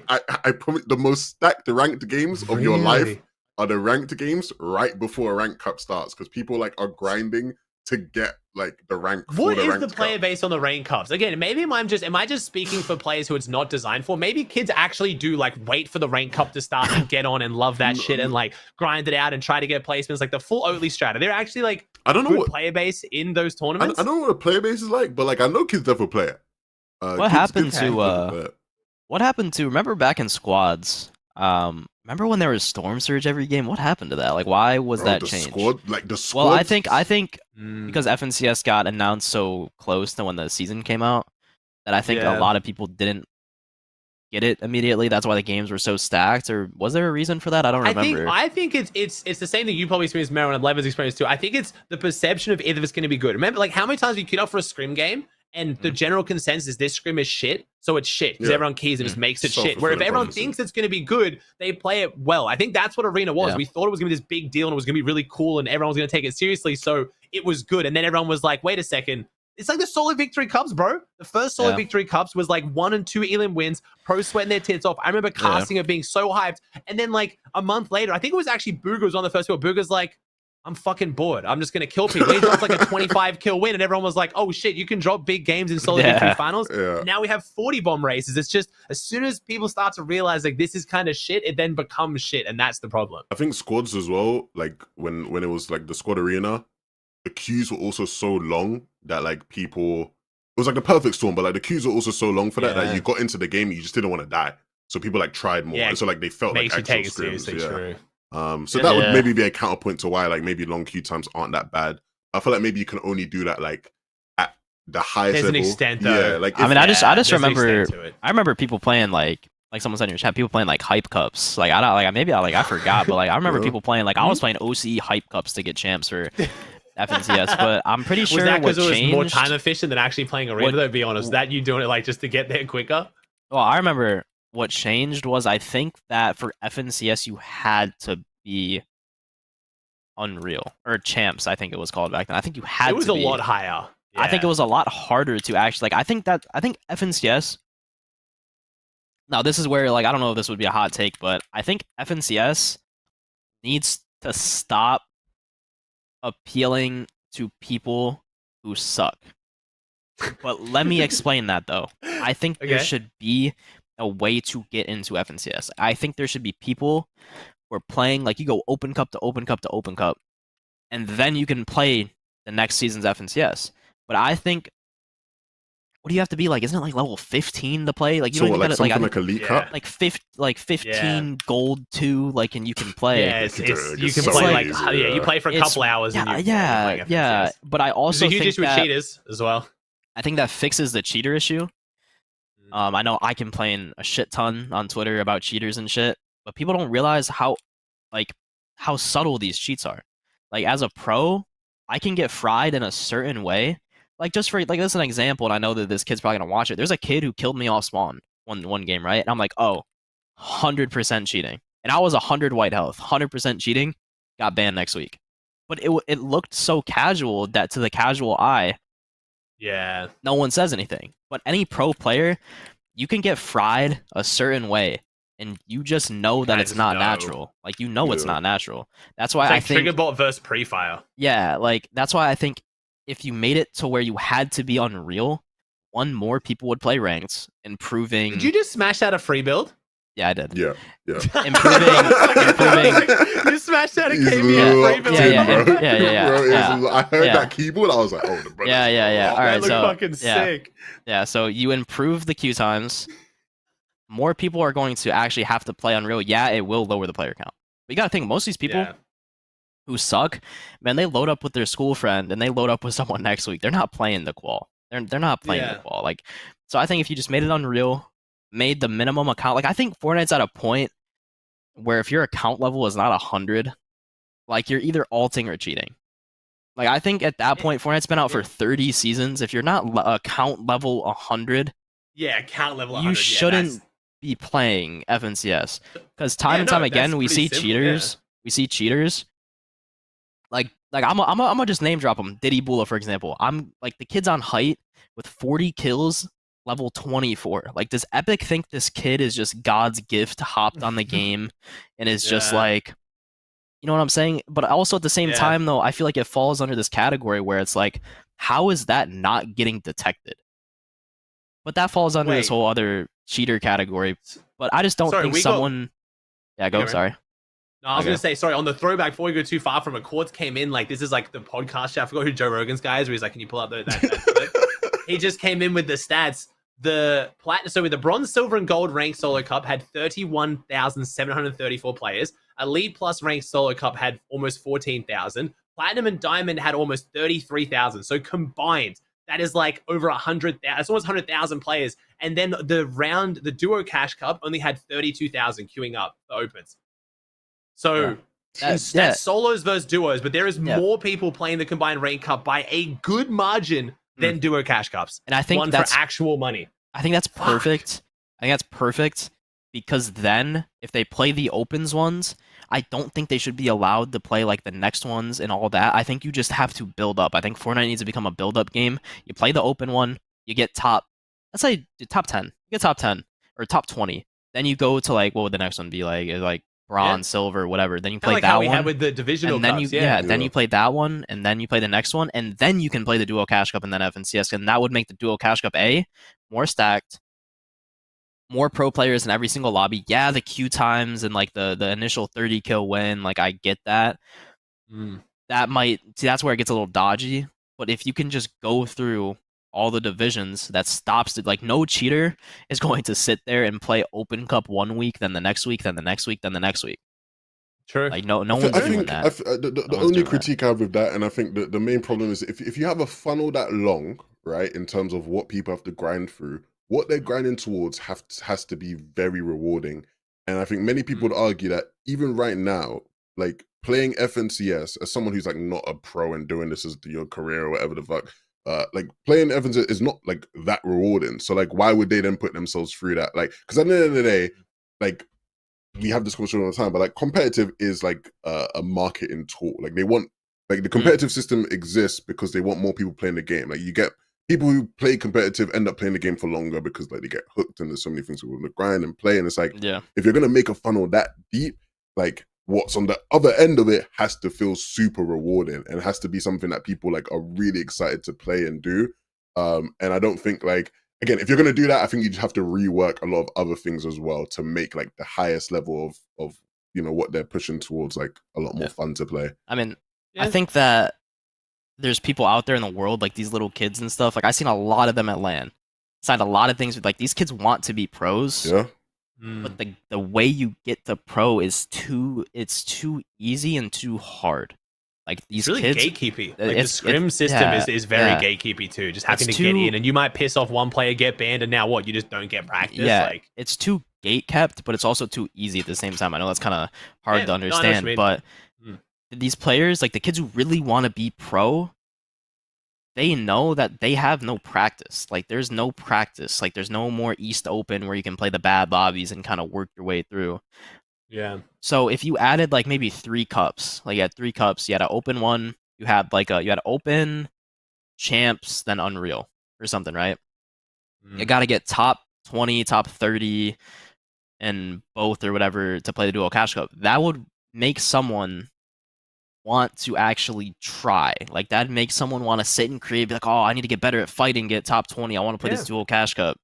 I promise the most stacked ranked games of your life are the ranked games right before a ranked cup starts, because people like are grinding to get like the rank. What is the player base on the ranked cups? Again, maybe am I just speaking for players who it's not designed for? Maybe kids actually do like wait for the ranked cup to start and get on and love that shit and like grind it out and try to get placements like the full Oatly strata. They're actually like I don't know what player base in those tournaments. I don't know what a player base is like, but like I know kids definitely play it. What happened to remember back in squads? remember when there was Storm Surge every game? What happened to that? Like, why was that changed? The squad. Well, I think because FNCS got announced so close to when the season came out, that I think a lot of people didn't get it immediately. That's why the games were so stacked. Or was there a reason for that? I don't remember. I think it's the same thing you probably experienced, Mero, and Levin's experience too. I think it's the perception of either of it's going to be good. Remember, like how many times you queued up for a scrim game and the general consensus is this scrim is shit, so it's shit because everyone keys and just makes it shit. Where if everyone thinks it's going to be good, they play it well. I think that's what Arena was. We thought it was going to be this big deal and it was going to be really cool and everyone was going to take it seriously, so it was good. And then everyone was like, wait a second. It's like the Solo Victory Cups, bro. The first Solo Victory Cups was like 1 and 2 Elim wins, pro sweating their tits off. I remember casting it being so hyped. And then like a month later, I think it was actually Booga was on the first kill. Booga's like, I'm fucking bored. I'm just going to kill people. He drops like a 25 kill win and everyone was like, oh shit, you can drop big games in Solo Victory finals. Now we have 40 bomb races. It's just as soon as people start to realize like this is kind of shit, it then becomes shit. And that's the problem. I think squads as well, like when it was like the squad arena, the queues were also so long that like people, it was like the perfect storm, but like the queues were also so long for that you got into the game and you just didn't want to die. So people like tried more. And so like they felt makes like you actual take it scrims. seriously, true. So that would maybe be a counterpoint to why like maybe long queue times aren't that bad. I feel like maybe you can only do that like at the highest There's level. an extent though. Yeah, like I mean, I just remember I remember people playing like someone said in your chat, people playing like hype cups. Like I don't like maybe I forgot, but like I remember people playing like I was playing OC hype cups to get champs for FNCS, but I'm pretty sure was that because it was changed, more time efficient than actually playing arena? Though, be honest, that you doing it like just to get there quicker. Well, I remember what changed was I think that for FNCS you had to be Unreal or champs. I think it was called back then. I think you had. It was to a be. lot higher. I think it was a lot harder to actually like. I think FNCS. Now this is where like I don't know if this would be a hot take, but I think FNCS needs to stop appealing to people who suck. But let me explain that though. I think there should be a way to get into FNCS. I think there should be people who are playing like you go open cup to open cup to open cup, and then you can play the next season's FNCS. But I think what do you have to be like? Isn't it like level 15 to play? Like you don't even something like Elite Cup, like 15 gold 2, like and you can play. Yeah, you can play like you play for a couple hours. Yeah. But I also think huge issue with cheaters as well. I think that fixes the cheater issue. I know I complain a shit ton on Twitter about cheaters and shit, but people don't realize how subtle these cheats are. Like as a pro, I can get fried in a certain way. Like just for like this is an example, and I know that this kid's probably gonna watch it. There's a kid who killed me off spawn one game, right? And I'm like, oh, 100% cheating. And I was 100 white health, 100% cheating, got banned next week. But it looked so casual that to the casual eye, no one says anything. But any pro player, you can get fried a certain way, and you just know that it's not natural. Like it's not natural. That's why I think trigger bot versus pre-fire. Yeah, like that's why I think if you made it to where you had to be Unreal, more people would play ranked, improving. Did you just smash out a free build? Yeah, I did. Yeah. improving. You smashed out a KB free build. Yeah. I heard that keyboard. I was like, oh, the brother. Yeah. All right, so fucking sick. Yeah, so you improve the queue times. More people are going to actually have to play Unreal. Yeah, it will lower the player count. But you gotta think most of these people who suck, man, they load up with their school friend and they load up with someone next week. They're not playing the qual. They're not playing the qual. Like, so I think if you just made it Unreal, made the minimum account, like I think Fortnite's at a point where if your account level is not 100, like you're either alting or cheating. Like I think at that point, Fortnite's been out for 30 seasons. If you're not account level 100, account level 100, you shouldn't be playing FNCS because time and time again we see cheaters. We see cheaters. Like I'm gonna just name drop them. Diddy Bula, for example. I'm like the kid's on height with 40 kills, level 24. Like, does Epic think this kid is just God's gift hopped on the game and is just like, you know what I'm saying? But also at the same time, though, I feel like it falls under this category where it's like, how is that not getting detected? But that falls under this whole other cheater category. But I just don't think someone. Sorry. No, I was going to say, sorry, on the throwback, before we go too far from it, Quartz came in, like, this is like the podcast chat. I forgot who Joe Rogan's guy is, where he's like, can you pull up that clip? He just came in with the stats. The with the bronze, silver, and gold ranked solo cup had 31,734 players. Elite plus ranked solo cup had almost 14,000. Platinum and diamond had almost 33,000. So combined, that is like over 100,000. It's almost 100,000 players. And then the duo cash cup only had 32,000 queuing up the opens. So that's solos versus duos, but there is more people playing the combined rank cup by a good margin than duo cash cups. And I think one that's for actual money. I think that's perfect. I think that's perfect because then if they play the opens ones, I don't think they should be allowed to play like the next ones and all that. I think you just have to build up. I think Fortnite needs to become a build up game. You play the open one, you get let's say top 10. You get top 10 or top 20. Then you go to like, what would the next one be like bronze, silver, whatever. Then you play that we one. Had with the divisional and then cups, then you play that one, and then you play the next one, and then you can play the duo cash cup and then FNCS, and that would make the duo cash cup more stacked, more pro players in every single lobby. Yeah, the queue times and like the initial 30 kill win, like I get that. That's where it gets a little dodgy. But if you can just go through all the divisions, that stops it. Like no cheater is going to sit there and play Open Cup 1 week, then the next week, then the next week, then the next week. True. Like no one's doing that. The only critique I have with that, and I think the main problem is if you have a funnel that long, right, in terms of what people have to grind through, what they're grinding towards has to be very rewarding. And I think many people would argue that even right now, like playing FNCS as someone who's like not a pro and doing this as your career or whatever the fuck, like playing FNCS is not like that rewarding. So like, why would they then put themselves through that? Like, because at the end of the day, like we have this conversation all the time, but like competitive is like a marketing tool. Like they want, like the competitive system exists because they want more people playing the game. Like you get people who play competitive end up playing the game for longer because like they get hooked and there's so many things to grind and play. And it's like, if you're gonna make a funnel that deep, like what's on the other end of it has to feel super rewarding and has to be something that people like are really excited to play and do. And I don't think like, again, if you're gonna do that, I think you just have to rework a lot of other things as well to make like the highest level of you know what they're pushing towards like a lot more fun to play. I mean, I think that there's people out there in the world, like these little kids and stuff. Like I've seen a lot of them at LAN. Signed a lot of things with like these kids want to be pros. Yeah. But the way you get to pro is too easy and too hard. Like these it's really kids, gatekeepy. Like the scrim system is very gatekeepy too. Just having to get in, and you might piss off one player, get banned, and now what? You just don't get practice. Yeah, like it's too gate kept, but it's also too easy at the same time. I know that's kind of hard to understand, but these players, like the kids who really want to be pro, they know that they have no practice. Like there's no practice. Like there's no more East Open where you can play the bad lobbies and kind of work your way through. Yeah. So if you added like maybe 3 cups, like you had 3 cups, you had an open one, you had open, champs, then Unreal or something, right? You got to get top 20, top 30, and both or whatever to play the dual cash cup. That would make someone want to actually try. Like that makes someone want to sit and create, be like, oh, I need to get better at fighting, get top 20. I want to play this dual cash cup.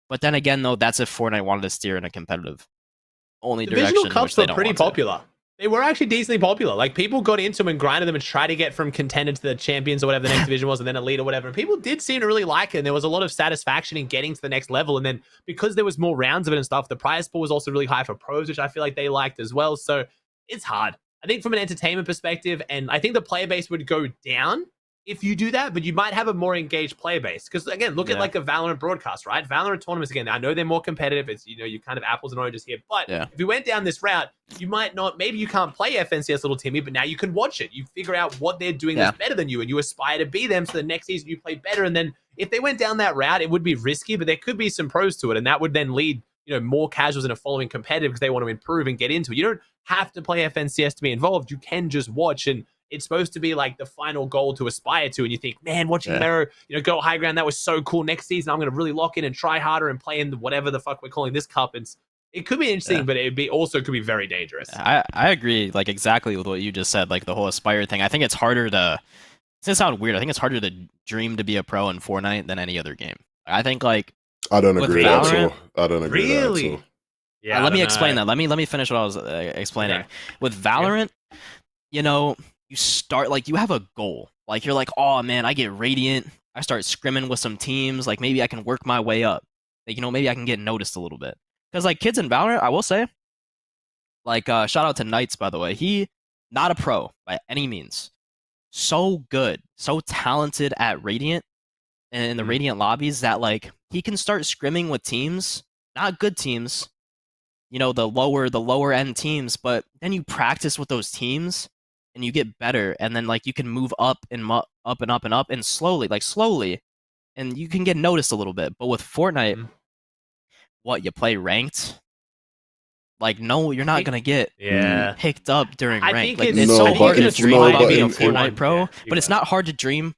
But then again, though, that's if Fortnite wanted to steer in a competitive only direction. Divisional cups were pretty popular. They were actually decently popular. Like people got into them and grinded them and tried to get from contender to the champions or whatever the next division was, and then elite or whatever. And people did seem to really like it. And there was a lot of satisfaction in getting to the next level. And then because there was more rounds of it and stuff, the prize pool was also really high for pros, which I feel like they liked as well. So it's hard. I think from an entertainment perspective, and I think the player base would go down if you do that, but you might have a more engaged player base. Because again, look at like a Valorant broadcast, right? Valorant tournaments, again, I know they're more competitive. It's, you know, you kind of apples and oranges here. But if you went down this route, you might not, maybe you can't play FNCS Little Timmy, but now you can watch it. You figure out what they're doing that's better than you, and you aspire to be them. So the next season you play better. And then if they went down that route, it would be risky, but there could be some pros to it. And that would then lead, you know, more casuals into following competitive because they want to improve and get into it. You don't have to play FNCS to be involved. You can just watch, and it's supposed to be like the final goal to aspire to. And you think, man, watching Mero, you know, go high ground, that was so cool. Next season, I'm going to really lock in and try harder and play in whatever the fuck we're calling this cup. It could be interesting, but could be very dangerous. I agree, like exactly with what you just said, like the whole aspire thing. I think it's harder to, it's going to sound weird, I think it's harder to dream to be a pro in Fortnite than any other game. I think like, I don't agree with that at all. I don't agree with that Really? at all. Yeah, let me explain that. Let me finish what I was explaining. Okay. With Valorant, you know, you start like you have a goal. Like you're like, oh man, I get Radiant. I start scrimming with some teams. Like maybe I can work my way up. Like, maybe I can get noticed a little bit. Because like kids in Valorant, I will say, like shout out to Knights, by the way. He not a pro by any means. So good, so talented at Radiant and in the Radiant lobbies that like he can start scrimming with teams, not good teams, the lower end teams, but then you practice with those teams and you get better, and then like you can move up and up and up and up and slowly, and you can get noticed a little bit. But with Fortnite, what, you play ranked? Like, no, you're not gonna get picked up during ranked. Like, it's so hard to dream about being a Fortnite pro, but it's not hard to dream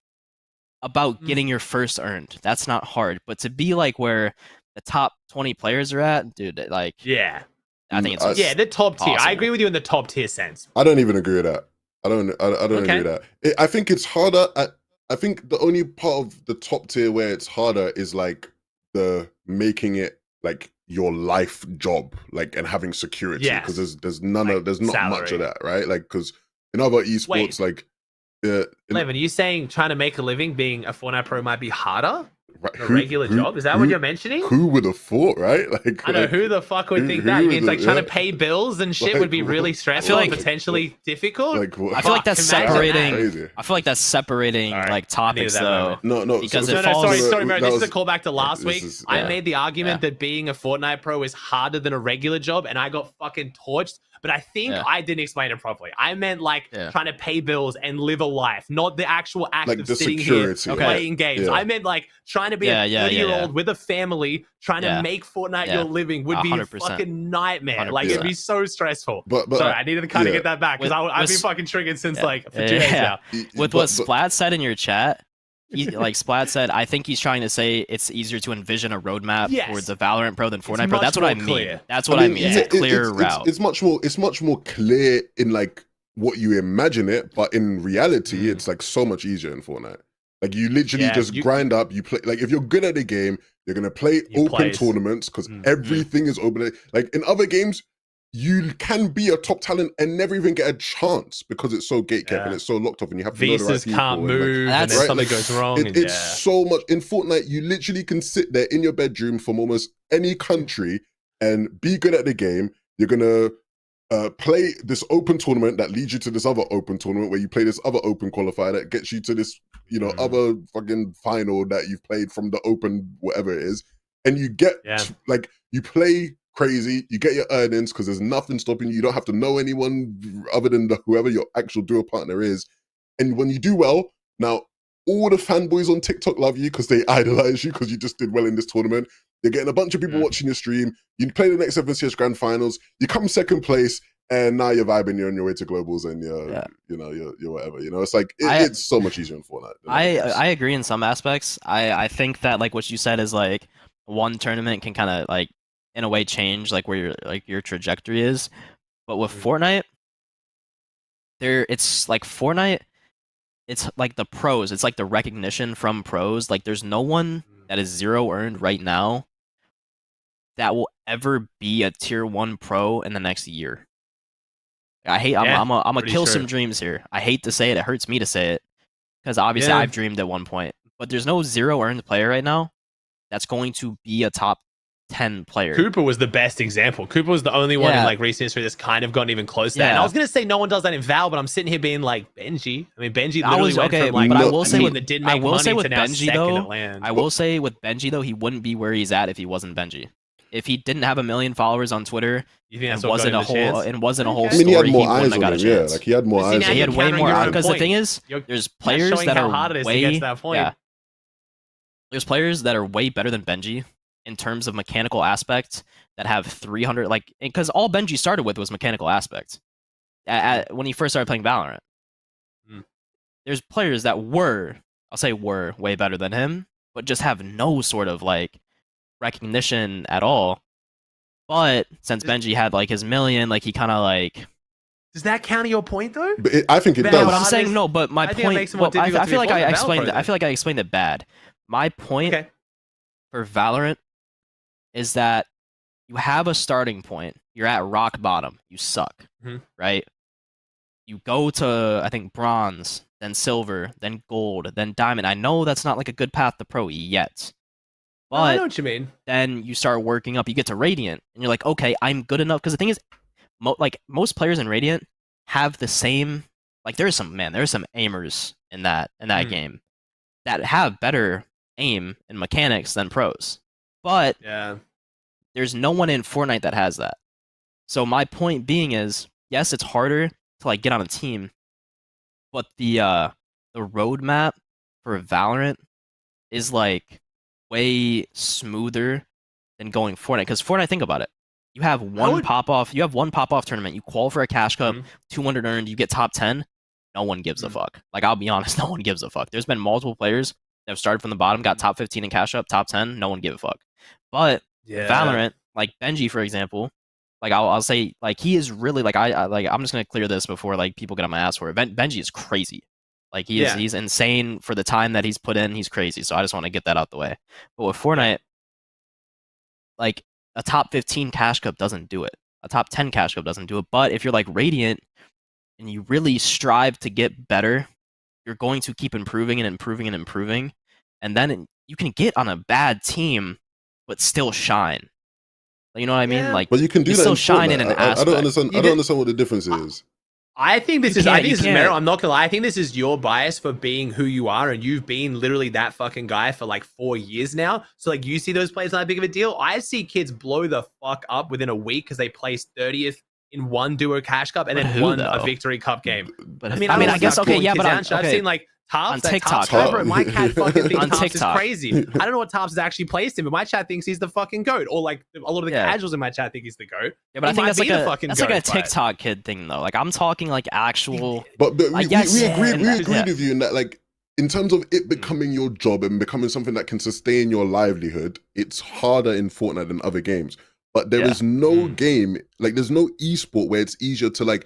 about getting your first earned. That's not hard. But to be like where the top 20 players are at, dude, like, I think it's the top tier. possible. I agree with you in the top tier sense. I don't even agree with that. I don't agree with that. I think it's harder I think the only part of the top tier where it's harder is like the making it like your life job, like, and having security, because there's not much of that, right? Like, because in other esports, like Levin, are you saying trying to make a living being a Fortnite pro might be harder than a regular job? Is that what you're mentioning? Who would have thought, right? Like, I know, who the fuck would think that? It means like trying to pay bills and shit would be really stressful and potentially difficult. I feel like that's separating. I feel like that's separating like topics though. No, because sorry, Mero. This is a callback to last week. I made the argument that being a Fortnite pro is harder than a regular job, and I got fucking torched. But I think I didn't explain it properly. I meant like trying to pay bills and live a life, not the actual act of sitting here playing games. I meant like trying to be a 30-year-old with a family, trying to make Fortnite your living would be 100%. A fucking nightmare. 100%. Like, it'd be so stressful. But sorry, I needed to kind of get that back because I've been fucking triggered since like for 2 days now. With what Splat said in your chat, like Splat said, I think he's trying to say it's easier to envision a roadmap towards a Valorant pro than Fortnite pro. That's what I mean. That's what I mean. It's a clear route. It's much more clear in like what you imagine it, but in reality, it's like so much easier in Fortnite. Like, you literally just grind up. You play, like, if you're good at the game, you're gonna play open tournaments because everything is open. Like in other games, you can be a top talent and never even get a chance because it's so gatekept and it's so locked off, and you have to know the right people. Can't move, and then something goes wrong. It's so much in Fortnite. You literally can sit there in your bedroom from almost any country and be good at the game. You're gonna play this open tournament that leads you to this other open tournament where you play this other open qualifier that gets you to this, other fucking final that you've played from the open whatever it is, and you get like, you play crazy, you get your earnings because there's nothing stopping you. You don't have to know anyone other than whoever your actual duo partner is. And when you do well, now all the fanboys on TikTok love you because they idolize you because you just did well in this tournament. You're getting a bunch of people watching your stream. You play the next FNCS Grand Finals. You come second place, and now you're vibing. You're on your way to globals, and you're whatever. It's like it's so much easier in Fortnite. I agree in some aspects. I think that like what you said is like one tournament can kind of like, in a way, change like where your trajectory is. But with Fortnite, it's like the pros. It's like the recognition from pros. Like, there's no one that is 0 earned right now that will ever be a tier 1 pro in the next year. I'm gonna kill some dreams here. I hate to say it. It hurts me to say it because obviously I've dreamed at one point. But there's no 0 earned player right now that's going to be a top 10 player. Cooper was the best example. Cooper was the only one in like recent history that's kind of gotten even close to that. And I was gonna say no one does that in Val, but I'm sitting here being like Benji. I mean, Benji literally went from like, but I will say with Benji though, I will say with Benji though, he wouldn't be where he's at if he wasn't Benji. If he didn't have 1 million followers on Twitter, and wasn't a whole story, he had more wouldn't eyes have got a on him. chance. Yeah, like he had more eyes. He had way more eyes. Because the thing is, there's players that are way there's players that are way better than Benji in terms of mechanical aspect that have 300, like, because all Benji started with was mechanical aspect when he first started playing Valorant. There's players that were way better than him, but just have no sort of like recognition at all. But since Benji had like his 1 million, like he kind of like. Does that counter your point though? But I think it does. But I'm saying no. But my point. I feel like I explained it. I feel like I explained it bad. My point for Valorant is that you have a starting point. You're at rock bottom. You suck, right? You go to, I think, bronze, then silver, then gold, then diamond. I know that's not like a good path to pro yet. But I know what you mean. Then you start working up, you get to Radiant, and you're like, okay, I'm good enough. Because the thing is, most players in Radiant have the same, like there's some aimers in that game that have better aim and mechanics than pros. But there's no one in Fortnite that has that. So my point being is, yes, it's harder to like get on a team, but the roadmap for Valorant is like way smoother than going Fortnite. Because Fortnite, think about it. You have one pop-off tournament, you qual for a cash cup, 200 earned, you get top 10, no one gives a fuck. Like, I'll be honest, no one gives a fuck. There's been multiple players that have started from the bottom, got top 15 in cash up, top 10, no one give a fuck. But Valorant, like Benji, for example, like I'll say, like, he is really, like, I'm just gonna clear this before like people get on my ass for it. Benji is crazy. Like, he's insane for the time that he's put in. He's crazy. So I just want to get that out the way. But with Fortnite, like, a top 15 cash cup doesn't do it. A top 10 cash cup doesn't do it. But if you're like Radiant and you really strive to get better, you're going to keep improving and improving and improving. And then you can get on a bad team, but still shine. You know what I mean? Like, but you can do that. Still shine in an aspect. I don't understand. I don't understand what the difference is. I think this is Mero. I'm not gonna lie. I think this is your bias for being who you are, and you've been literally that fucking guy for like 4 years now. So like, you see those plays not that big of a deal. I see kids blow the fuck up within a week because they placed 30th in one duo cash cup and then won a victory cup game. But I guess okay, yeah, but I've seen like Tarps on TikTok, bro, my cat fucking thinks on Tarps TikTok. is crazy. I don't know what Tarps has actually placed him, but my chat thinks he's the fucking goat. Or like a lot of the casuals in my chat think he's the goat. Yeah, but I think that's like a TikTok kid thing though. Like, I'm talking like actual. But we agreed with you in that, like, in terms of it becoming your job and becoming something that can sustain your livelihood, it's harder in Fortnite than other games. But there is no game, like, there's no esport where it's easier to like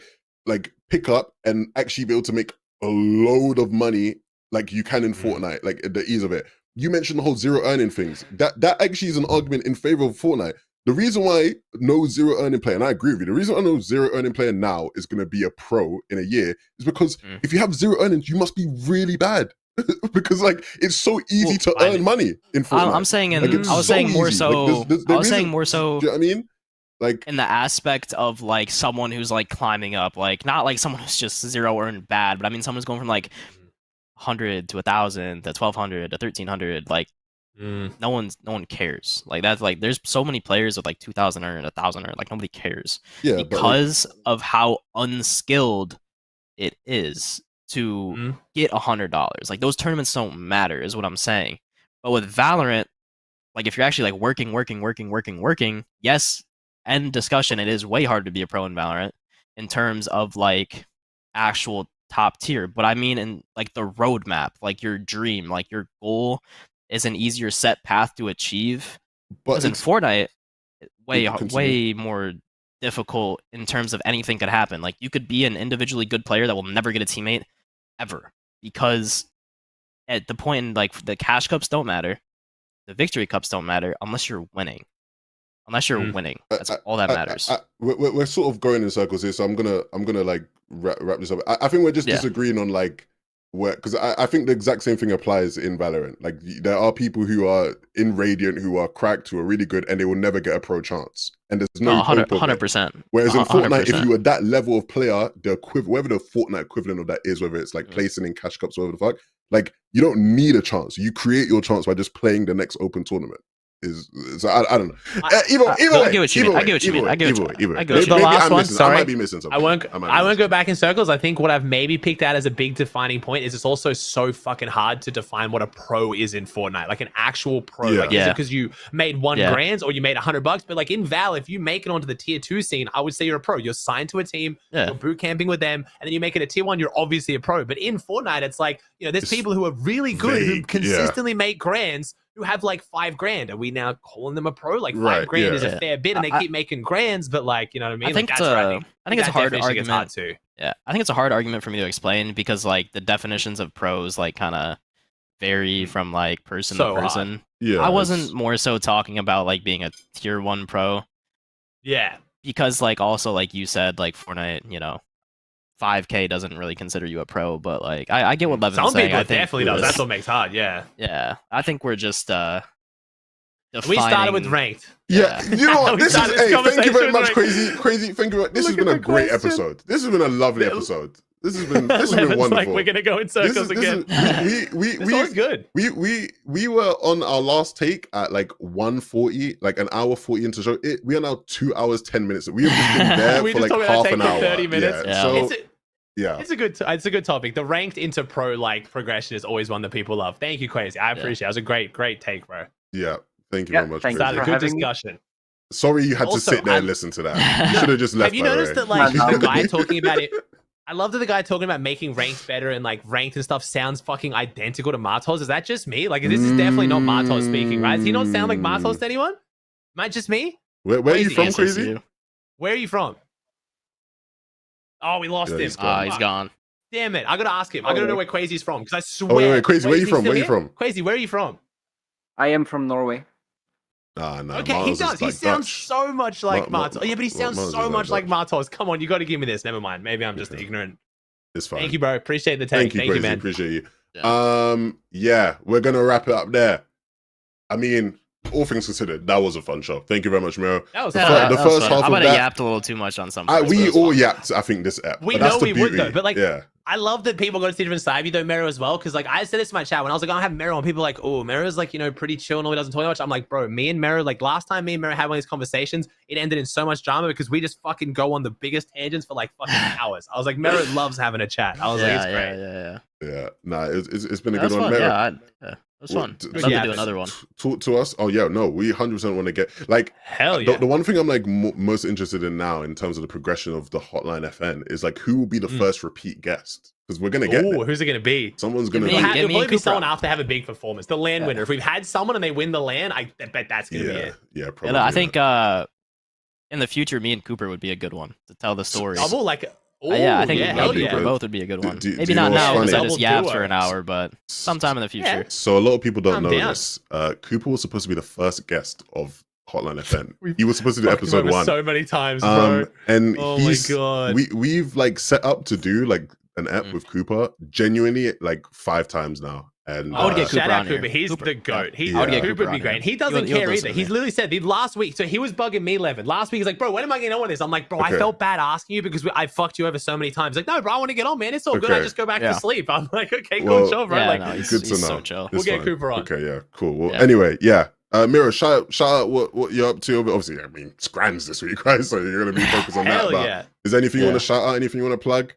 pick up and actually be able to make a load of money like you can in Fortnite, like the ease of it. You mentioned the whole zero earning things. That actually is an argument in favor of Fortnite. The reason why no zero earning player, and I agree with you, the reason I know zero earning player now is going to be a pro in a year is because if you have zero earnings, you must be really bad. Because like, it's so easy to earn money in Fortnite. I'm saying, I was saying more so. Do you know what I mean? Like, in the aspect of like someone who's like climbing up, like not like someone who's just zero earned bad, but I mean someone who's going from like 100 to 1,000 to 1,200 to 1,300. Like, no one cares. Like, that's like, there's so many players with like 2,000 earned, 1,000 earned. Like, nobody cares because of how unskilled it is to get $100. Like, those tournaments don't matter, is what I'm saying. But with Valorant, like, if you're actually like working, yes. End discussion, it is way hard to be a pro in Valorant in terms of like actual top tier. But I mean, in like the roadmap, like your dream, like your goal is an easier set path to achieve. But in Fortnite, way more difficult in terms of anything could happen. Like, you could be an individually good player that will never get a teammate ever, because at the point in like the cash cups don't matter, the victory cups don't matter unless you're winning. Unless you're winning, that's all that matters. We're sort of going in circles here, so I'm gonna like wrap this up. I think we're just disagreeing on like where, because I think the exact same thing applies in Valorant. Like, there are people who are in Radiant who are cracked, who are really good, and they will never get a pro chance. And there's no 100%. Whereas in Fortnite, if you were that level of player, whatever the Fortnite equivalent of that is, whether it's like placing in cash cups or whatever the fuck, like, you don't need a chance. You create your chance by just playing the next open tournament. So I don't know. Either way, I get what you mean. I get what you mean. I get what you mean. The last one, sorry. I might be missing something. I won't go back in circles. I think what I've maybe picked out as a big defining point is it's also so fucking hard to define what a pro is in Fortnite, like an actual pro. Like, is it because you made $1,000 or you made $100? But like in Val, if you make it onto the tier 2 scene, I would say you're a pro. You're signed to a team, you're boot camping with them, and then you make it a tier 1. You're obviously a pro. But in Fortnite, it's like, you know, there's people who are really good who consistently make grands, who have like $5,000. Are we now calling them a pro? Like $5,000 is a fair bit, and they keep making grands, but like, you know what I mean? I think like, I think it's a hard argument too. Yeah, I think it's a hard argument for me to explain because like the definitions of pros like kind of vary from like person to person. Yeah, I wasn't more so talking about like being a tier 1 pro. Yeah, because like also like you said, like Fortnite, you know, 5K doesn't really consider you a pro, but like I get what Levin's saying. Some people I think definitely does. That's what makes hard. Yeah. Yeah, I think we're just we started with ranked. Yeah, you know what? This is. Hey, thank you very much, Crazy. Crazy. Thank you. This has been a great episode. This has been a lovely episode. This has been wonderful. Like we're gonna go in circles again. We's good. We were on our last take at like 1:40, like an hour 40 into the show. We are now 2 hours 10 minutes. We have just been there for like half an hour. 30 minutes. Yeah. So yeah, it's a good topic. The ranked into pro like progression is always one that people love. Thank you, Crazy. I appreciate it. It was a great take, bro. Yeah, thank you very much. Thanks Started for a good having discussion. Sorry you had to sit there and listen to that. You should have just left. Have you noticed that like the guy talking about it? I love that the guy talking about making ranked better and like ranked and stuff sounds fucking identical to Martos. Is that just me? Like this is definitely not Martos speaking, right? Does he not sound like Martos to anyone? Am I just me? Where are you from, Crazy? Where are you from? Oh, we lost him. He's gone. Damn it! I gotta ask him. I gotta know where Crazy's from because I swear. Wait, Crazy, where are you from? Where are you from? Crazy, where are you from? I am from Norway. No. Okay, Martos he does. He like sounds Dutch. so much like Martos. Yeah, but he sounds Martos so is much like Dutch. Martos. Come on, you got to give me this. Never mind. Maybe I'm just ignorant. It's fine. Thank you, bro. Appreciate the take. Thank you, Crazy. man. Appreciate you. Yeah, we're gonna wrap it up there. I mean, all things considered, that was a fun show. Thank you very much, Mero. That was the fun. first half I of might have that. yapped a little too much on some. We all yapped. I think this app. We but that's know the we beauty. would though, but like, yeah. I love that people go to see different side of you though, Mero as well. Because like I said this in my chat when I was like, I have Mero, and people are like, oh, Mero's like, you know, pretty chill and all, he doesn't talk much. I'm like, bro, me and Mero, like last time me and Mero had one of these conversations, it ended in so much drama because we just fucking go on the biggest tangents for like fucking hours. I was like, Mero loves having a chat. I was like, it's great. Yeah. Nah, it's been a good one, Mero. Mero. Yeah, it was fun. Love to do another one. Talk to us. Oh yeah, no, we 100% want to get like hell yeah. The one thing I'm like most interested in now in terms of the progression of the Hotline FN is like who will be the first repeat guest because we're gonna get. Oh, who's it gonna be? Someone's gonna. It'll probably be someone after they have a big performance. The LAN winner. If we've had someone and they win the LAN, I bet that's gonna be it. Yeah, probably. I think in the future, me and Cooper would be a good one to tell the story. I think Cooper both would be a good one. Maybe not now because I just yapped for an hour, but sometime in the future. Yeah. So a lot of people don't know this. Cooper was supposed to be the first guest of Hotline FN. He was supposed to do episode 1 so many times, bro. And oh my god, we've like set up to do like an ep with Cooper genuinely like 5 times now. And I would get shout Cooper out on Cooper. He's the goat. I would get Cooper would be great. He doesn't care either. He's literally said the last week. So he was bugging me, Levin. Last week he's like, bro, when am I getting on with this? I'm like, bro, I felt bad asking you because I fucked you over so many times. Like, no, bro, I want to get on, man. It's all good. I just go back to sleep. I'm like, okay, cool, chill, bro. Like, he's good to know. So chill. We'll get Cooper on. Okay, yeah, cool. Well, anyway, Mero, shout out what you're up to. But obviously, I mean, it's Grands this week, right? So you're gonna be focused on that. But is there anything you want to shout out? Anything you want to plug?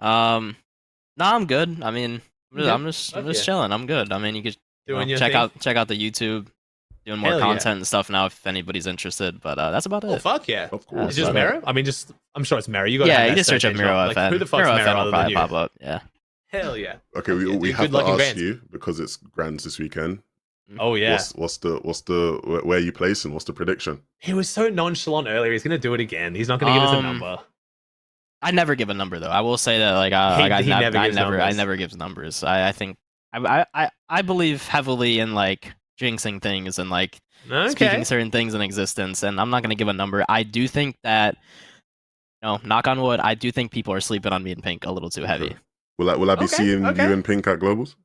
No, I'm good. I mean, I'm just chilling. I'm good. I mean, you could check out the YouTube, doing more content and stuff now if anybody's interested. But that's about it. Oh fuck yeah! Of course. It's just Mero. I mean, I'm sure it's Mero. You got you just search up Mero FN. Like, who the fuck's Mero will probably pop up. Yeah. Hell yeah. Okay, we have to ask you because it's Grands this weekend. Oh yeah. What's the where you place and what's the prediction? He was so nonchalant earlier. He's gonna do it again. He's not gonna give us a number. I never give a number though. I will say that like I never give numbers. I think I believe heavily in like jinxing things and like speaking certain things in existence, and I'm not gonna give a number. I do think that knock on wood, I do think people are sleeping on me and Pink a little too heavy. Will I be seeing you and Pink at Globals?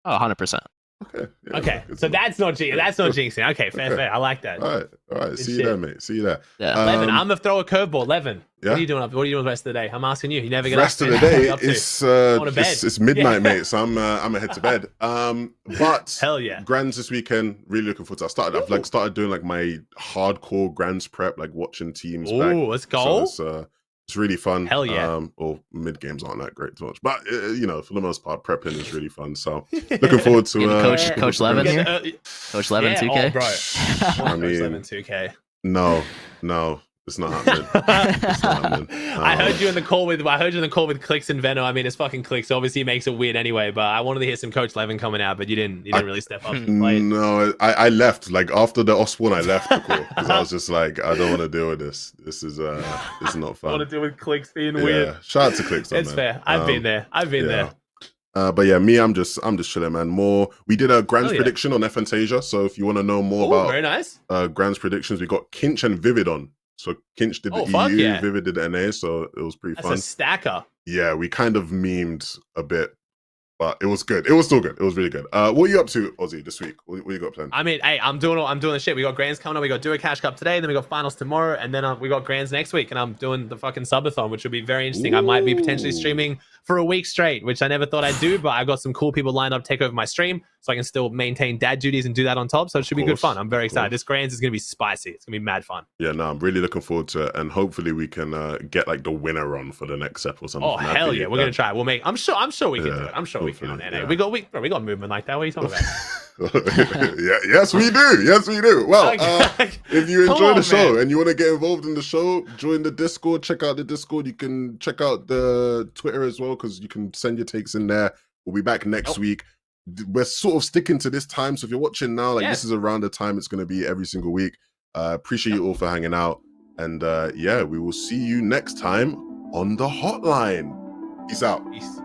Oh, 100%. Okay. Yeah, okay. So that's not jinxing. Okay, fair. I like that. All right. See you there, mate. See you there. Yeah. Levin, I'm gonna throw a curveball. Levin, what are you doing? What are you doing the rest of the day? I'm asking you. You never get rest of the day. It's midnight, mate. So I'm gonna head to bed. But hell yeah, Grands this weekend. Really looking forward to it. I've started doing like my hardcore Grands prep, like watching teams. Oh, let's go. So it's really fun. Hell yeah. Or mid games aren't that great to watch, but for the most part, prepping is really fun. So looking forward to Coach Levin here. Coach Levin 2K. Bro. I mean, Levin 2K. No, it's not happening. It's not happening. I heard you in the call with Clicks and Venom. I mean, it's fucking Clicks. Obviously, it makes it weird anyway. But I wanted to hear some Coach Levin coming out, but you didn't really step up. And play. No, I left like after the Osborne. I left the call because I was just like, I don't want to deal with this. This is not fun. I want to deal with Clicks being weird. Shout out to Clicks. It's fair. I've been there. But yeah, me, I'm just chilling, man. We did a Grands prediction on Fantasia. So if you want to know more about very nice Grands predictions, we got Kinch and Vivid on. So Kinch did the EU, Vivid did the NA, so it was pretty fun. That's a stacker. Yeah, we kind of memed a bit, but it was good. It was still good. It was really good. What are you up to, Ozzy, this week? What you got planned? I mean, hey, I'm doing the shit. We got Grands coming up. We got Do a Cash Cup today. Then we got finals tomorrow, and then we got Grands next week. And I'm doing the fucking subathon, which will be very interesting. I might be potentially streaming for a week straight, which I never thought I'd do, but I got some cool people lined up to take over my stream, so I can still maintain dad duties and do that on top. So it should be good fun. I'm very excited. This Grands is gonna be spicy. It's gonna be mad fun. Yeah, no, I'm really looking forward to it, and hopefully we can get like the winner on for the next step or something. Oh hell yeah, we're gonna try. We'll make. I'm sure we can do it. I'm sure we can. Yeah. We got movement like that. What are you talking about? Yeah, yes we do. Yes we do. Well, if you enjoy the show and you want to get involved in the show, join the Discord. Check out the Discord. You can check out the Twitter as well, because you can send your takes in there. We'll be back next week. We're sort of sticking to this time, so if you're watching now, like this is around the time it's going to be every single week. Appreciate you all for hanging out, and yeah, we will see you next time on the hotline. Peace out. Peace.